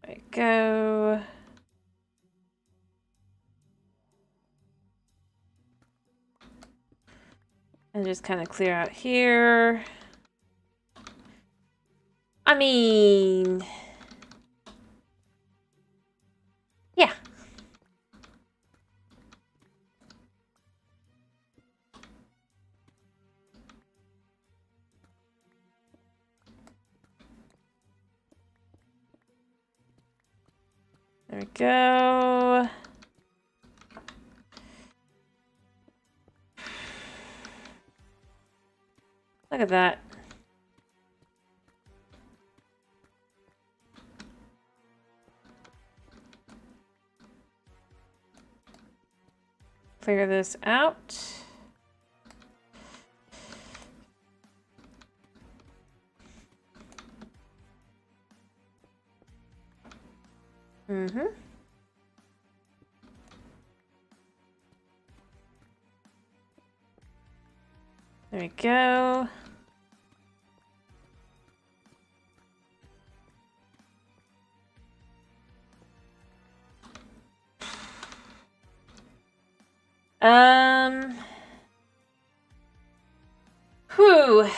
There we go. And just kind of clear out here. I mean... yeah. There we go. Look at that. Clear this out. Mm-hmm. There we go. Whew.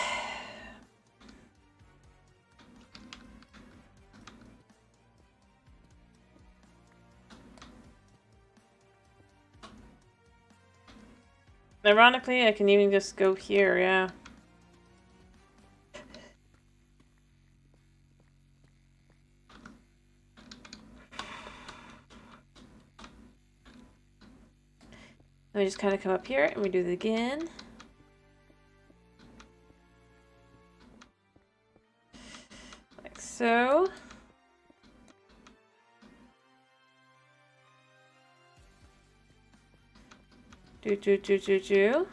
Ironically, I can even just go here, yeah. Let me just kind of come up here and we do it again. Like so. Do.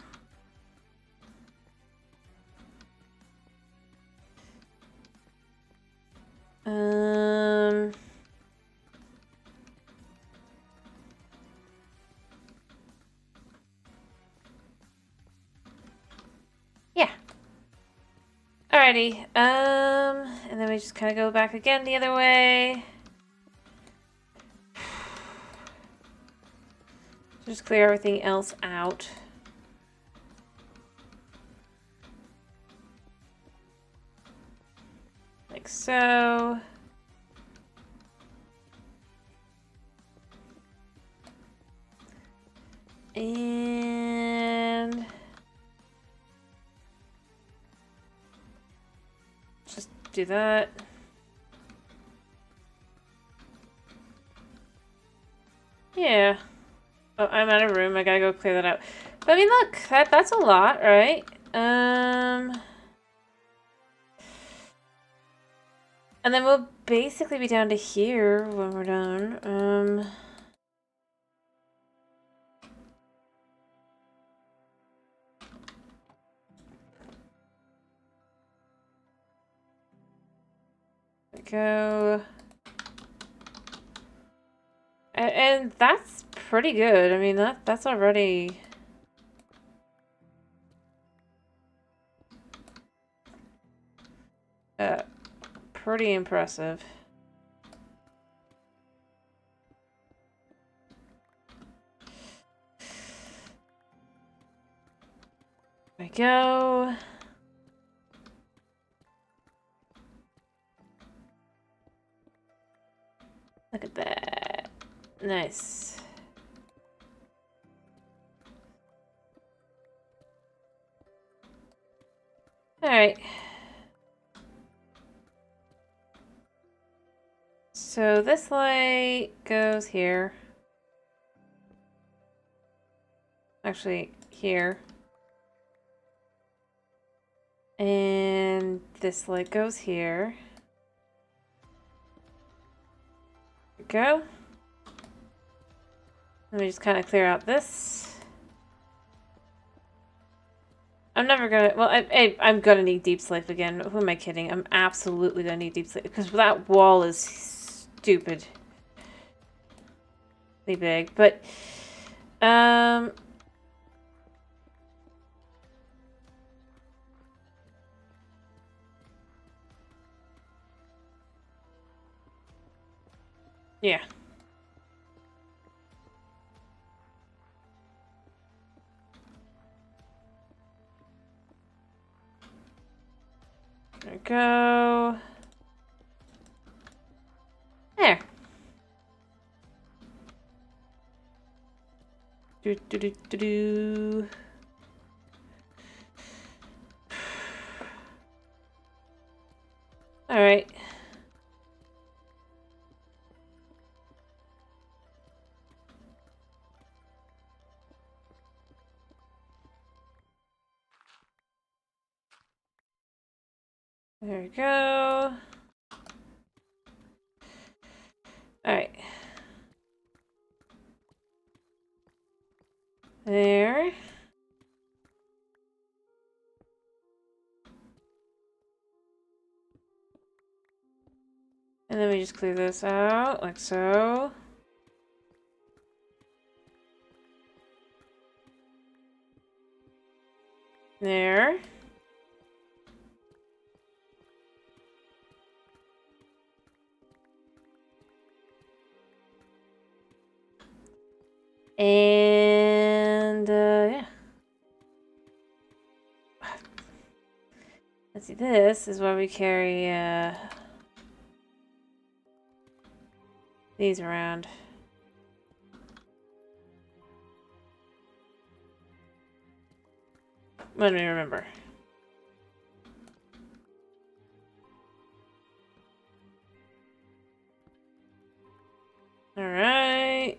Yeah. Alrighty. And then we just kind of go back again the other way. Just clear everything else out. Like so. And just do that. Yeah. Oh, I'm out of room. I gotta go clear that out. But I mean, look, that's a lot, right? And then we'll basically be down to here when we're done. There we go. And that's pretty good. I mean, that's already... pretty impressive. There we go. Look at that. Nice. Alright. So this light goes here. Actually, here. And this light goes here. There we go. Let me just kind of clear out this. I'm never gonna... Well, I'm gonna need deep sleep again. Who am I kidding? I'm absolutely gonna need deep sleep. Because that wall is stupidly big. But, yeah. There we go. There. Do, do, do, do, do. All right. There we go. All right. There. And then we just clear this out, like so. There. And, yeah. Let's see, this is where we carry, these around. Let me remember. All right.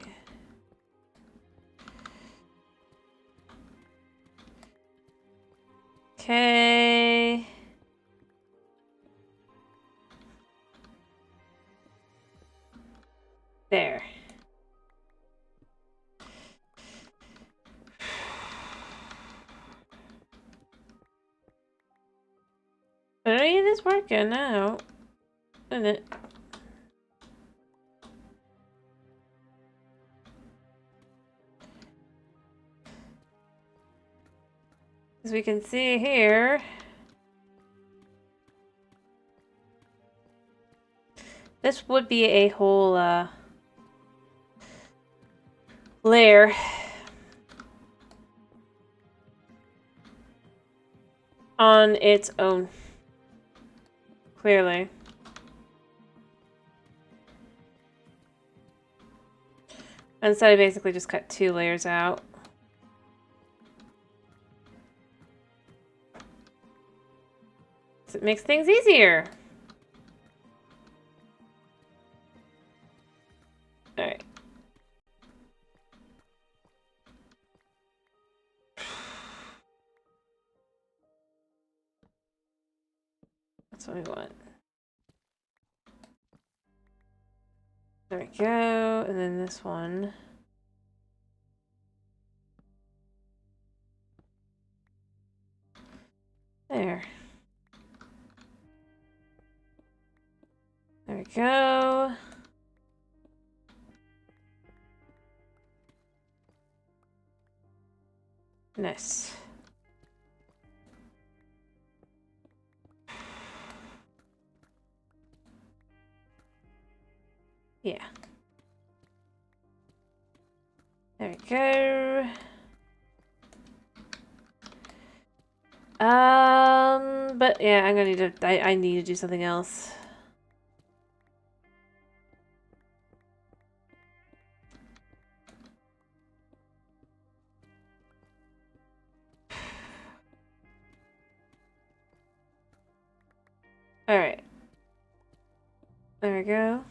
Okay. There. But it is working now, isn't it? As we can see here, this would be a whole layer. On its own. Clearly. Instead, I basically just cut 2 layers out. So it makes things easier. Alright. That's what we want. There we go. And then this one. There. There we go. Nice. Yeah. There we go. But yeah, I'm gonna need to, I need to do something else. Alright. There we go.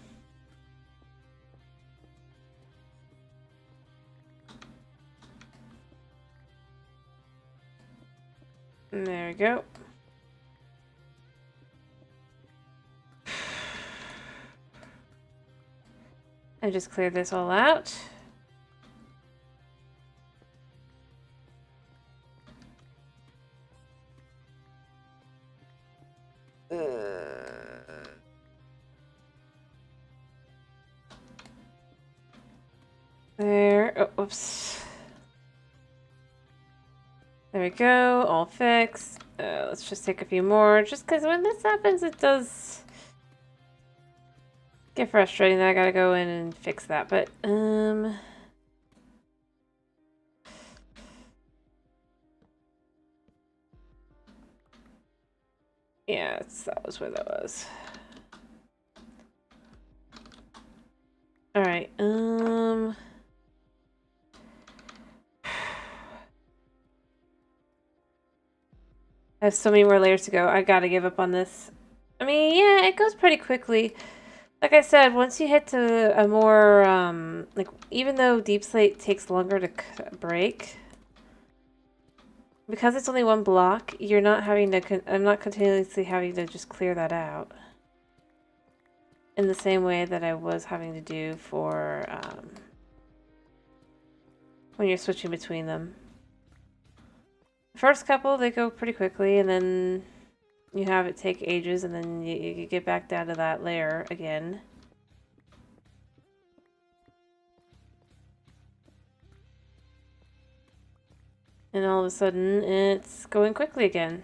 And there we go. And just clear this all out. There. Oh, oops. There we go. All fixed. Let's just take a few more. Just because when this happens, it does get frustrating that I gotta go in and fix that. But, yeah, that was where that was. Alright, I have so many more layers to go. I gotta give up on this. I mean, yeah, it goes pretty quickly. Like I said, once you hit to a more, like, even though Deep Slate takes longer to break, because it's only one block, you're not having to, I'm not continuously having to just clear that out. In the same way that I was having to do for, when you're switching between them. The first couple, they go pretty quickly, and then you have it take ages, and then you get back down to that layer again. And all of a sudden, it's going quickly again.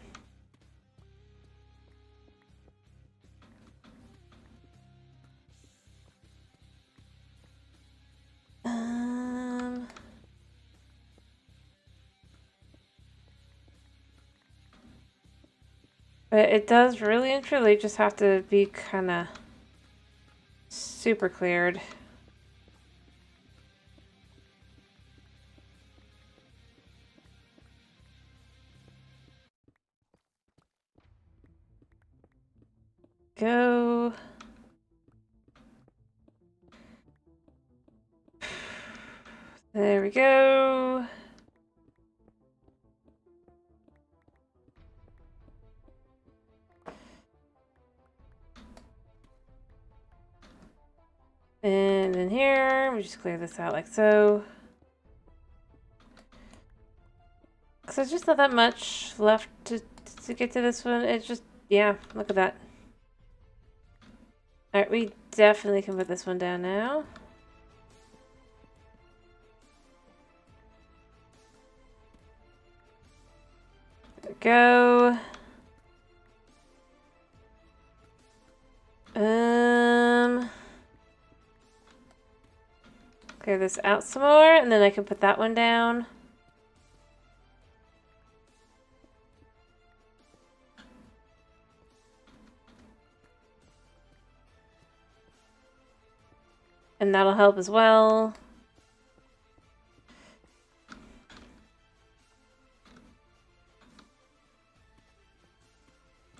But it does really and truly just have to be kind of super cleared. Go. There we go. And in here, we just clear this out like so. So there's just not that much left to get to this one. It's just, yeah, look at that. Alright, we definitely can put this one down now. There we go. Clear this out some more, and then I can put that one down. And that'll help as well.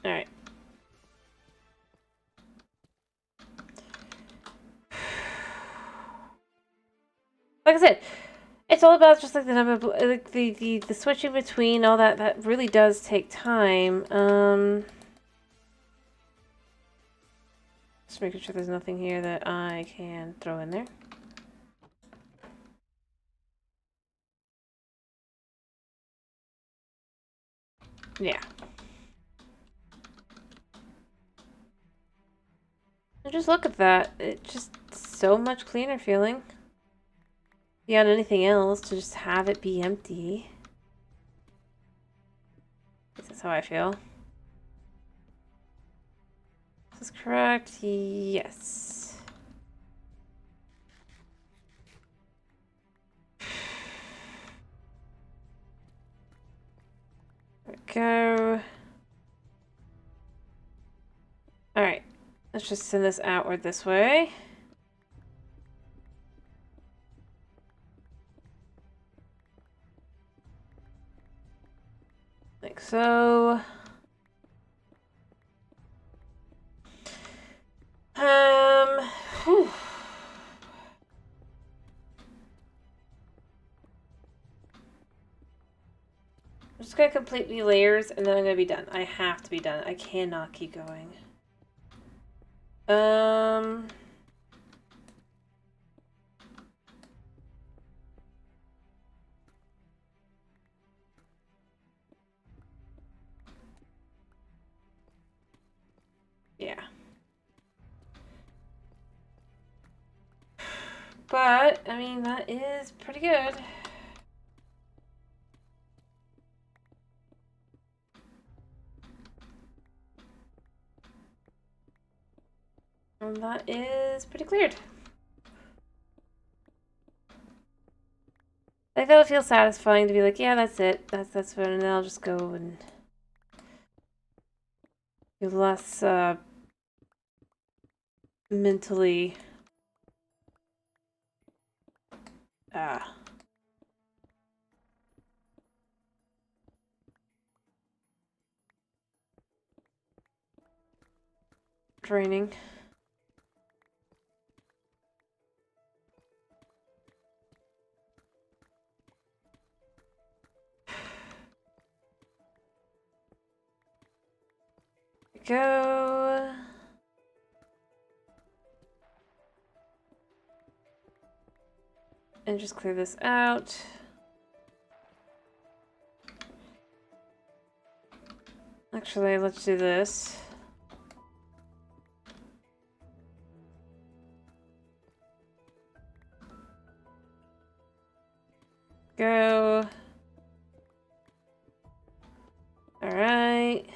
Alright. Like I said, it's all about just like the number of, like the switching between all that. That really does take time. Just making sure there's nothing here that I can throw in there. Yeah. And just look at that. It's just so much cleaner feeling. Beyond anything else, to just have it be empty. That's how I feel. Is this correct? Yes. There we go. Alright. Let's just send this outward this way. Like so. Whew. I'm just gonna complete the layers and then I'm gonna be done. I have to be done. I cannot keep going. Yeah. But, I mean, that is pretty good. And that is pretty cleared. Like, that would feel satisfying to be like, yeah, that's it. That's fun. And then I'll just go and be less, mentally, draining. Go. And just clear this out. Actually, let's do this. Go. Alright.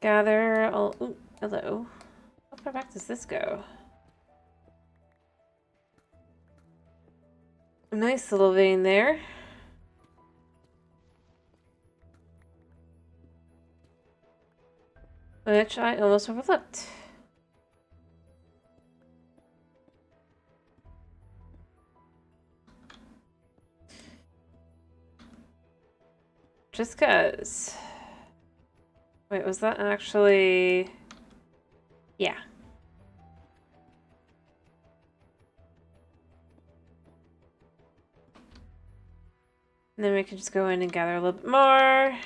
Gather all. Ooh, hello. How far back does this go? A nice little vein there. Which I almost overlooked. Just 'cause. Wait, was that actually... Yeah. And then we can just go in and gather a little bit more.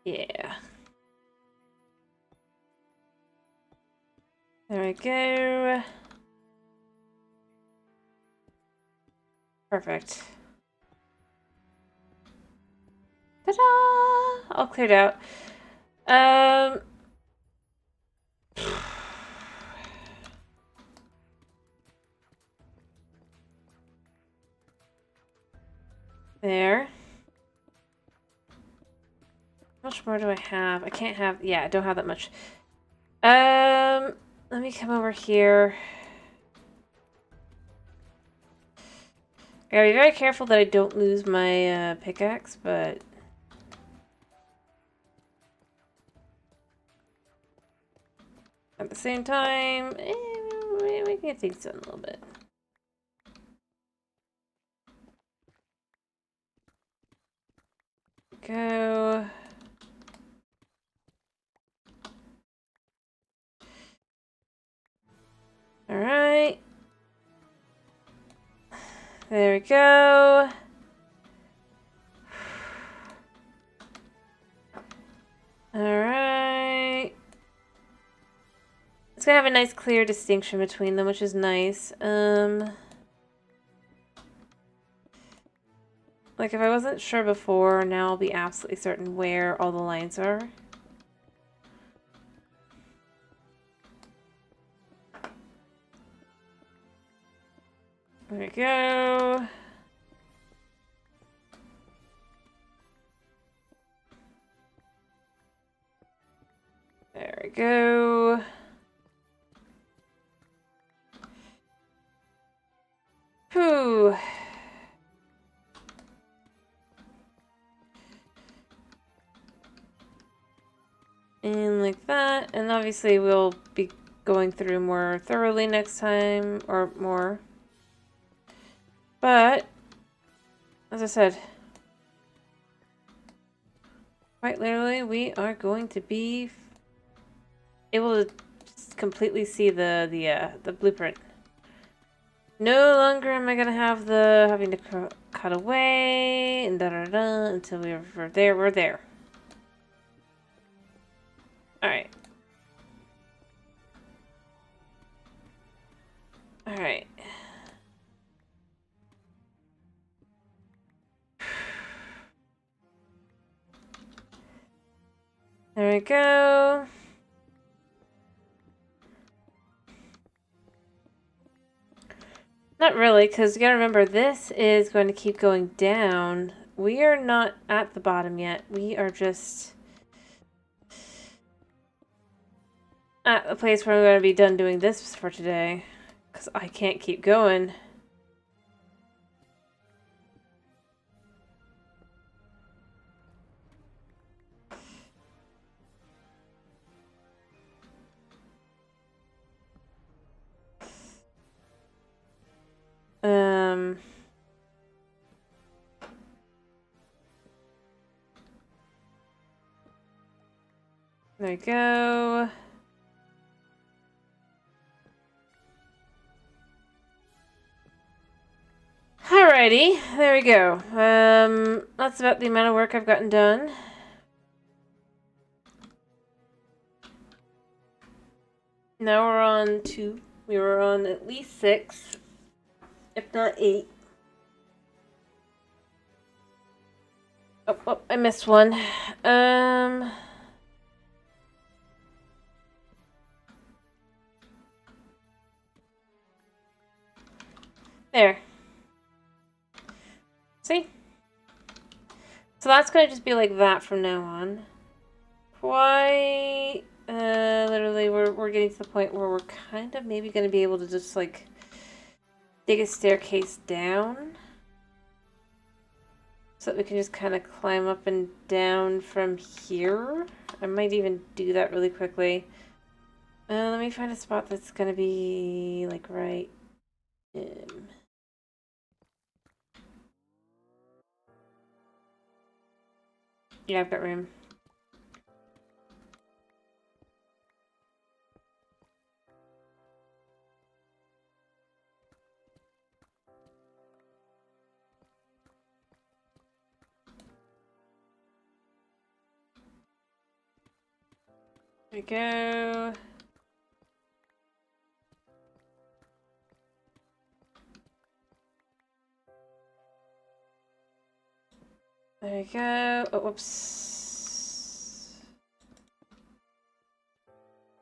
Yeah. There we go. Perfect. Ta-da! All cleared out. There. How much more do I have? I can't have... Yeah, I don't have that much. Let me come over here. I gotta be very careful that I don't lose my pickaxe, but... At the same time, we can get things done a little bit. Go. Alright. There we go. Alright. It's gonna have a nice clear distinction between them, which is nice. Like if I wasn't sure before, now I'll be absolutely certain where all the lines are. There we go. There we go. Whew. And like that. And obviously we'll be going through more thoroughly next time, or more. But, as I said, quite literally, we are going to be able to just completely see the blueprint. No longer am I gonna have the having to cut away and da da da until we're there. We're there. All right. There we go. Not really, because you gotta remember, this is going to keep going down. We are not at the bottom yet. We are just at the place where I'm going to be done doing this for today. Because I can't keep going. There we go. Alrighty, there we go. That's about the amount of work I've gotten done. Now we're on 2. We were on at least 6, if not 8. Oh, I missed one. There. See? So that's going to just be like that from now on. Quite, literally, we're getting to the point where we're kind of maybe going to be able to just, like, dig a staircase down. So that we can just kind of climb up and down from here. I might even do that really quickly. Let me find a spot that's going to be, like, right in. Yeah, I've got room. There we go. There we go. Oh, whoops.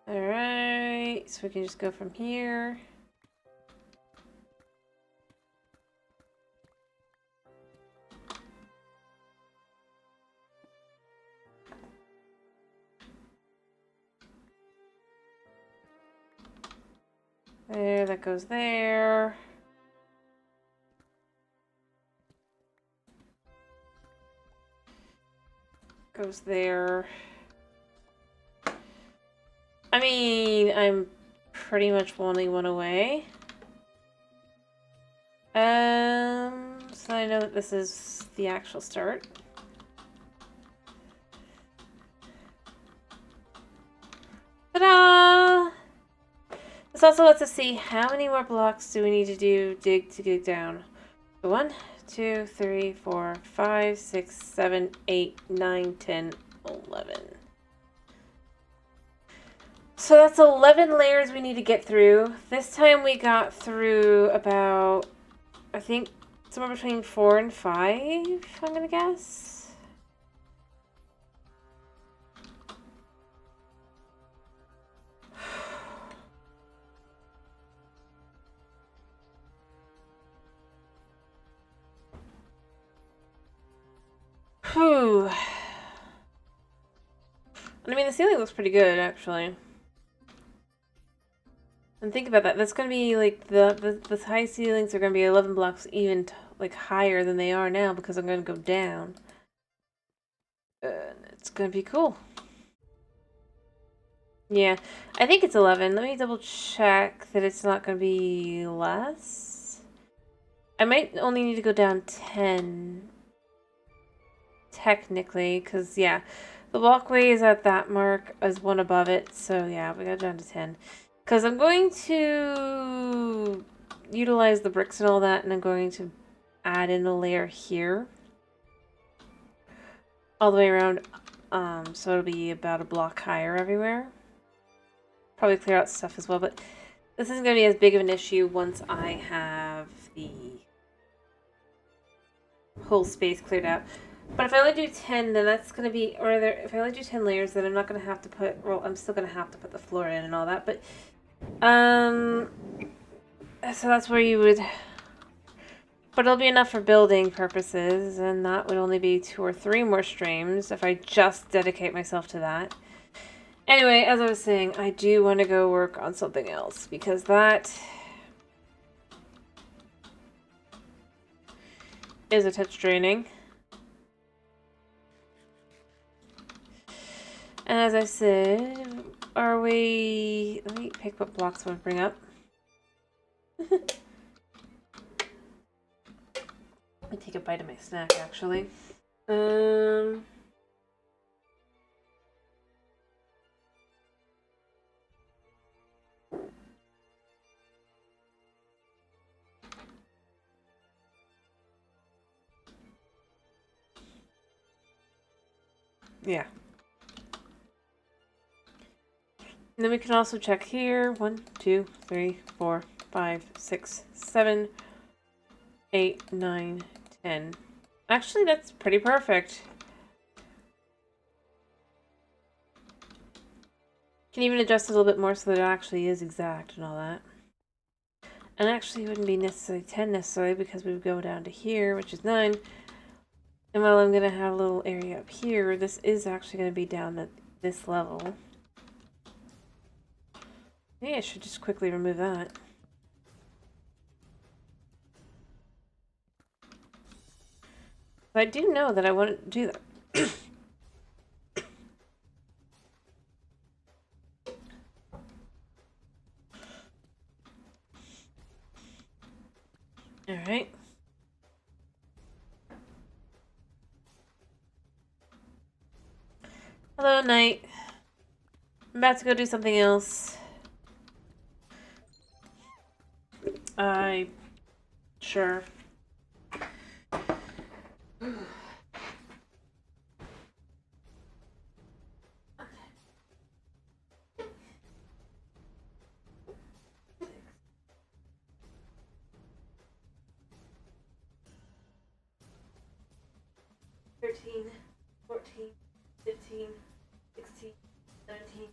Alright, so we can just go from here. There, that goes there. Goes there. I mean, I'm pretty much only one away. So I know that this is the actual start. Ta-da! This also lets us see how many more blocks do we need to dig down. 1, 2, 3, 4, 5, 6, 7, 8, 9, 10, 11. So that's 11 layers we need to get through. This time we got through about, I think, somewhere between 4 and 5, I'm gonna guess. Whew. I mean, the ceiling looks pretty good, actually. And think about that. That's going to be, like, the high ceilings are going to be 11 blocks even, like, higher than they are now because I'm going to go down. It's going to be cool. Yeah, I think it's 11. Let me double check that it's not going to be less. I might only need to go down 10. Technically, because, yeah, the walkway is at that mark as one above it. So, yeah, we got down to 10. Because I'm going to utilize the bricks and all that, and I'm going to add in a layer here. All the way around. So it'll be about a block higher everywhere. Probably clear out stuff as well, but this isn't going to be as big of an issue once I have the whole space cleared out. But if I only do 10, then that's going to be, or if I only do 10 layers, then I'm not going to have to put, well, I'm still going to have to put the floor in and all that, but, so that's where you would, but it'll be enough for building purposes, and that would only be 2 or 3 more streams if I just dedicate myself to that. Anyway, as I was saying, I do want to go work on something else, because that is a touch draining. And as I said, are we... Let me pick what blocks I want to bring up. Let me take a bite of my snack, actually. Yeah. And then we can also check here. 1, 2, 3, 4, 5, 6, 7, 8, 9, 10. Actually, that's pretty perfect. Can even adjust it a little bit more so that it actually is exact and all that. And actually, it wouldn't be necessarily 10 necessarily because we would go down to here, which is 9. And while I'm going to have a little area up here, this is actually going to be down at this level. Maybe I should just quickly remove that. But I do know that I want to do that. Alright. Hello, Knight. I'm about to go do something else. Sure. $13, $14, $15, $16, $17.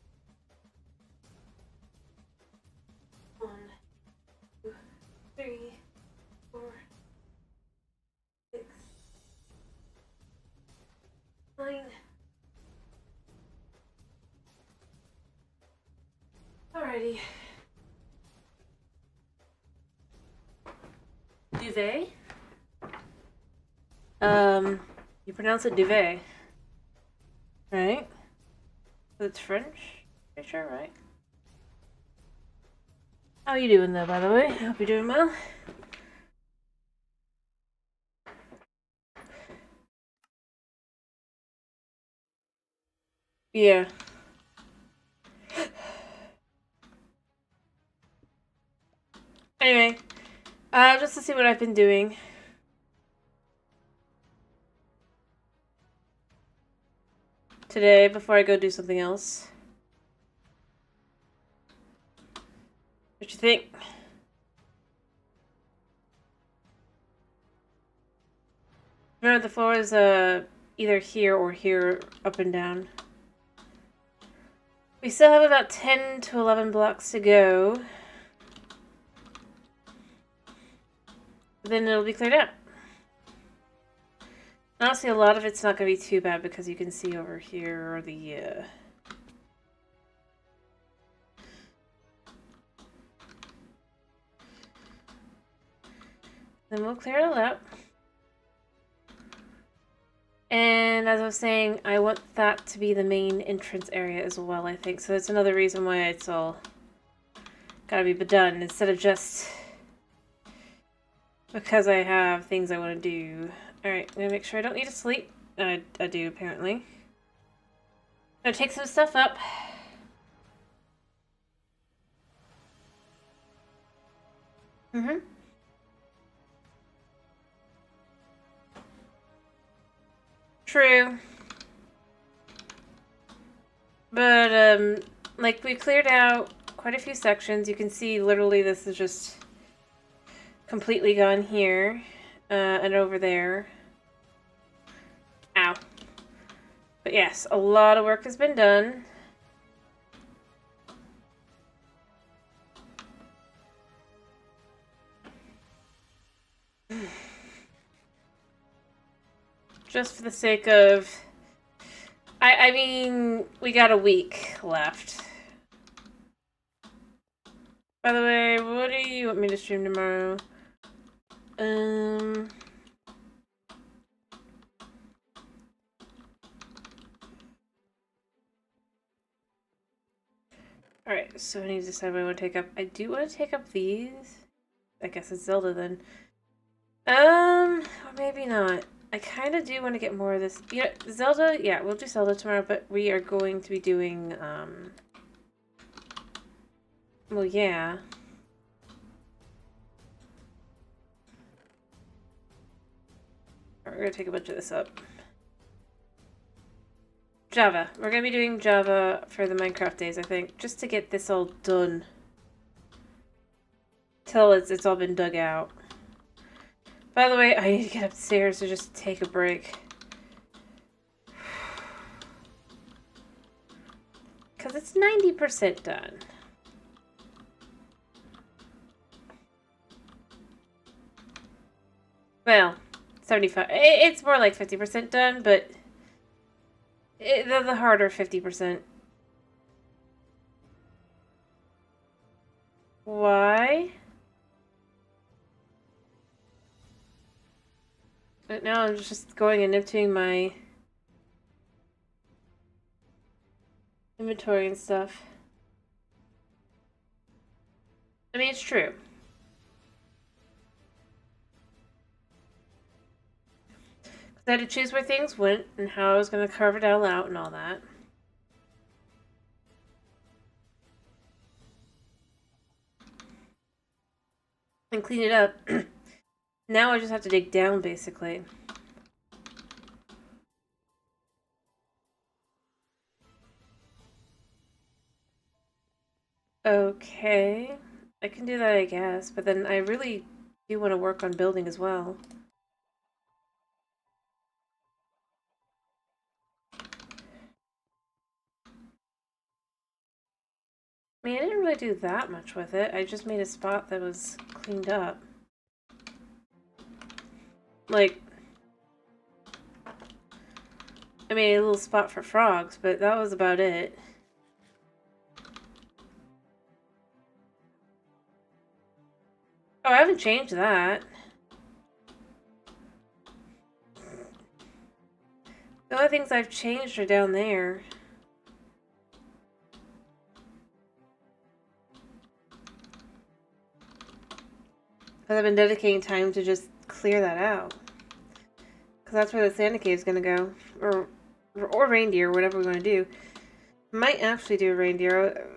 1, 2, 3, 4, 6, 9. Alrighty. Duvet? You pronounce it duvet. Right? It's French? Pretty sure, right? How are you doing though, by the way? I hope you're doing well. Yeah. Anyway, just to see what I've been doing. Today, before I go do something else. What you think? Remember, the floor is either here or here, up and down. We still have about 10 to 11 blocks to go. Then it'll be cleared out. Honestly, a lot of it's not going to be too bad because you can see over here the... Then we'll clear it all out. And as I was saying, I want that to be the main entrance area as well, I think. So that's another reason why it's all gotta be done instead of just because I have things I want to do. Alright, I'm gonna make sure I don't need to sleep. I do, apparently. I'm gonna take some stuff up. True. But, like, we cleared out quite a few sections. You can see literally this is just completely gone here and over there. But yes, a lot of work has been done. Just for the sake of... I mean, we got a week left. By the way, what do you want me to stream tomorrow? Alright, so I need to decide what I want to take up. I do want to take up these. I guess it's Zelda then. Or maybe not. I kind of do want to get more of this. You know, Zelda, yeah, we'll do Zelda tomorrow, but we are going to be doing, well, yeah. We're going to take a bunch of this up. Java. We're going to be doing Java for the Minecraft days, I think, just to get this all done. Till it's all been dug out. By the way, I need to get upstairs to just take a break. Because it's 90% done. Well, 75. It's more like 50% done, but the harder 50%. Why? But now I'm just going and emptying my inventory and stuff. I mean, it's true. Because I had to choose where things went and how I was going to carve it all out and all that. And clean it up. Now I just have to dig down, basically. Okay. I can do that, I guess. But then I really do want to work on building as well. I mean, I didn't really do that much with it. I just made a spot that was cleaned up. Like, I made a little spot for frogs, but that was about it. Oh, I haven't changed that. The only things I've changed are down there. Because I've been dedicating time to just clear that out. Because that's where the Santa Cave is going to go. Or reindeer, whatever we want to do. Might actually do a reindeer.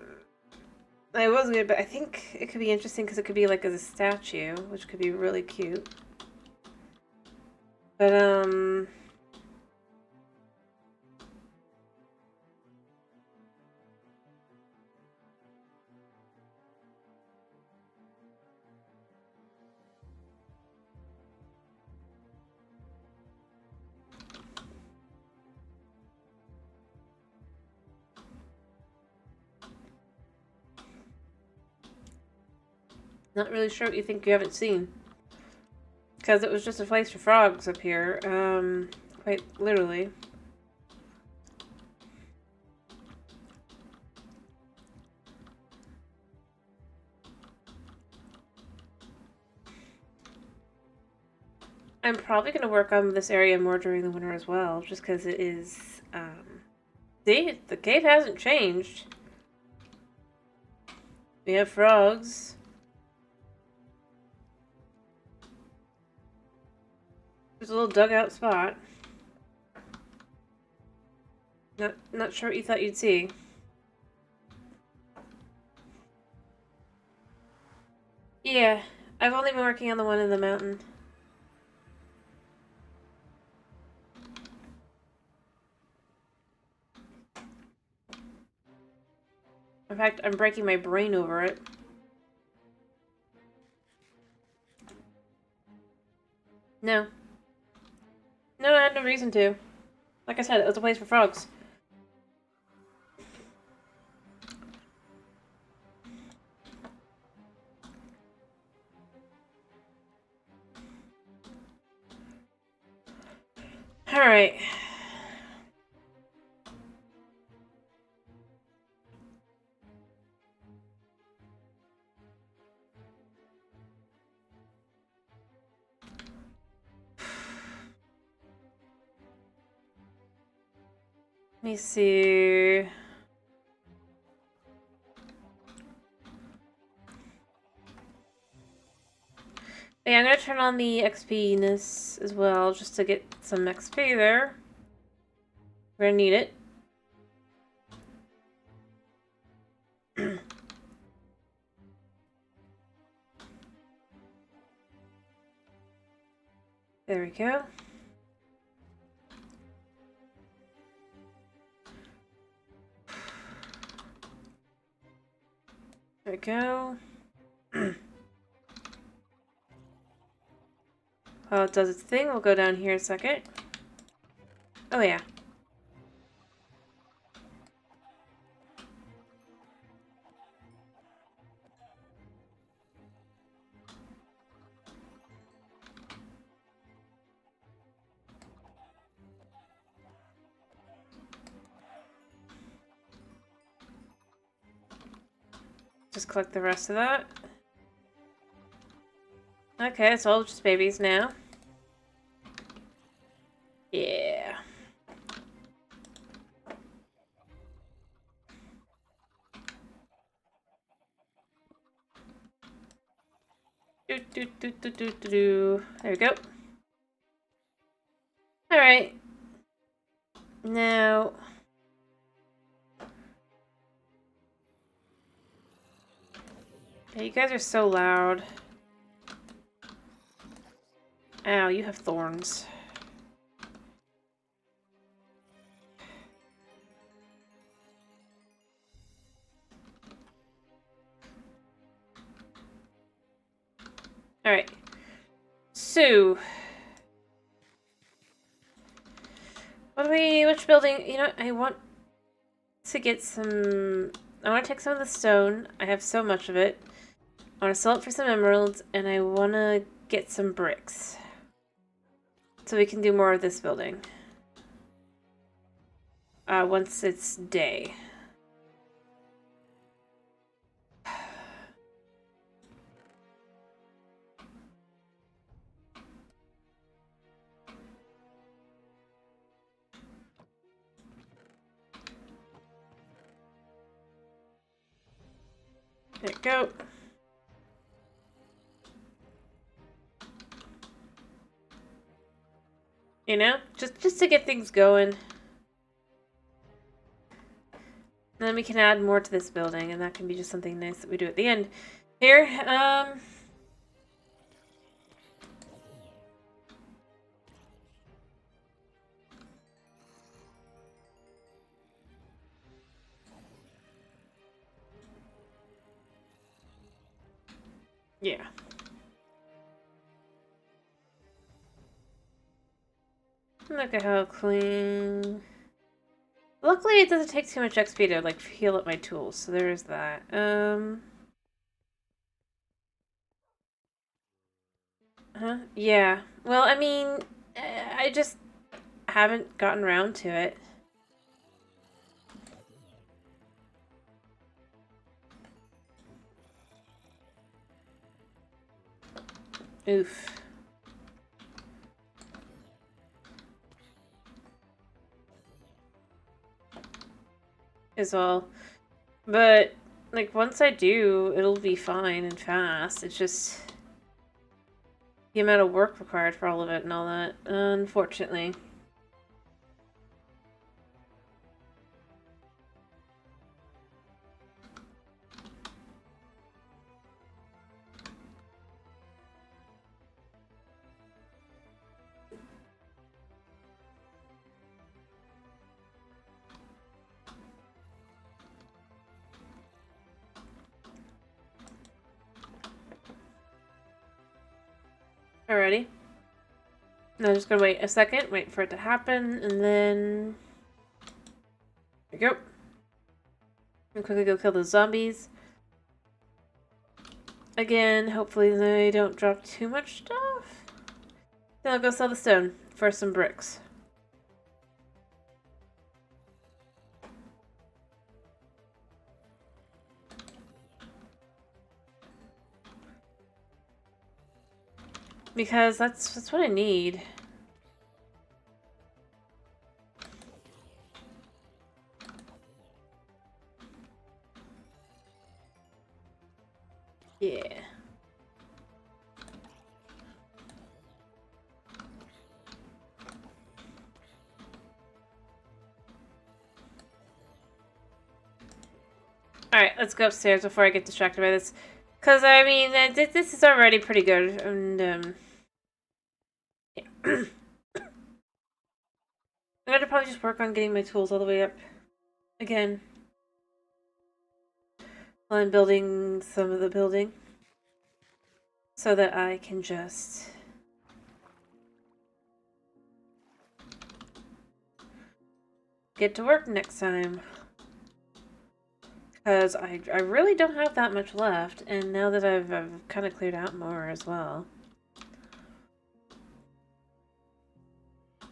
I was good, but I think it could be interesting because it could be like as a statue, which could be really cute. But, not really sure what you think you haven't seen. Because it was just a place for frogs up here. Quite literally. I'm probably going to work on this area more during the winter as well, just because it is, see, the cave hasn't changed. We have frogs. There's a little dugout spot. Not sure what you thought you'd see. Yeah, I've only been working on the one in the mountain. In fact, I'm breaking my brain over it. No. No, I had no reason to. Like I said, it was a place for frogs. Alright. Let me see. Yeah, I'm gonna turn on the XP-ness as well, just to get some XP there. We're gonna need it. There we go. There we go. While it does its thing, we'll go down here a second. Oh yeah. Just collect the rest of that. Okay, it's all just babies now. Yeah. Do, do, do, do, do, do, do. There we go. Alright. Now... Yeah, you guys are so loud. Ow, you have thorns. Alright. So... which building, you know, I want to get some, I want to take some of the stone. I have so much of it. I want to sell it for some emeralds, and I want to get some bricks. So we can do more of this building. Once it's day. There we go. You know, just to get things going. And then we can add more to this building, and that can be just something nice that we do at the end. Here, yeah. Look at how clean. Luckily, it doesn't take too much XP to, like, heal up my tools, so there is that. Huh? Yeah. Well, I mean, I just haven't gotten around to it. Oof. Is all. But, like, once I do, it'll be fine and fast. It's just the amount of work required for all of it and all that, unfortunately. Alrighty. No, I'm just gonna wait a second, wait for it to happen, and then... There we go. And quickly go kill those zombies. Again, hopefully they don't drop too much stuff. Then I'll go sell the stone for some bricks. Because that's what I need. Yeah. Alright, let's go upstairs before I get distracted by this. Because, I mean, this is already pretty good. And, yeah. I'm gonna probably just work on getting my tools all the way up. Again. While I'm building some of the building. So that I can just... get to work next time. Because I really don't have that much left, and now that I've kind of cleared out more as well.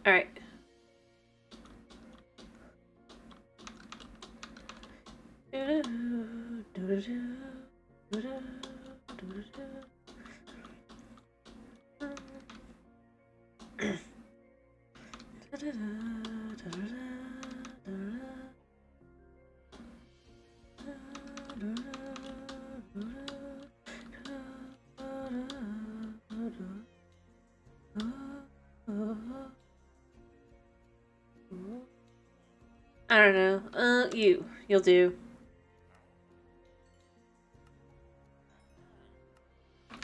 Alright. I don't know. You'll do.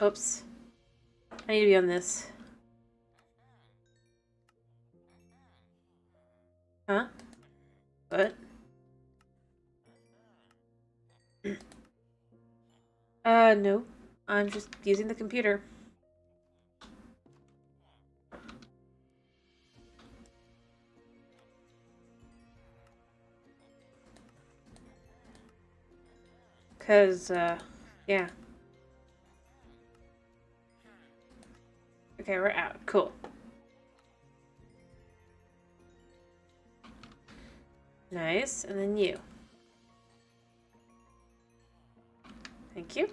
Oops. I need to be on this. Huh? What? No. I'm just using the computer. Cause, yeah. Okay, we're out. Cool. Nice. And then you. Thank you.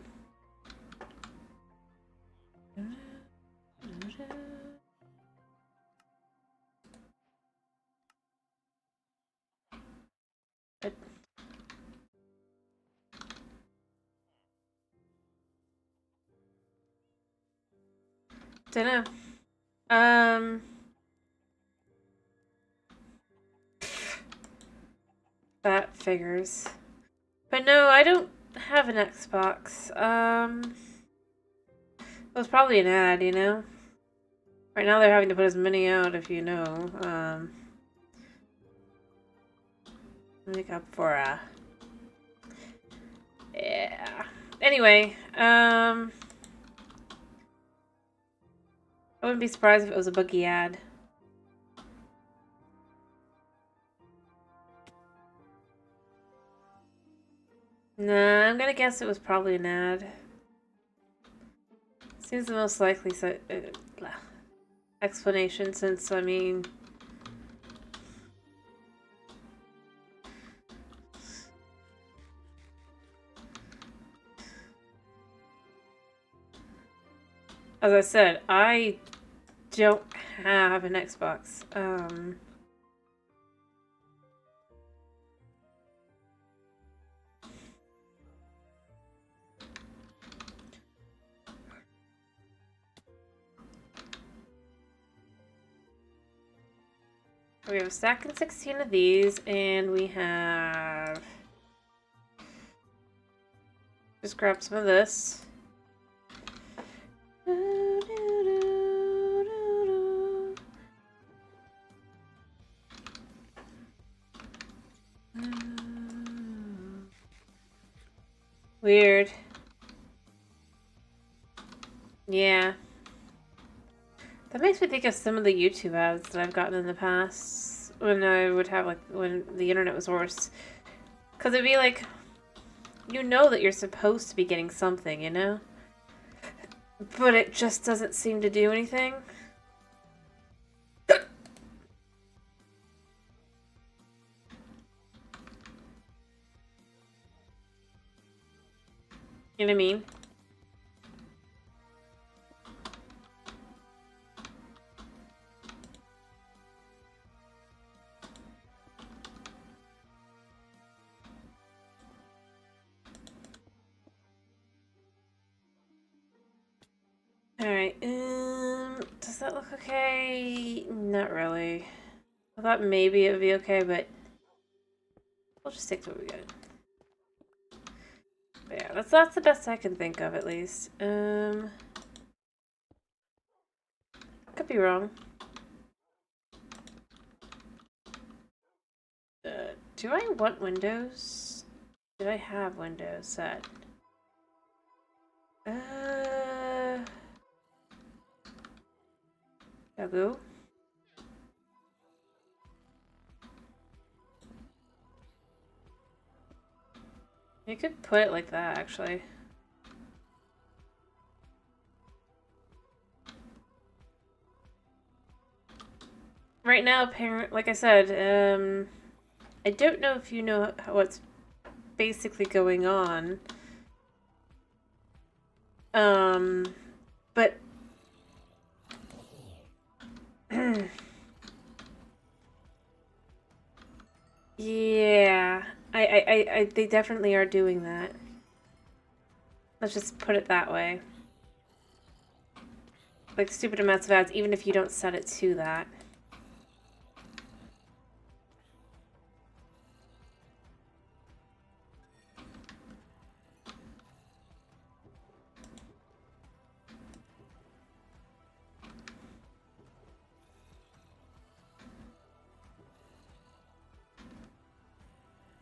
Good. Dunno. That figures. But no, I don't have an Xbox. It was probably an ad, you know? Right now they're having to put as many out, if you know. Make up for, yeah. Anyway, I wouldn't be surprised if it was a buggy ad. Nah, I'm gonna guess it was probably an ad. Seems the most likely explanation since, I mean... As I said, I don't have an Xbox. We have a stack and 16 of these, and we have... Just grab some of this. Weird. Yeah. That makes me think of some of the YouTube ads that I've gotten in the past when I would have, like, when the internet was worse. Because it'd be like, you know that you're supposed to be getting something, you know? But it just doesn't seem to do anything. You know what I mean? Alright, does that look okay? Not really. I thought maybe it would be okay, but we'll just stick to what we got. But yeah, that's the best I can think of, at least. Could be wrong. Do I want windows? Do I have windows set? Go. You could put it like that, actually. Right now, apparently, like I said, I don't know if you know what's basically going on. But yeah, they definitely are doing that. Let's just put it that way. Like stupid amounts of ads, even if you don't set it to that.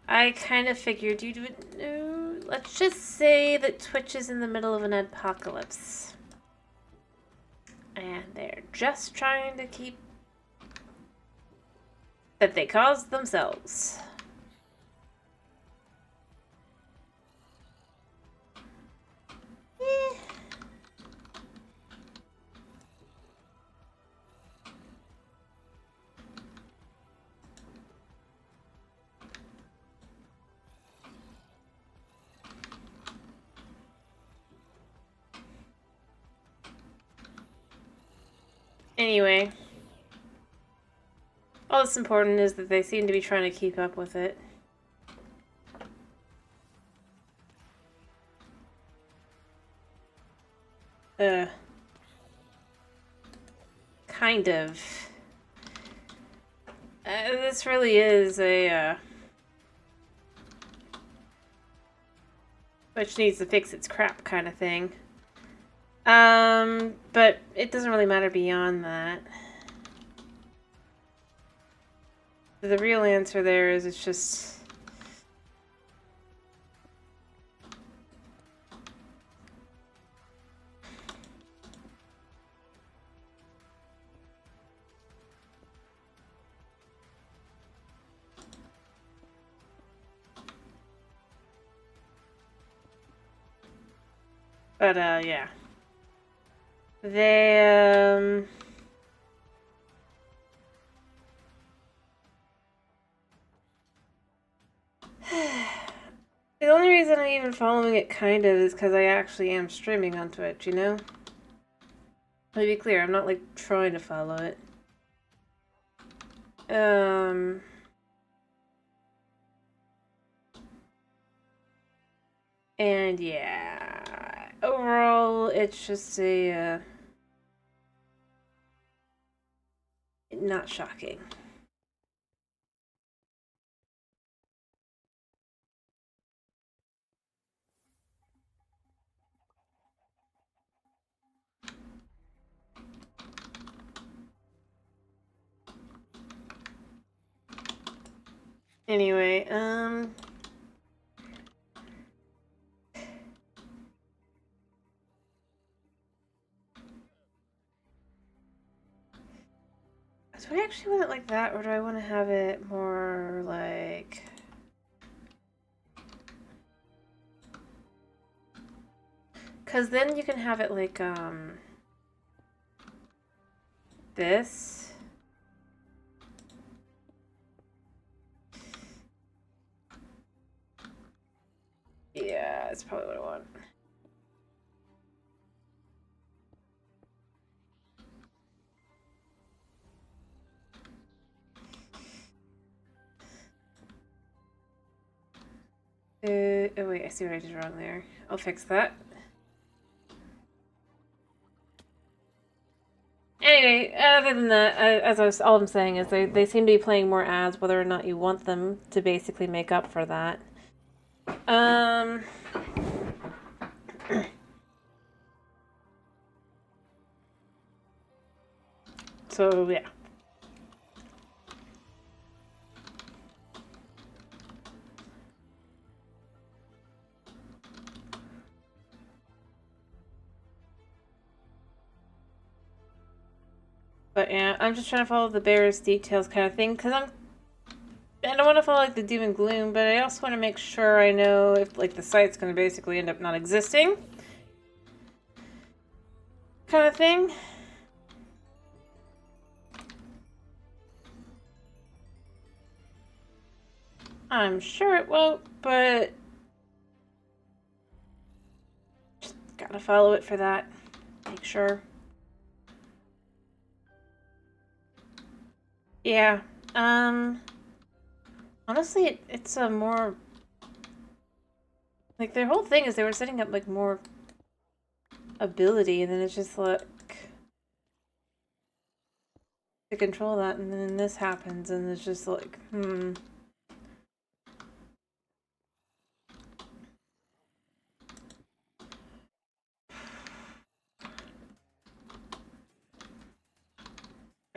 I kind of figured you'd know. Let's just say that Twitch is in the middle of an apocalypse. And they're just trying to keep... that they caused themselves. Eh. Anyway. All that's important is that they seem to be trying to keep up with it. Kind of. This really is a, which needs to fix its crap kind of thing. But it doesn't really matter beyond that. The real answer there is it's just... But, yeah. They, the only reason I'm even following it, kind of, is because I actually am streaming on Twitch, you know? Let me be clear, I'm not, like, trying to follow it. And, yeah... Overall, it's just a, not shocking. Anyway, Do I actually want it like that, or do I want to have it more like... Because then you can have it like, this. Yeah, that's probably what I want. Oh wait, I see what I did wrong there. I'll fix that. Anyway, other than that, all I'm saying is they seem to be playing more ads, whether or not you want them to basically make up for that. So yeah. But yeah, I'm just trying to follow the barest details kind of thing, because I don't want to follow like the doom and gloom, but I also want to make sure I know if like the site's going to basically end up not existing, kind of thing. I'm sure it won't, but just gotta follow it for that. Make sure. Yeah. Honestly, it's a more... Like, their whole thing is they were setting up, like, more ability, and then it's just, like... to control that, and then this happens, and it's just, like,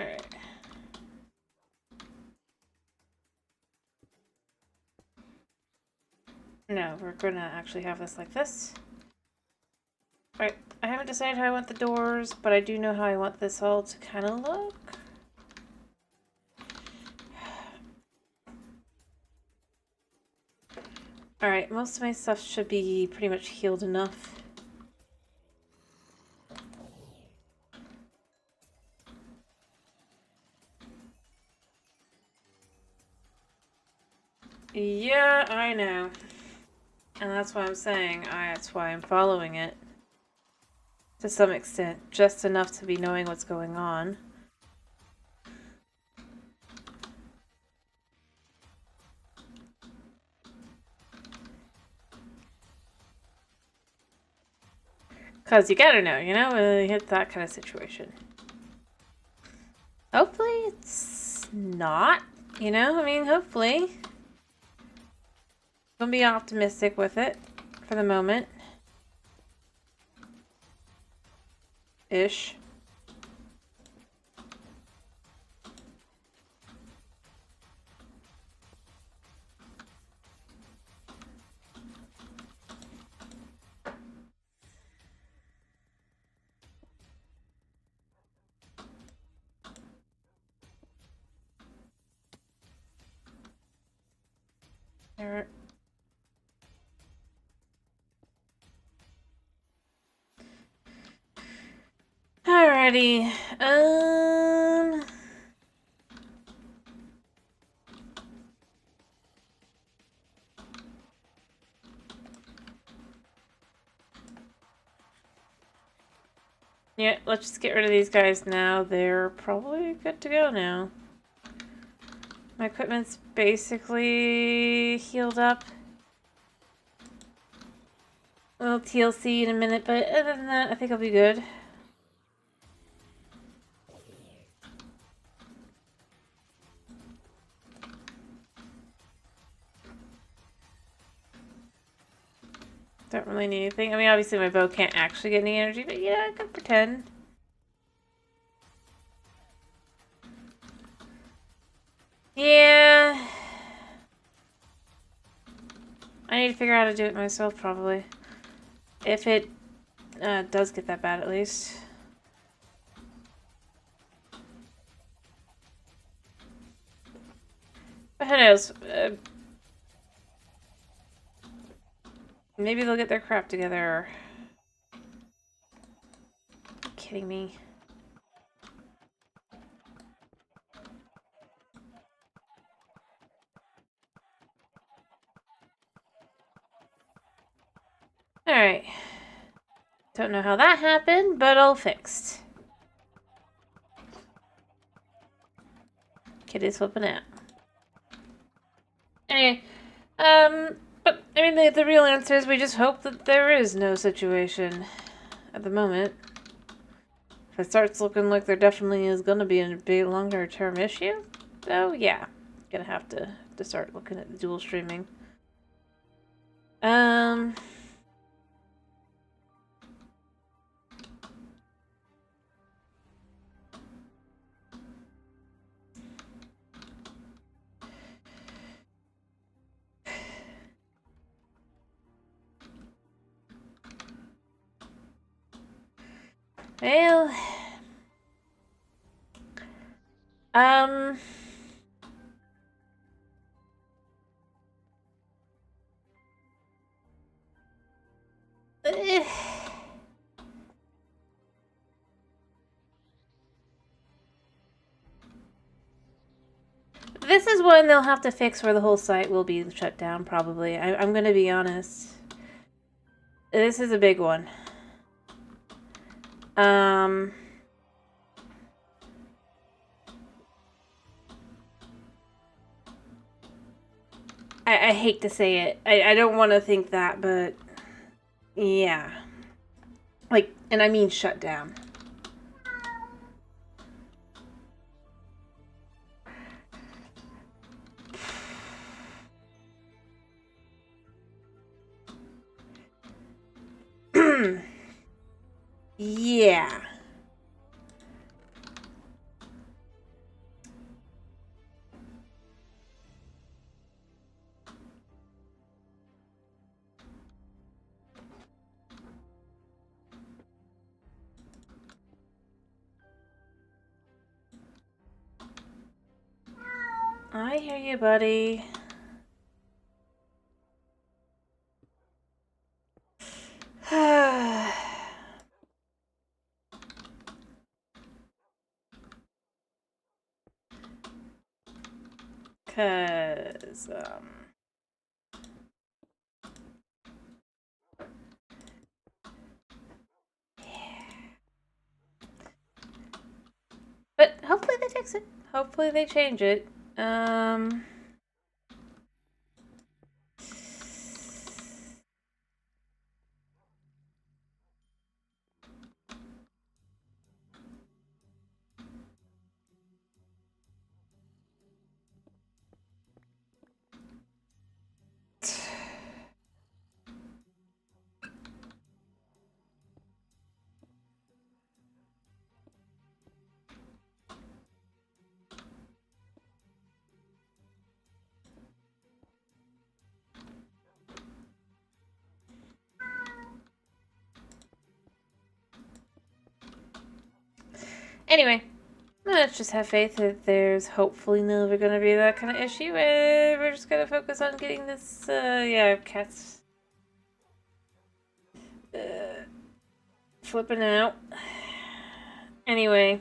Alright. No, we're gonna actually have this like this. Alright, I haven't decided how I want the doors, but I do know how I want this all to kind of look. Alright, most of my stuff should be pretty much healed enough. Yeah, I know. And that's why I'm saying, that's why I'm following it. To some extent. Just enough to be knowing what's going on. Because you gotta know, you know, when you hit that kind of situation. Hopefully it's not, you know? I mean, hopefully. Don't be optimistic with it for the moment. Ish. There. Alrighty. Yeah, let's just get rid of these guys now. They're probably good to go now. My equipment's basically healed up. A little TLC in a minute, but other than that, I think I'll be good. Don't really need anything. I mean, obviously my bow can't actually get any energy, but yeah, I can pretend. Yeah. I need to figure out how to do it myself, probably. If it does get that bad, at least. who knows? Maybe they'll get their crap together. Are you kidding me? Alright. Don't know how that happened, but all fixed. Kitty's flipping out. Anyway, but, I mean, the real answer is we just hope that there is no situation at the moment. If it starts looking like there definitely is going to be a big longer-term issue, though, yeah. Gonna have to start looking at the dual streaming. Well, this is one they'll have to fix where the whole site will be shut down, probably. I'm gonna be honest. This is a big one. I hate to say it. I don't want to think that, but yeah. Like, and I mean shut down. Yeah. I hear you, buddy. Cause, but hopefully they fix it. Hopefully they change it. Anyway, let's just have faith that there's hopefully never going to be that kind of issue, and we're just going to focus on getting this, yeah, cats flipping out. Anyway.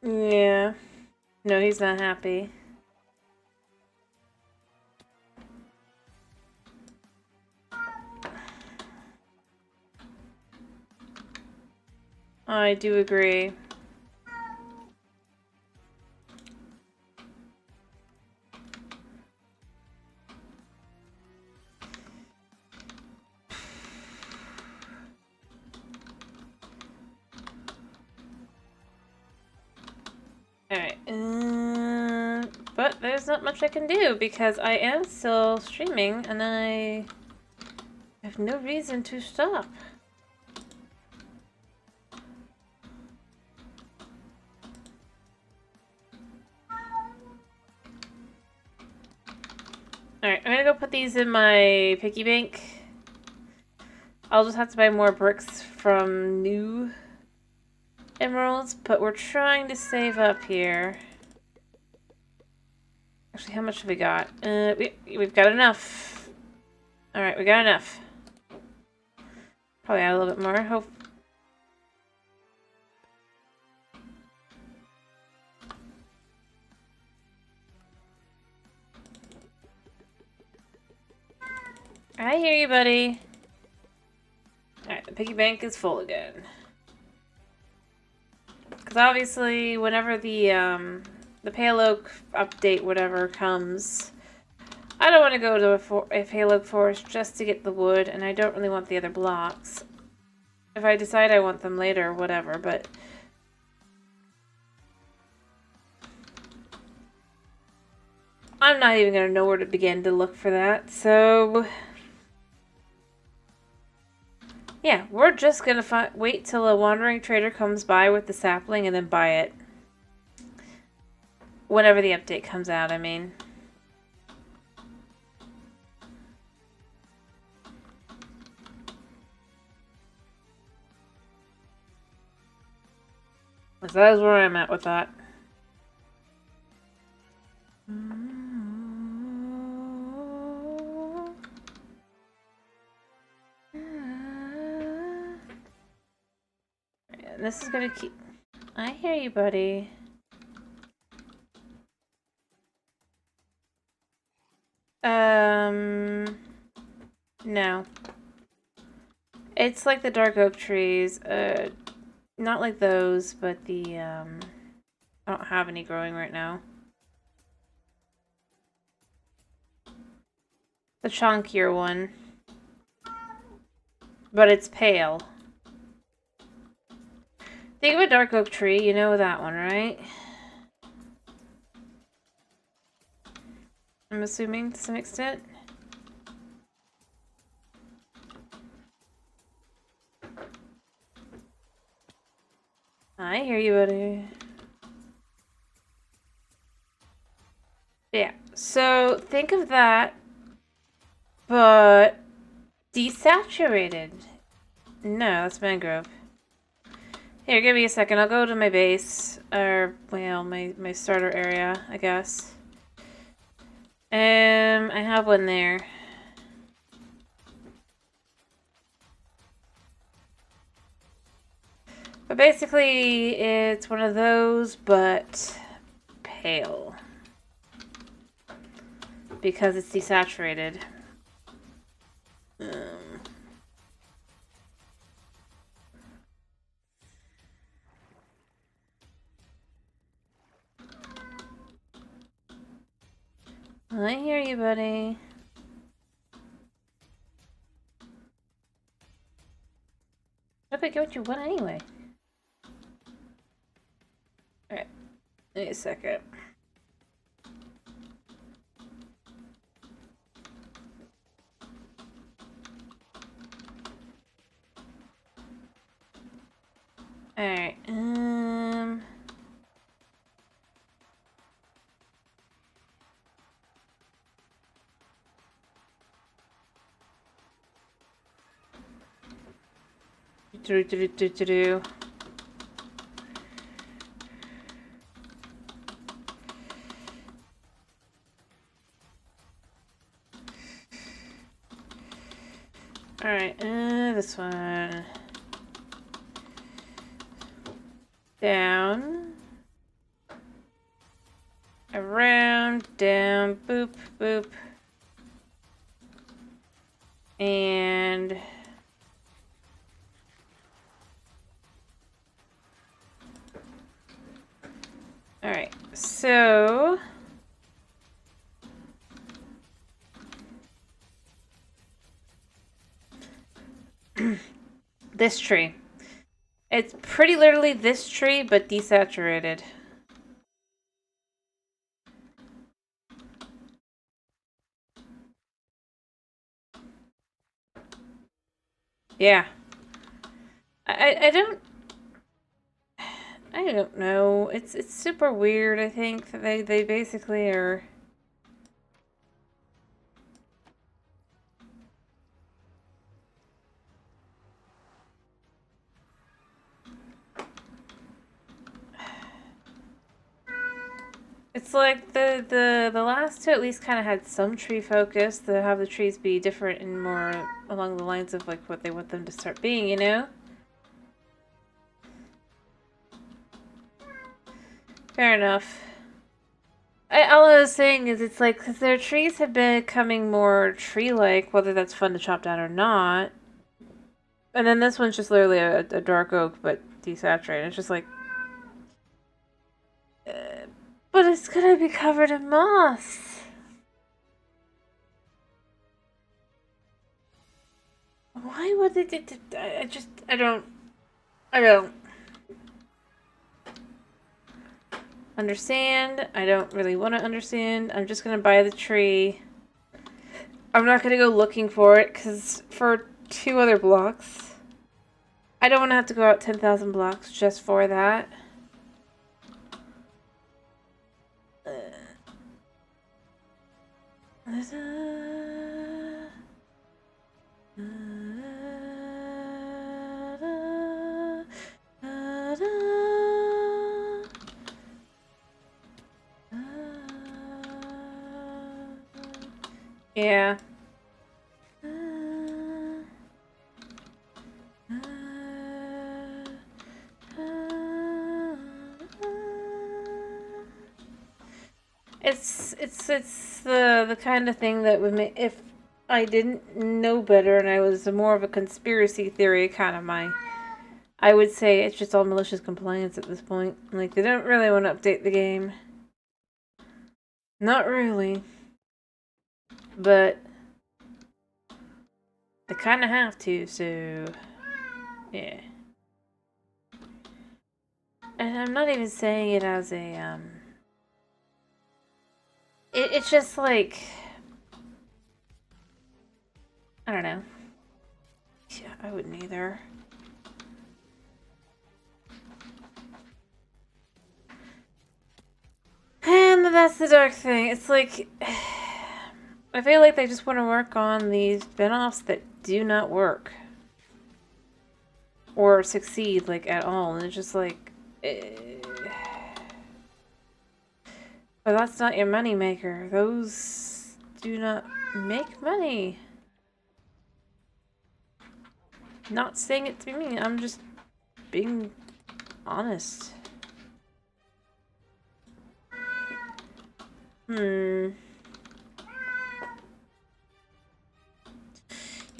Yeah. No, he's not happy. I do agree. Alright, but there's not much I can do because I am still streaming and I have no reason to stop. Alright, I'm gonna go put these in my piggy bank. I'll just have to buy more bricks from new emeralds, but we're trying to save up here. Actually, how much have we got? We've got enough. Alright, we got enough. Probably add a little bit more. Hope. I hear you, buddy. Alright, the piggy bank is full again. Because obviously, whenever the Pale Oak update, whatever, comes, I don't want to go to a Pale Oak forest just to get the wood, and I don't really want the other blocks. If I decide I want them later, whatever, but... I'm not even going to know where to begin to look for that, so... Yeah, we're just going to wait till a wandering trader comes by with the sapling and then buy it. Whenever the update comes out, I mean. So that is where I'm at with that. And this is gonna keep... I hear you, buddy. No. It's like the dark oak trees. Not like those, but the, I don't have any growing right now. The chunkier one. But it's pale. Think of a dark oak tree, you know that one, right? I'm assuming to some extent. I hear you, buddy. Yeah, so think of that, but desaturated. No, that's mangrove. Here, give me a second. I'll go to my base, or, well, my starter area, I guess. I have one there. But basically, it's one of those, but pale. Because it's desaturated. I hear you, buddy. What if I get what you want anyway? Alright. Wait a second. Alright, do. Alright, this one. Down. Around, down, boop, boop. And... Alright, so... this tree. It's pretty literally this tree, but desaturated. Yeah. I don't know. It's super weird, I think, that they basically are... It's like the last two at least kind of had some tree focus to have the trees be different and more along the lines of like what they want them to start being, you know? Fair enough. All I was saying is it's like, because their trees have been becoming more tree-like, whether that's fun to chop down or not. And then this one's just literally a dark oak, but desaturated. It's just like... but it's gonna be covered in moss. Why would they do... I don't understand. I don't really want to understand. I'm just gonna buy the tree. I'm not gonna go looking for it, because for 2 other blocks, I don't want to have to go out 10,000 blocks just for that. Yeah. It's the kind of thing that would make, if I didn't know better and I was more of a conspiracy theory kind of mind, I would say it's just all malicious compliance at this point. Like, they don't really want to update the game. Not really. But they kind of have to, so yeah. And I'm not even saying it as a it's just like, I don't know. Yeah, I wouldn't either. And that's the dark thing. It's like, I feel like they just want to work on these spin-offs that do not work. Or succeed, like, at all. And it's just like... But that's not your moneymaker. Those do not make money. Not saying it to me. I'm just being honest. Yeah,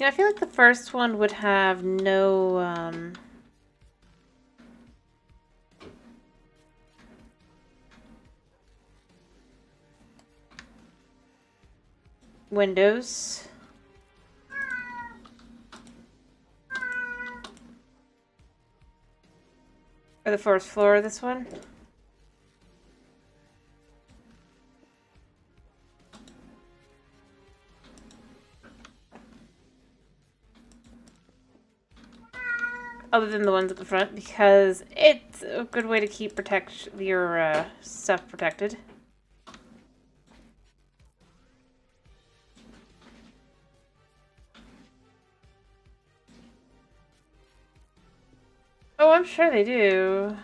I feel like the first one would have no, windows. Or the first floor of this one. Other than the ones at the front, because it's a good way to keep your stuff protected. Oh, I'm sure they do.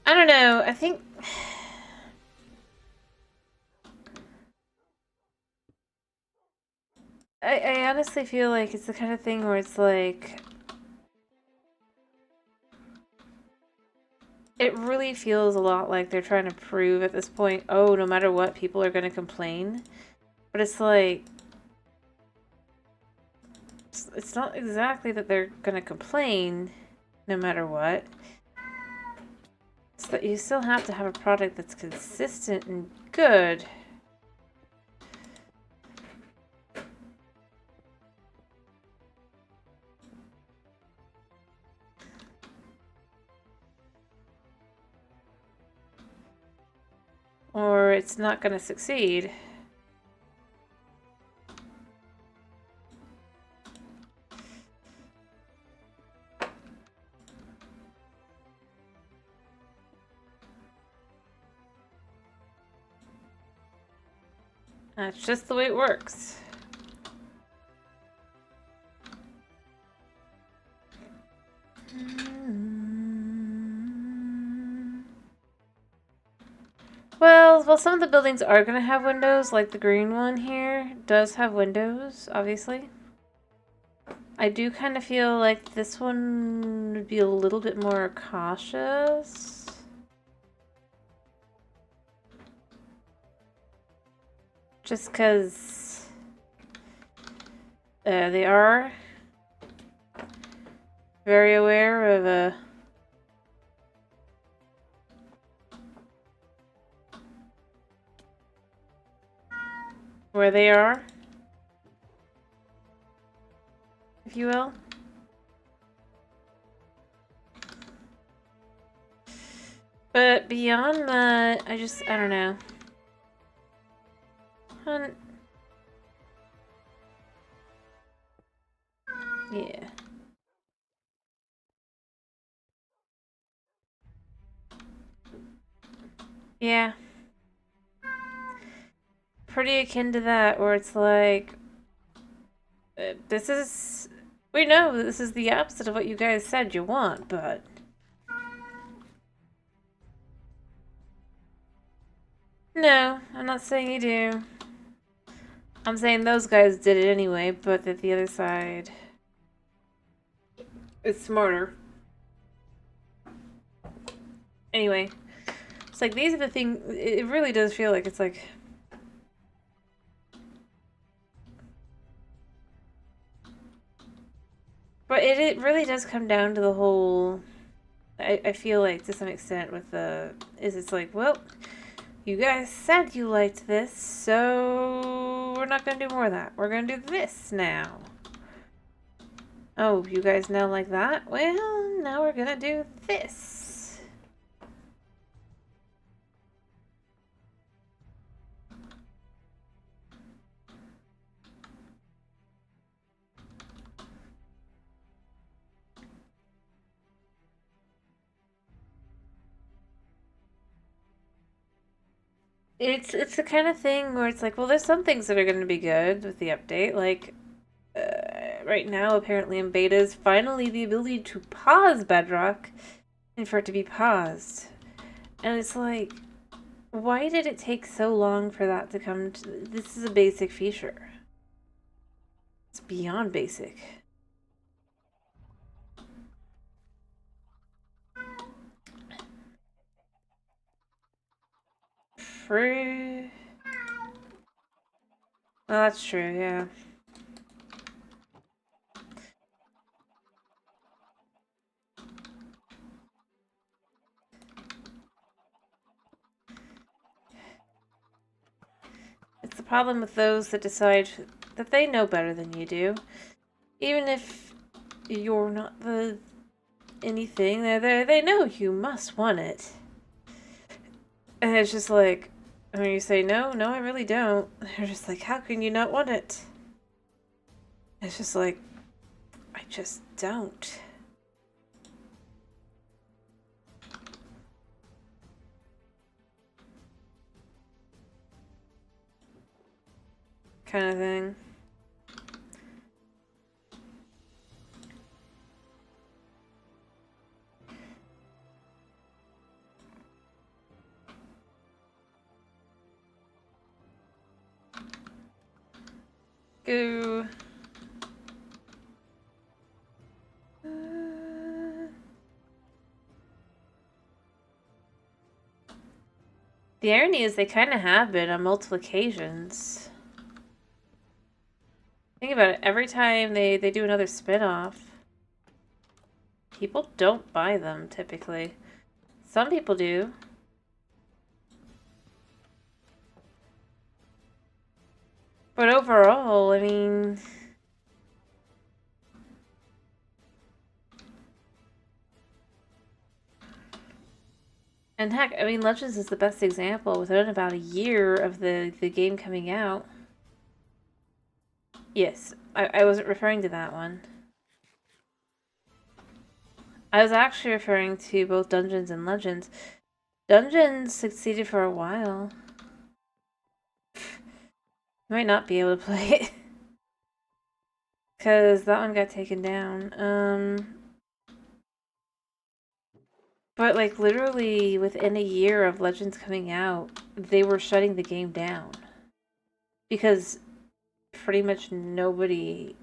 I don't know. I think... I honestly feel like it's the kind of thing where it's like... It really feels a lot like they're trying to prove at this point, oh, no matter what, people are going to complain. But it's like... It's not exactly that they're going to complain no matter what. It's that you still have to have a product that's consistent and good. Or it's not going to succeed. That's just the way it works. Well, some of the buildings are going to have windows, like the green one here does have windows, obviously. I do kind of feel like this one would be a little bit more cautious. Just because they are very aware of where they are, if you will. But beyond that, I don't know. Hunt. Yeah. Yeah. Pretty akin to that, where it's like, this is... We know this is the opposite of what you guys said you want, but... No, I'm not saying you do. I'm saying those guys did it anyway, but that the other side is smarter. Anyway, it's like these are the things. It really does feel like it's like. But it really does come down to the whole. I feel like to some extent with the. It's like, well, you guys said you liked this, so we're not going to do more of that. We're going to do this now. Oh, you guys now like that? Well, now we're going to do this. It's the kind of thing where it's like, well, there's some things that are going to be good with the update. Like, right now, apparently in beta, is finally the ability to pause Bedrock and for it to be paused. And it's like, why did it take so long for that to come to... This is a basic feature. It's beyond basic. Free... Well, that's true, yeah. It's the problem with those that decide that they know better than you do. Even if you're not the anything, they know you must want it. And it's just like, when you say, no, I really don't. They're just like, how can you not want it? It's just like, I just don't. Kind of thing. Go. The irony is they kind of have been on multiple occasions. Think about it. Every time they do another spin-off, people don't buy them, typically. Some people do. But overall, I mean... And heck, I mean, Legends is the best example. Within about a year of the game coming out. Yes, I wasn't referring to that one. I was actually referring to both Dungeons and Legends. Dungeons succeeded for a while. You might not be able to play it. Because that one got taken down. But like literally within a year of Legends coming out, they were shutting the game down because pretty much nobody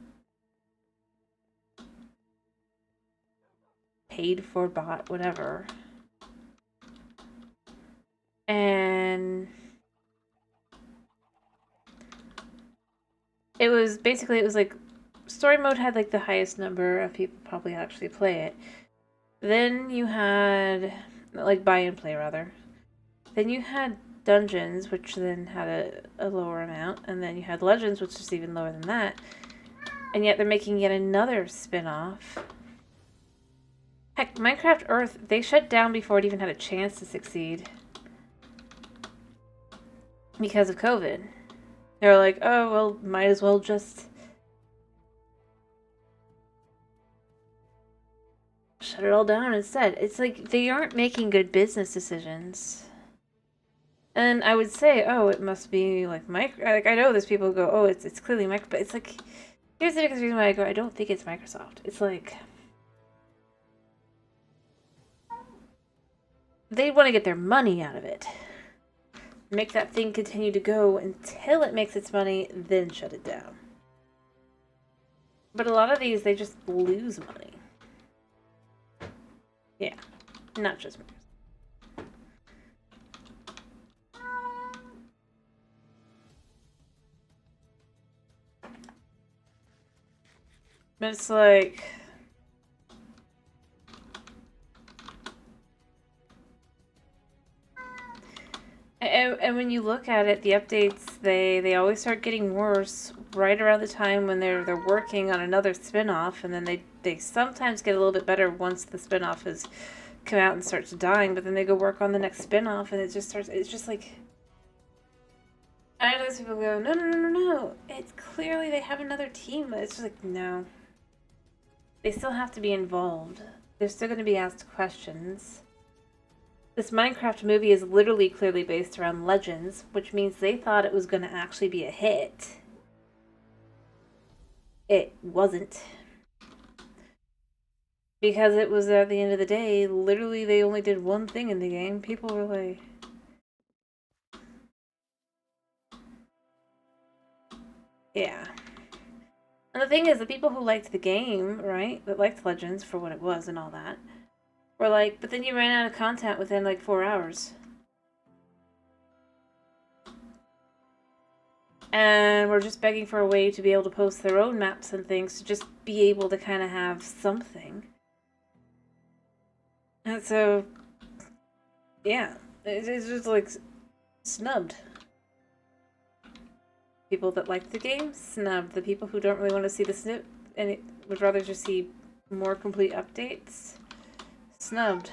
paid for bot whatever. And it was like story mode had like the highest number of people probably actually play it. Then you had like buy and play rather. Then you had dungeons, which then had a lower amount, and then you had legends, which is even lower than that. And yet they're making yet another spin-off. Heck, Minecraft Earth, they shut down before it even had a chance to succeed. Because of COVID. They were like, oh, well, might as well just shut it all down instead. It's like they aren't making good business decisions. And I would say, oh, it must be like micro. Like I know there's people who go, oh, it's clearly micro, but it's like here's the biggest reason why I go, I don't think it's Microsoft. It's like they want to get their money out of it. Make that thing continue to go until it makes its money, then shut it down. But a lot of these, they just lose money. Yeah, not just Microsoft. But it's like and when you look at it, the updates they always start getting worse right around the time when they're working on another spin-off, and then they sometimes get a little bit better once the spin-off has come out and starts dying, but then they go work on the next spin-off and it just starts, it's just like, I know those people go, no, it's clearly they have another team, but it's just like, no. They still have to be involved. They're still going to be asked questions. This Minecraft movie is literally clearly based around Legends, which means they thought it was going to actually be a hit. It wasn't. Because it was, at the end of the day, literally they only did one thing in the game. People were like... Yeah. And the thing is, the people who liked the game, right, that liked Legends for what it was and all that, were like, but then you ran out of content within like 4 hours. And we're just begging for a way to be able to post their own maps and things to just be able to kind of have something. And so, yeah, it's just like snubbed. People that like the game, snubbed. The people who don't really want to see the snip and it would rather just see more complete updates, snubbed.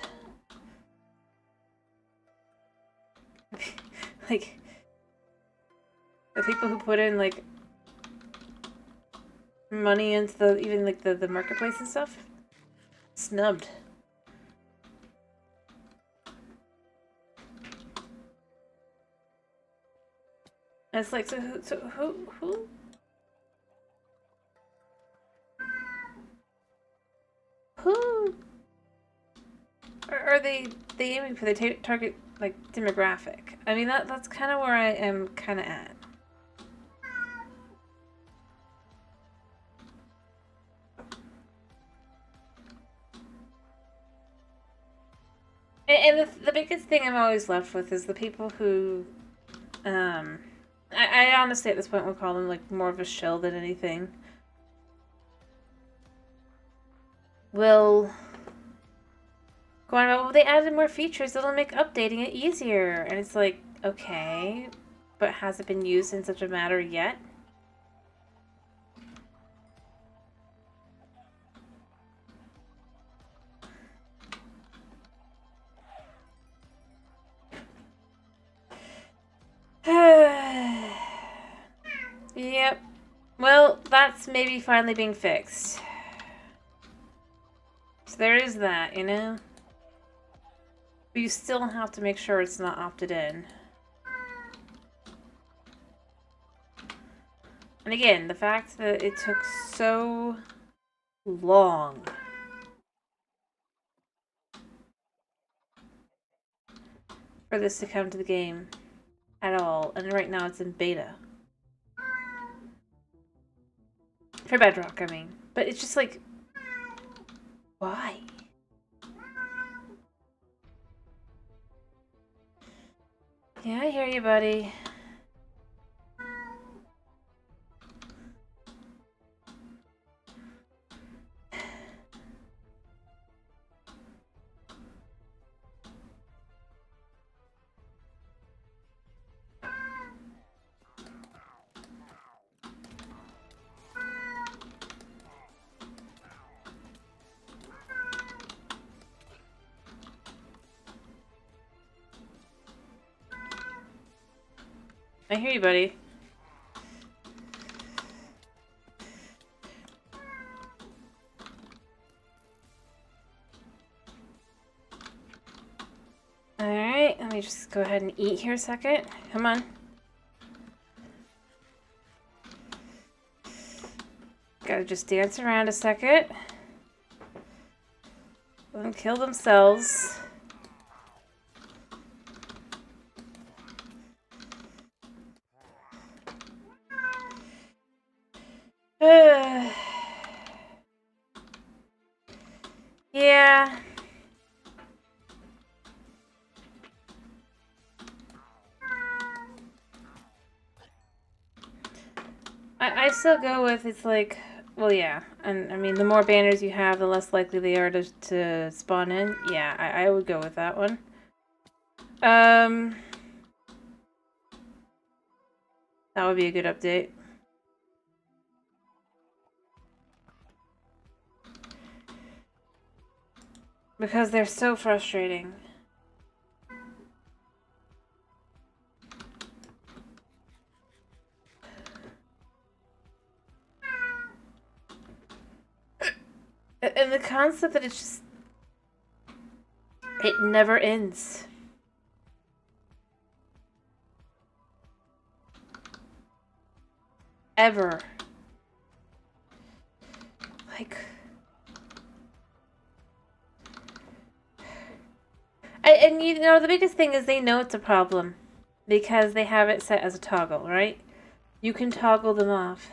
Like, the people who put in like money into the even like the marketplace and stuff, snubbed. And it's like, so who are they aiming for? The target like demographic. I mean that's kind of where I am kind of at. And the biggest thing I'm always left with is the people who, I honestly at this point would call them like more of a shill than anything. Will go on about, well, they added more features that'll make updating it easier. And it's like, okay, but has it been used in such a matter yet? Yep. Well, that's maybe finally being fixed. So there is that, you know? But you still have to make sure it's not opted in. And again, the fact that it took so long for this to come to the game. at all, and right now it's in beta. For Bedrock, I mean. But it's just like, why? Yeah, I hear you, buddy. I hear you, buddy. Alright, let me just go ahead and eat here a second. Come on. Gotta just dance around a second. Let them kill themselves. Yeah. I still go with it's like, well, yeah. And I mean, the more banners you have, the less likely they are to spawn in. Yeah, I would go with that one. That would be a good update. Because they're so frustrating. And the concept that it's just... It never ends. Ever. Like... And you know, the biggest thing is they know it's a problem. Because they have it set as a toggle, right? You can toggle them off.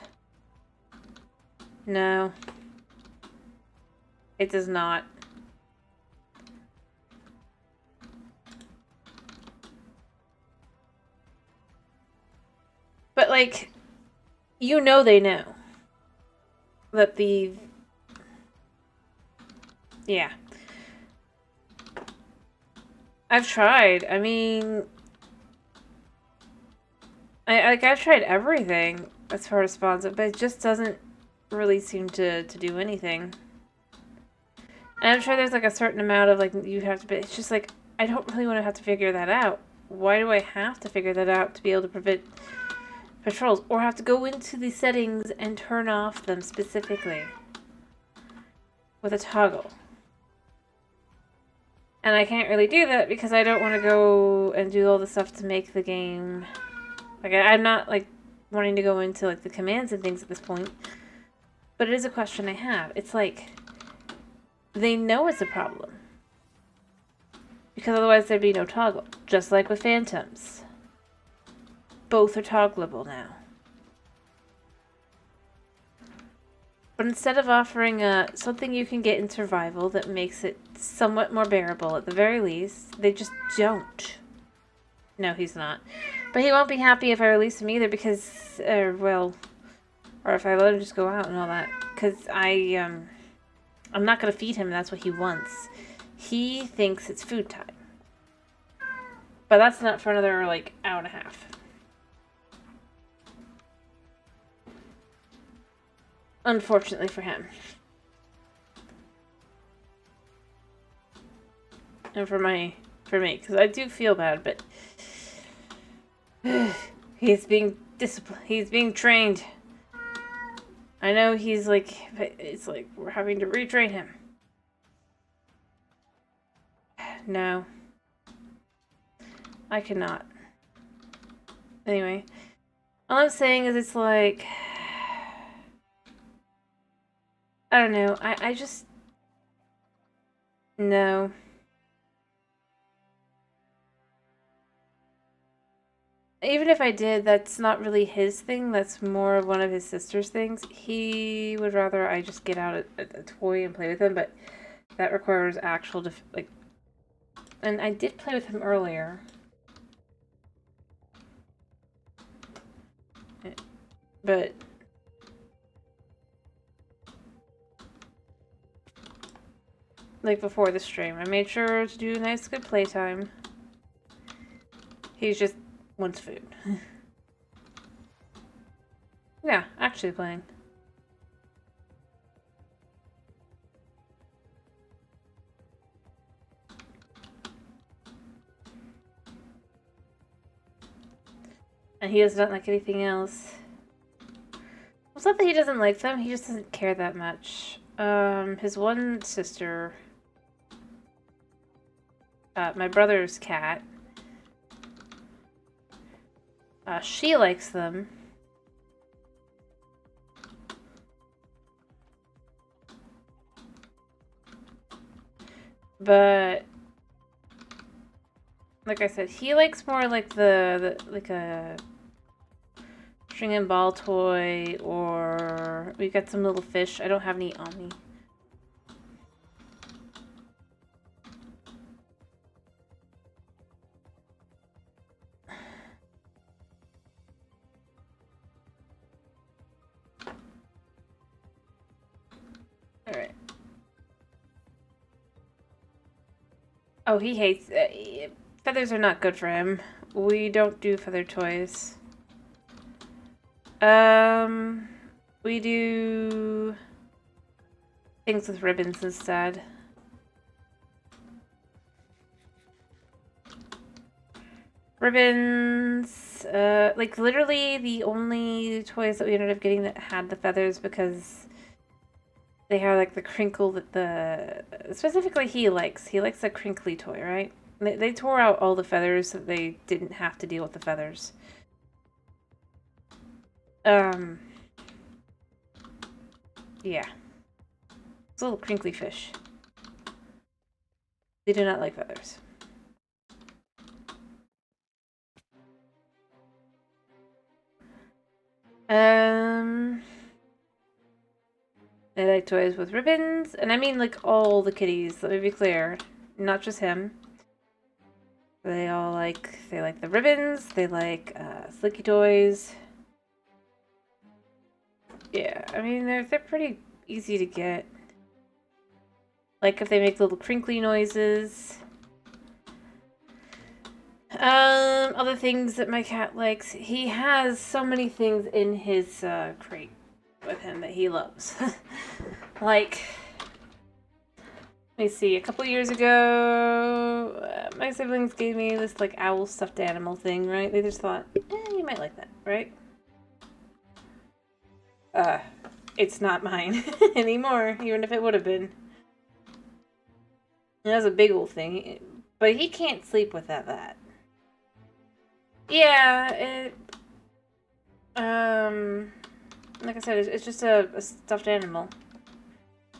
No. It does not. But, like, you know they know. That the... Yeah. I've tried. I mean... I've tried everything as far as spawns, but it just doesn't really seem to do anything. And I'm sure there's, like, a certain amount of, like, you have to... But it's just, like, I don't really want to have to figure that out. Why do I have to figure that out to be able to prevent patrols? Or have to go into the settings and turn off them specifically with a toggle? And I can't really do that because I don't want to go and do all the stuff to make the game... Like, I'm not, like, wanting to go into, like, the commands and things at this point. But it is a question I have. It's like, they know it's a problem. Because otherwise there'd be no toggle. Just like with Phantoms. Both are toggleable now. But instead of offering something you can get in survival that makes it somewhat more bearable at the very least, they just don't. No, he's not. But he won't be happy if I release him either because, well, or if I let him just go out and all that. Because I'm not going to feed him, that's what he wants. He thinks it's food time. But that's not for another, like, hour and a half. Unfortunately for him. And for me, because I do feel bad, but... he's being disciplined. He's being trained. I know he's like... It's like we're having to retrain him. No. I cannot. Anyway. All I'm saying is it's like... I don't know. I just... No. Even if I did, that's not really his thing. That's more of one of his sister's things. He would rather I just get out a toy and play with him, but that requires actual, like... And I did play with him earlier. But... like before the stream, I made sure to do a nice good playtime. He just wants food. Yeah, actually playing. And he does not like anything else. It's not that he doesn't like them, he just doesn't care that much. His one sister, my brother's cat, she likes them. But like I said, he likes more like like a string and ball toy, or we got some little fish. I don't have any on me. Alright. Oh, he hates... feathers are not good for him. We don't do feather toys. We do things with ribbons instead. Ribbons, like literally the only toys that we ended up getting that had the feathers because they have like the crinkle that specifically he likes. He likes a crinkly toy, right? They tore out all the feathers so they didn't have to deal with the feathers. Yeah. It's a little crinkly fish. They do not like feathers. They like toys with ribbons, and I mean like all the kitties, let me be clear. Not just him. They like the ribbons, they like slicky toys. Yeah, I mean they're pretty easy to get. Like if they make little crinkly noises. Other things that my cat likes. He has so many things in his crate with him that he loves. Like, let me see, a couple years ago, my siblings gave me this like owl stuffed animal thing, right? They just thought, you might like that, right? It's not mine anymore, even if it would have been. That was a big old thing, but he can't sleep without that. Yeah, like I said, it's just a stuffed animal.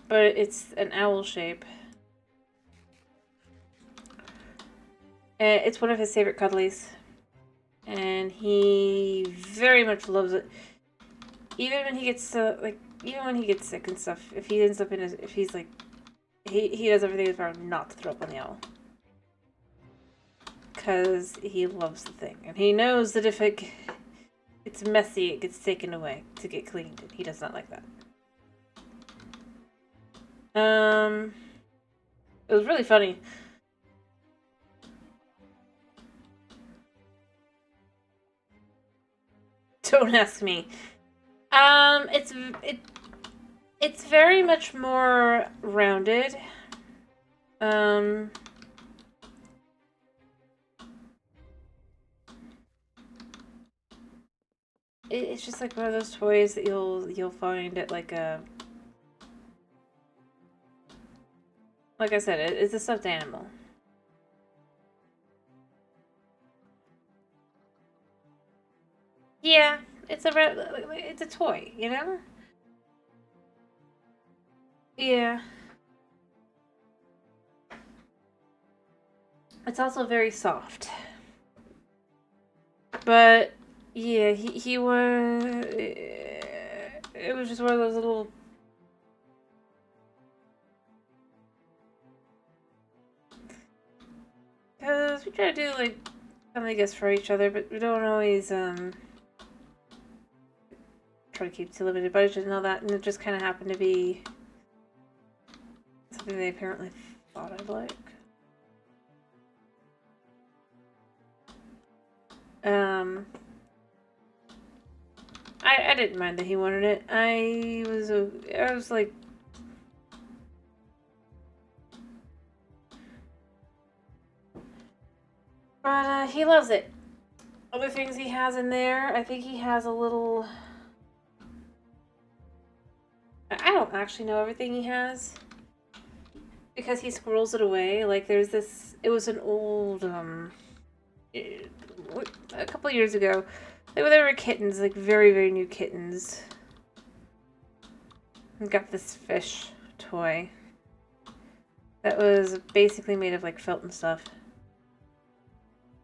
But it's an owl shape. It's one of his favorite cuddlies. And he very much loves it. Even when he gets sick and stuff, if he ends up in if he's like, he does everything in his power not to throw up on the owl. Because he loves the thing. And he knows that if it's messy, it gets taken away to get cleaned. And he does not like that. It was really funny. Don't ask me. It's very much more rounded. It's just like one of those toys that you'll find at like a... Like I said, it's a stuffed animal. Yeah, it's a toy, you know? Yeah. It's also very soft. But yeah, he was. It was just one of those little. Because we try to do like family gifts for each other, but we don't always try to keep too limited budget and all that. And it just kind of happened to be something they apparently thought I'd like. I didn't mind that he wanted it. I was like, but he loves it. Other things he has in there, I think he has a little. I don't actually know everything he has because he squirrels it away. Like there's this. It was an old a couple years ago. There were kittens, like very, very new kittens. I got this fish toy that was basically made of like felt and stuff.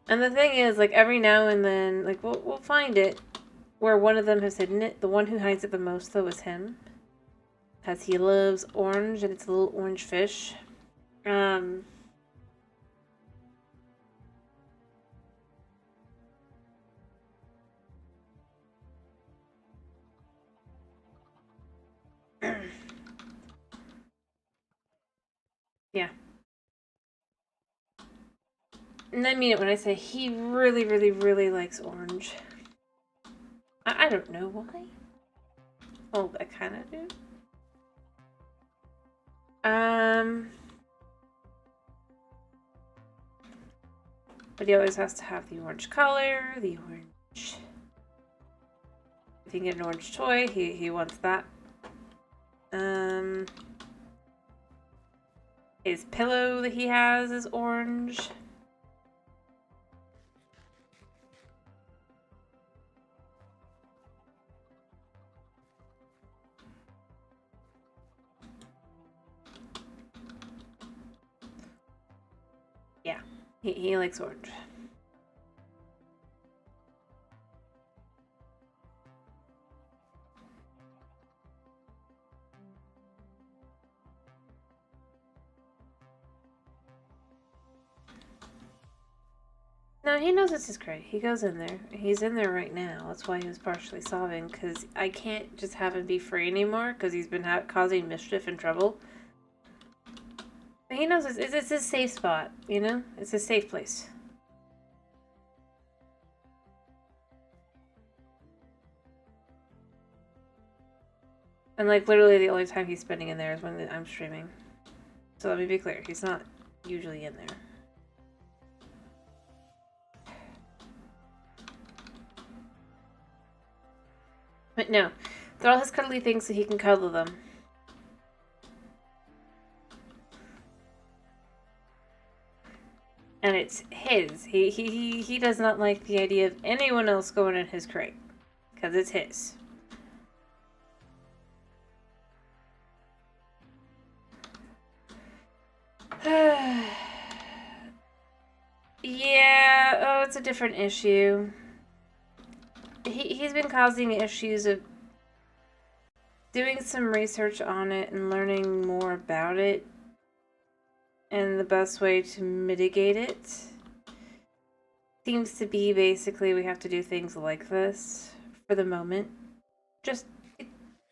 And the thing is, like every now and then, like we'll find it where one of them has hidden it. The one who hides it the most though is him, because he loves orange and it's a little orange fish. Yeah. And I mean it when I say he really, really, really likes orange. I don't know why. Well, I kind of do. But he always has to have the orange color, the orange. If he can get an orange toy, he wants that. His pillow that he has is orange. Yeah, he likes orange. No, he knows it's his crate. He goes in there. He's in there right now. That's why he was partially sobbing, because I can't just have him be free anymore, because he's been causing mischief and trouble. But he knows it's his safe spot, you know? It's his safe place. And, like, literally the only time he's spending in there is when I'm streaming. So let me be clear. He's not usually in there. But no, they're all his cuddly things so he can cuddle them. And it's his. He does not like the idea of anyone else going in his crate. Because it's his. Yeah, oh, it's a different issue. He's been causing issues of doing some research on it and learning more about it. And the best way to mitigate it seems to be basically we have to do things like this for the moment. Just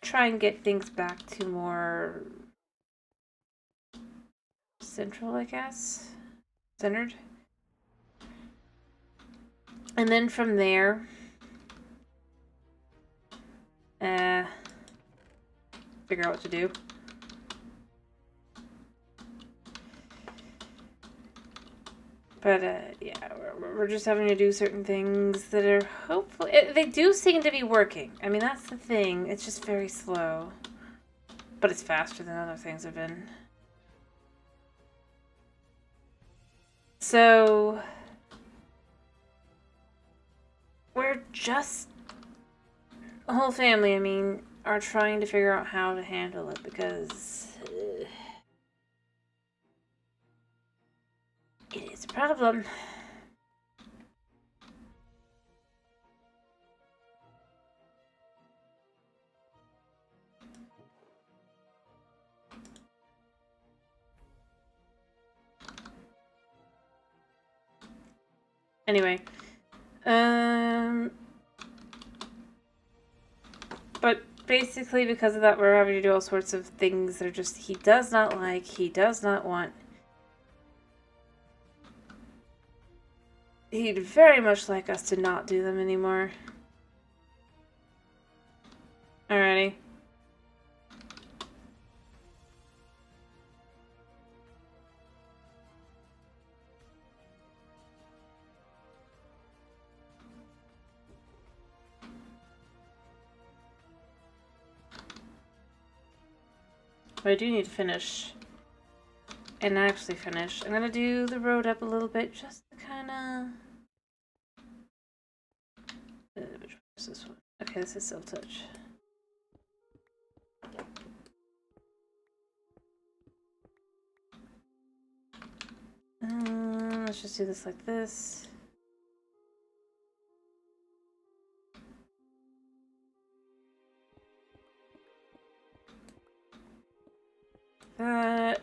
try and get things back to more central, I guess. Centered. And then from there, figure out what to do. But, yeah, we're just having to do certain things that are hopefully... They do seem to be working. I mean, that's the thing. It's just very slow. But it's faster than other things have been. So... we're just... the whole family, I mean, are trying to figure out how to handle it because... it is a problem. Anyway. But basically because of that, we're having to do all sorts of things that are just, he does not like, he does not want. He'd very much like us to not do them anymore. Alrighty. But I do need to finish. And actually finish. I'm gonna do the road up a little bit just to kinda... which one is this one? Okay, this is Silk Touch. Let's just do this like this. That.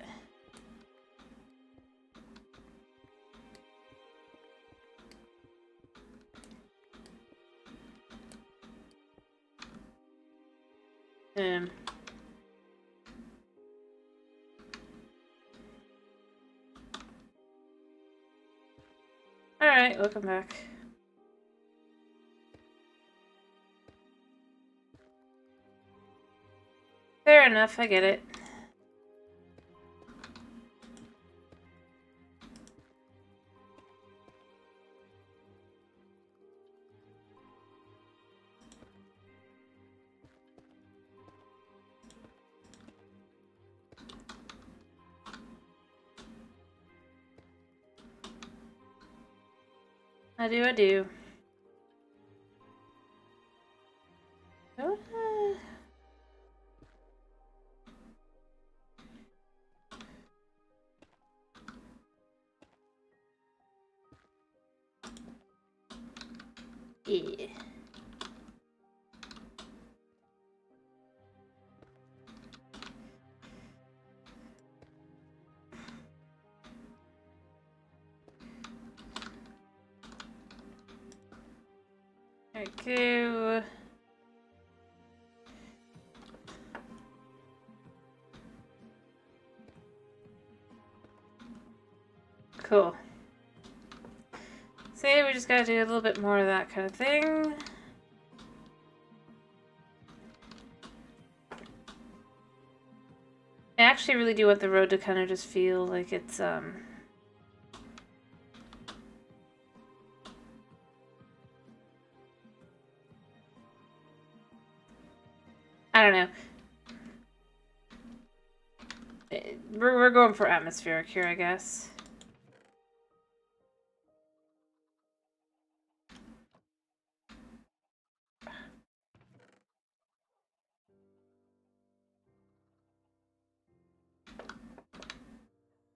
Alright, welcome back. Fair enough, I get it. I do. Oh, yeah. There we go. Cool. See, we just gotta do a little bit more of that kind of thing. I actually really do want the road to kind of just feel like it's, I don't know. We're going for atmospheric here, I guess.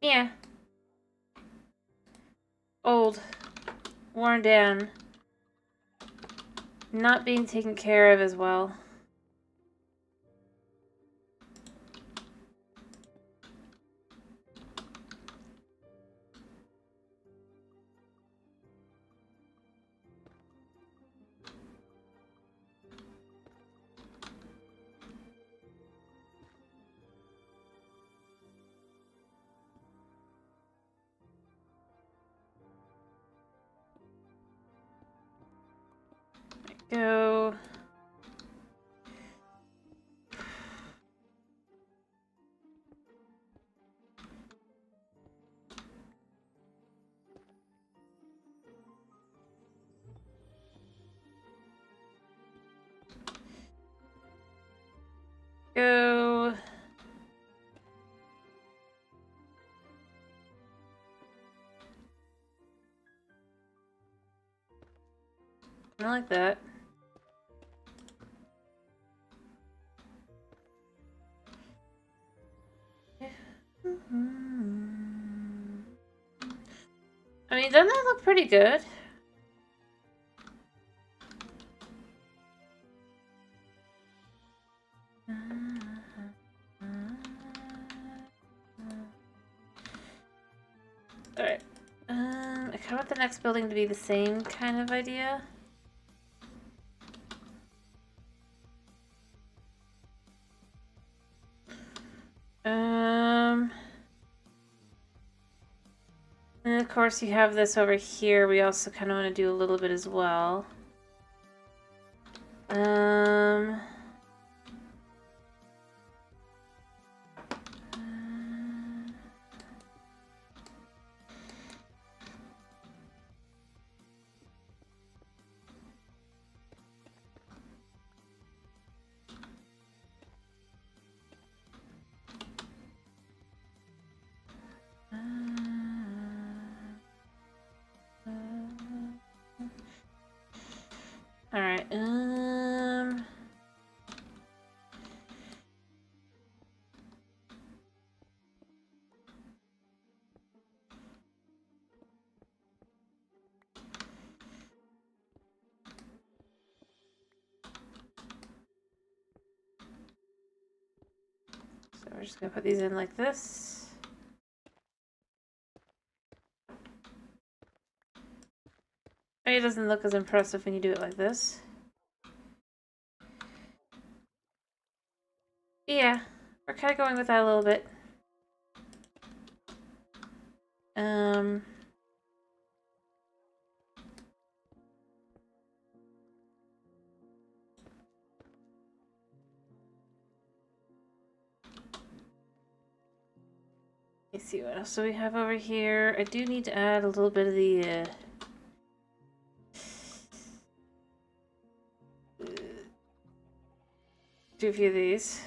Yeah. Old. Worn down. Not being taken care of as well. Go. Go. I like that. I mean, doesn't that look pretty good? Alright. I kind of want the next building to be the same kind of idea. And of course you have this over here. We also kind of want to do a little bit as well. All right. So we're just gonna put these in like this. It doesn't look as impressive when you do it like this. Yeah, we're kind of going with that a little bit. Let's see what else do we have over here. I do need to add a little bit of the do a few of these.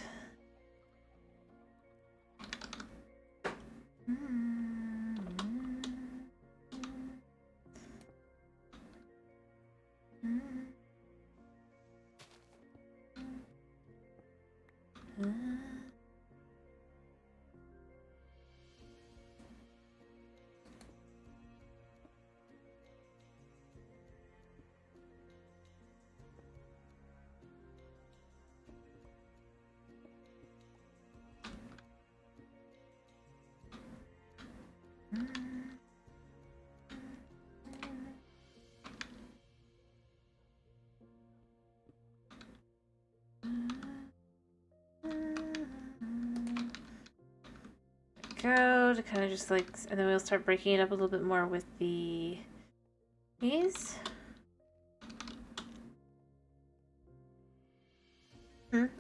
Go to kind of just like, and then we'll start breaking it up a little bit more with these.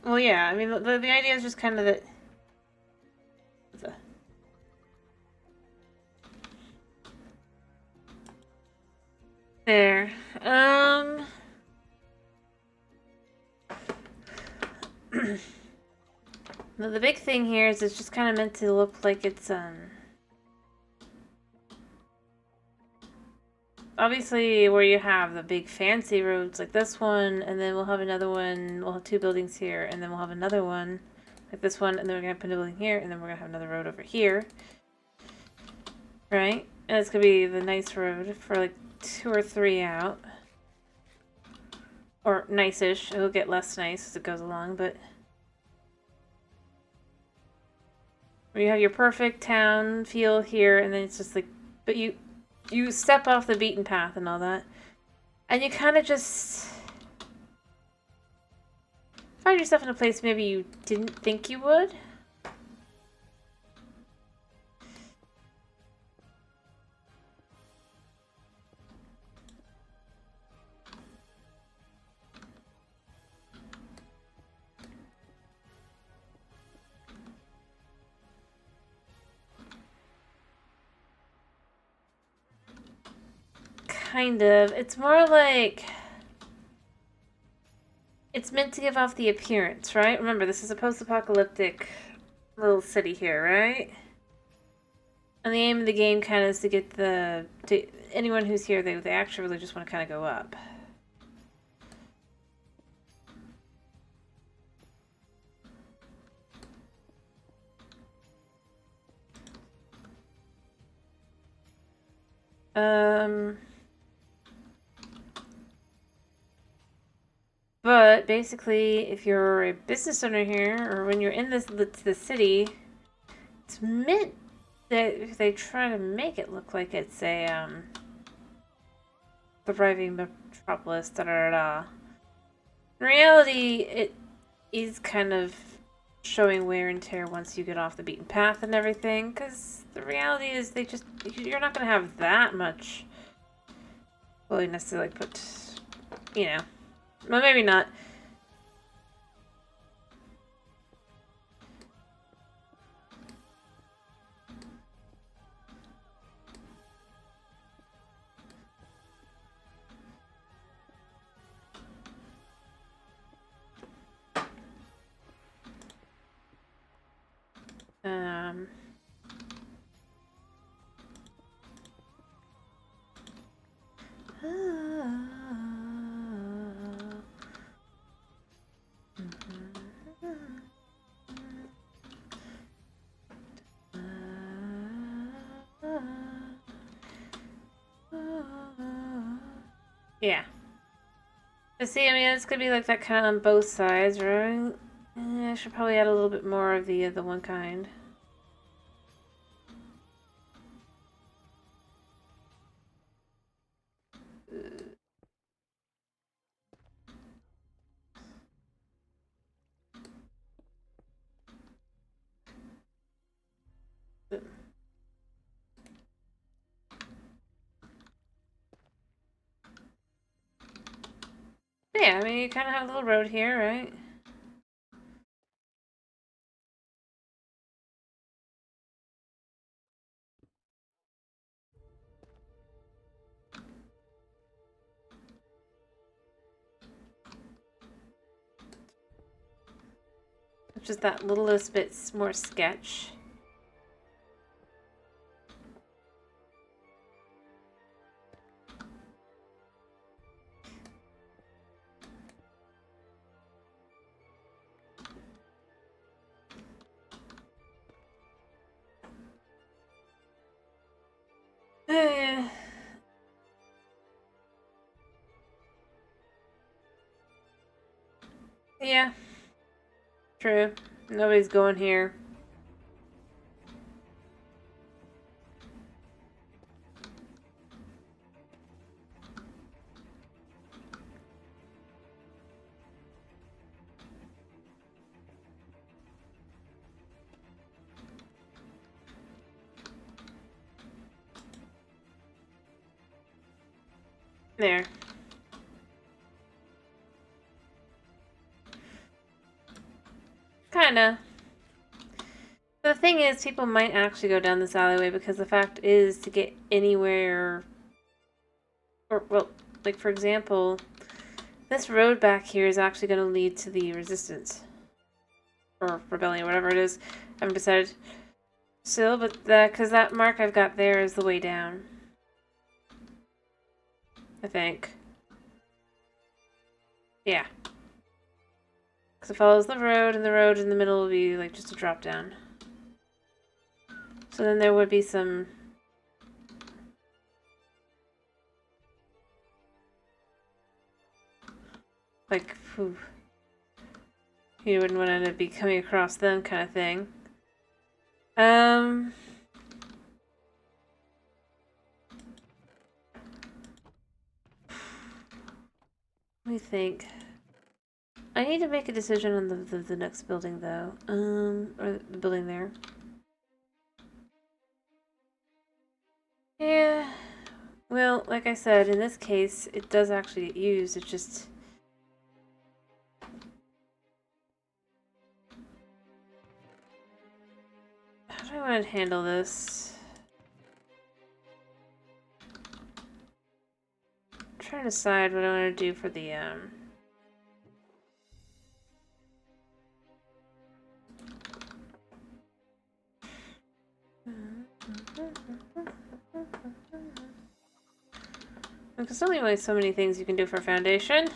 Well, yeah, I mean, the idea is just kind of that. There. The big thing here is it's just kind of meant to look like it's, obviously where you have the big fancy roads like this one, and then we'll have another one, we'll have two buildings here, and then we'll have another one like this one, and then we're going to put a building here, and then we're going to have another road over here. Right? And it's going to be the nice road for like 2 or 3 out. Or nice-ish. It'll get less nice as it goes along, but... where you have your perfect town feel here, and then it's just like... But you step off the beaten path and all that. And you kind of just... find yourself in a place maybe you didn't think you would. Kind of. It's more like... it's meant to give off the appearance, right? Remember, this is a post-apocalyptic little city here, right? And the aim of the game kind of is to get anyone who's here, they actually really just want to kind of go up. But basically, if you're a business owner here, or when you're in the city, it's meant that if they try to make it look like it's a thriving metropolis, da da da da. In reality, it is kind of showing wear and tear once you get off the beaten path and everything, because the reality is you're not going to have that much willingness to, like, put, you know, well, maybe not. Um... Yeah. But see, I mean, it's gonna be like that kind of on both sides, right? I should probably add a little bit more of the one kind. Yeah, I mean, you kind of have a little road here, right? Just that littlest bit more sketch. Yeah, true. Nobody's going here. There. Kinda. The thing is, people might actually go down this alleyway because the fact is to get anywhere... Or, well, like for example, this road back here is actually going to lead to the resistance. Or rebellion, whatever it is. I haven't decided still, but because that mark I've got there is the way down. I think. Yeah. Because it follows the road, and the road in the middle will be like just a drop down. So then there would be some... Like, whew. You wouldn't want to be coming across them kind of thing. Let me think. I need to make a decision on the next building, though. Or the building there. Yeah. Well, like I said, in this case, it does actually get used. It's just... How do I want to handle this? I'm trying to decide what I want to do for the, There's only like so many things you can do for a foundation.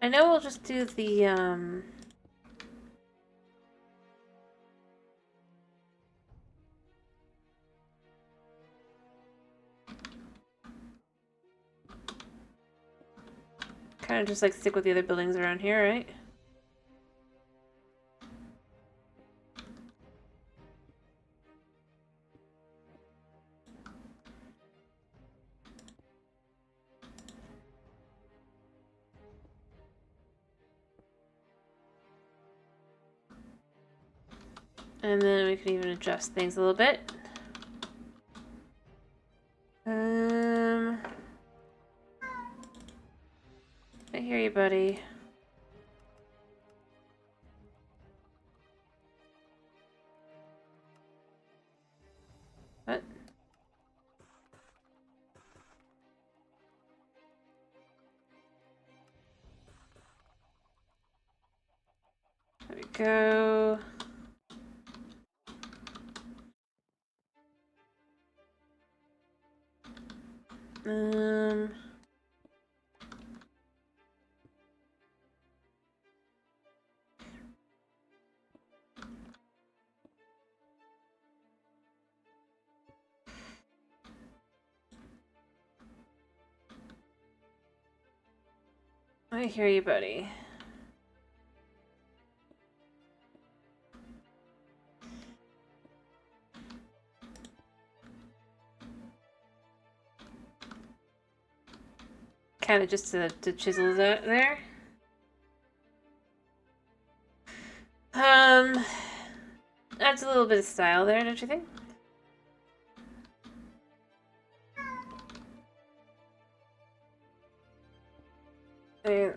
I know we'll just do the, Kind of just like stick with the other buildings around here, right? And then we can even adjust things a little bit. I hear you, buddy. What? There we go. I hear you, buddy. Kind of just to chisel that there. Adds a little bit of style there, don't you think?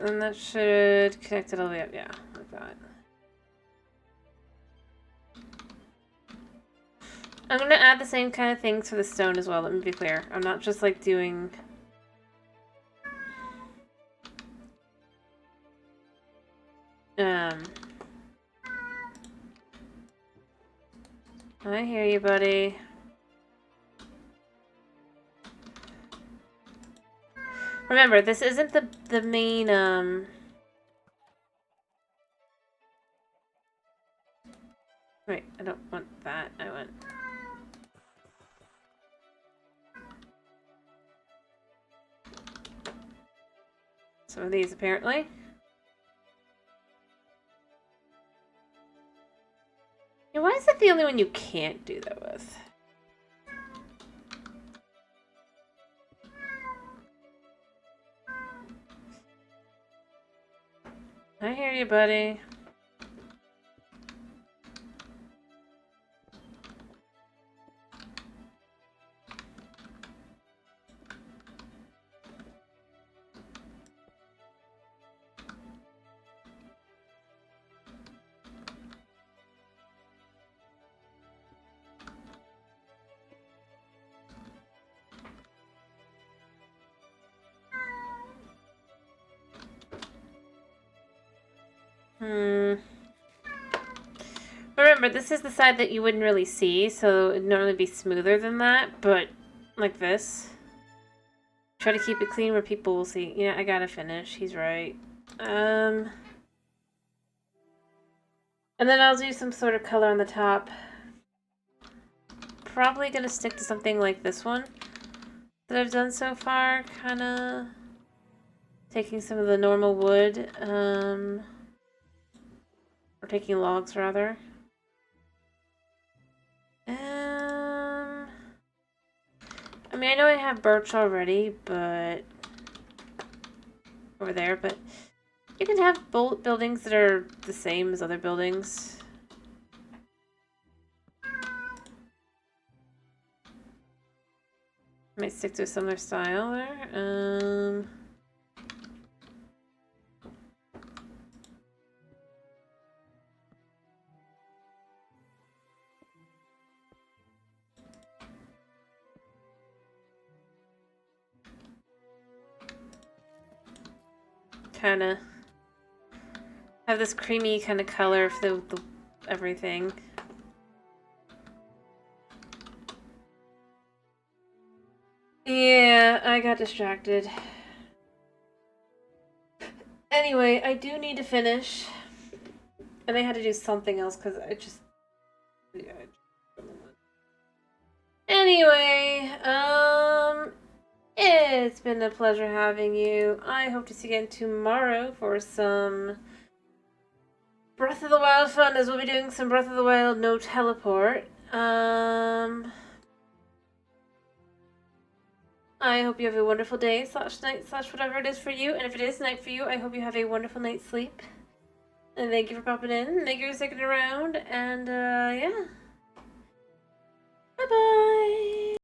And that should connect it all the way up, yeah, like that. I'm gonna add the same kind of things for the stone as well, let me be clear. I'm not just like doing... I hear you, buddy. Remember, this isn't the main, Wait, I don't want that. I want... some of these, apparently. Yeah, why is that the only one you can't do that with? I hear you, buddy. Remember, this is the side that you wouldn't really see, so it'd normally be smoother than that, but like this. Try to keep it clean where people will see. Yeah, I gotta finish. He's right. And then I'll do some sort of color on the top. Probably gonna stick to something like this one that I've done so far. Kinda taking some of the normal wood, or taking logs rather. I mean, I know I have birch already, but over there, but you can have buildings that are the same as other buildings. Might stick to a similar style there. Kind of have this creamy kind of color for the everything. Yeah, I got distracted. Anyway, I do need to finish. And I had to do something else because I just... Yeah. Anyway, It's been a pleasure having you. I hope to see you again tomorrow for some Breath of the Wild fun, as we'll be doing some Breath of the Wild no teleport. I hope you have a wonderful day / night / whatever it is for you. And if it is night for you, I hope you have a wonderful night's sleep. And thank you for popping in. Thank you for sticking around. And yeah. Bye-bye.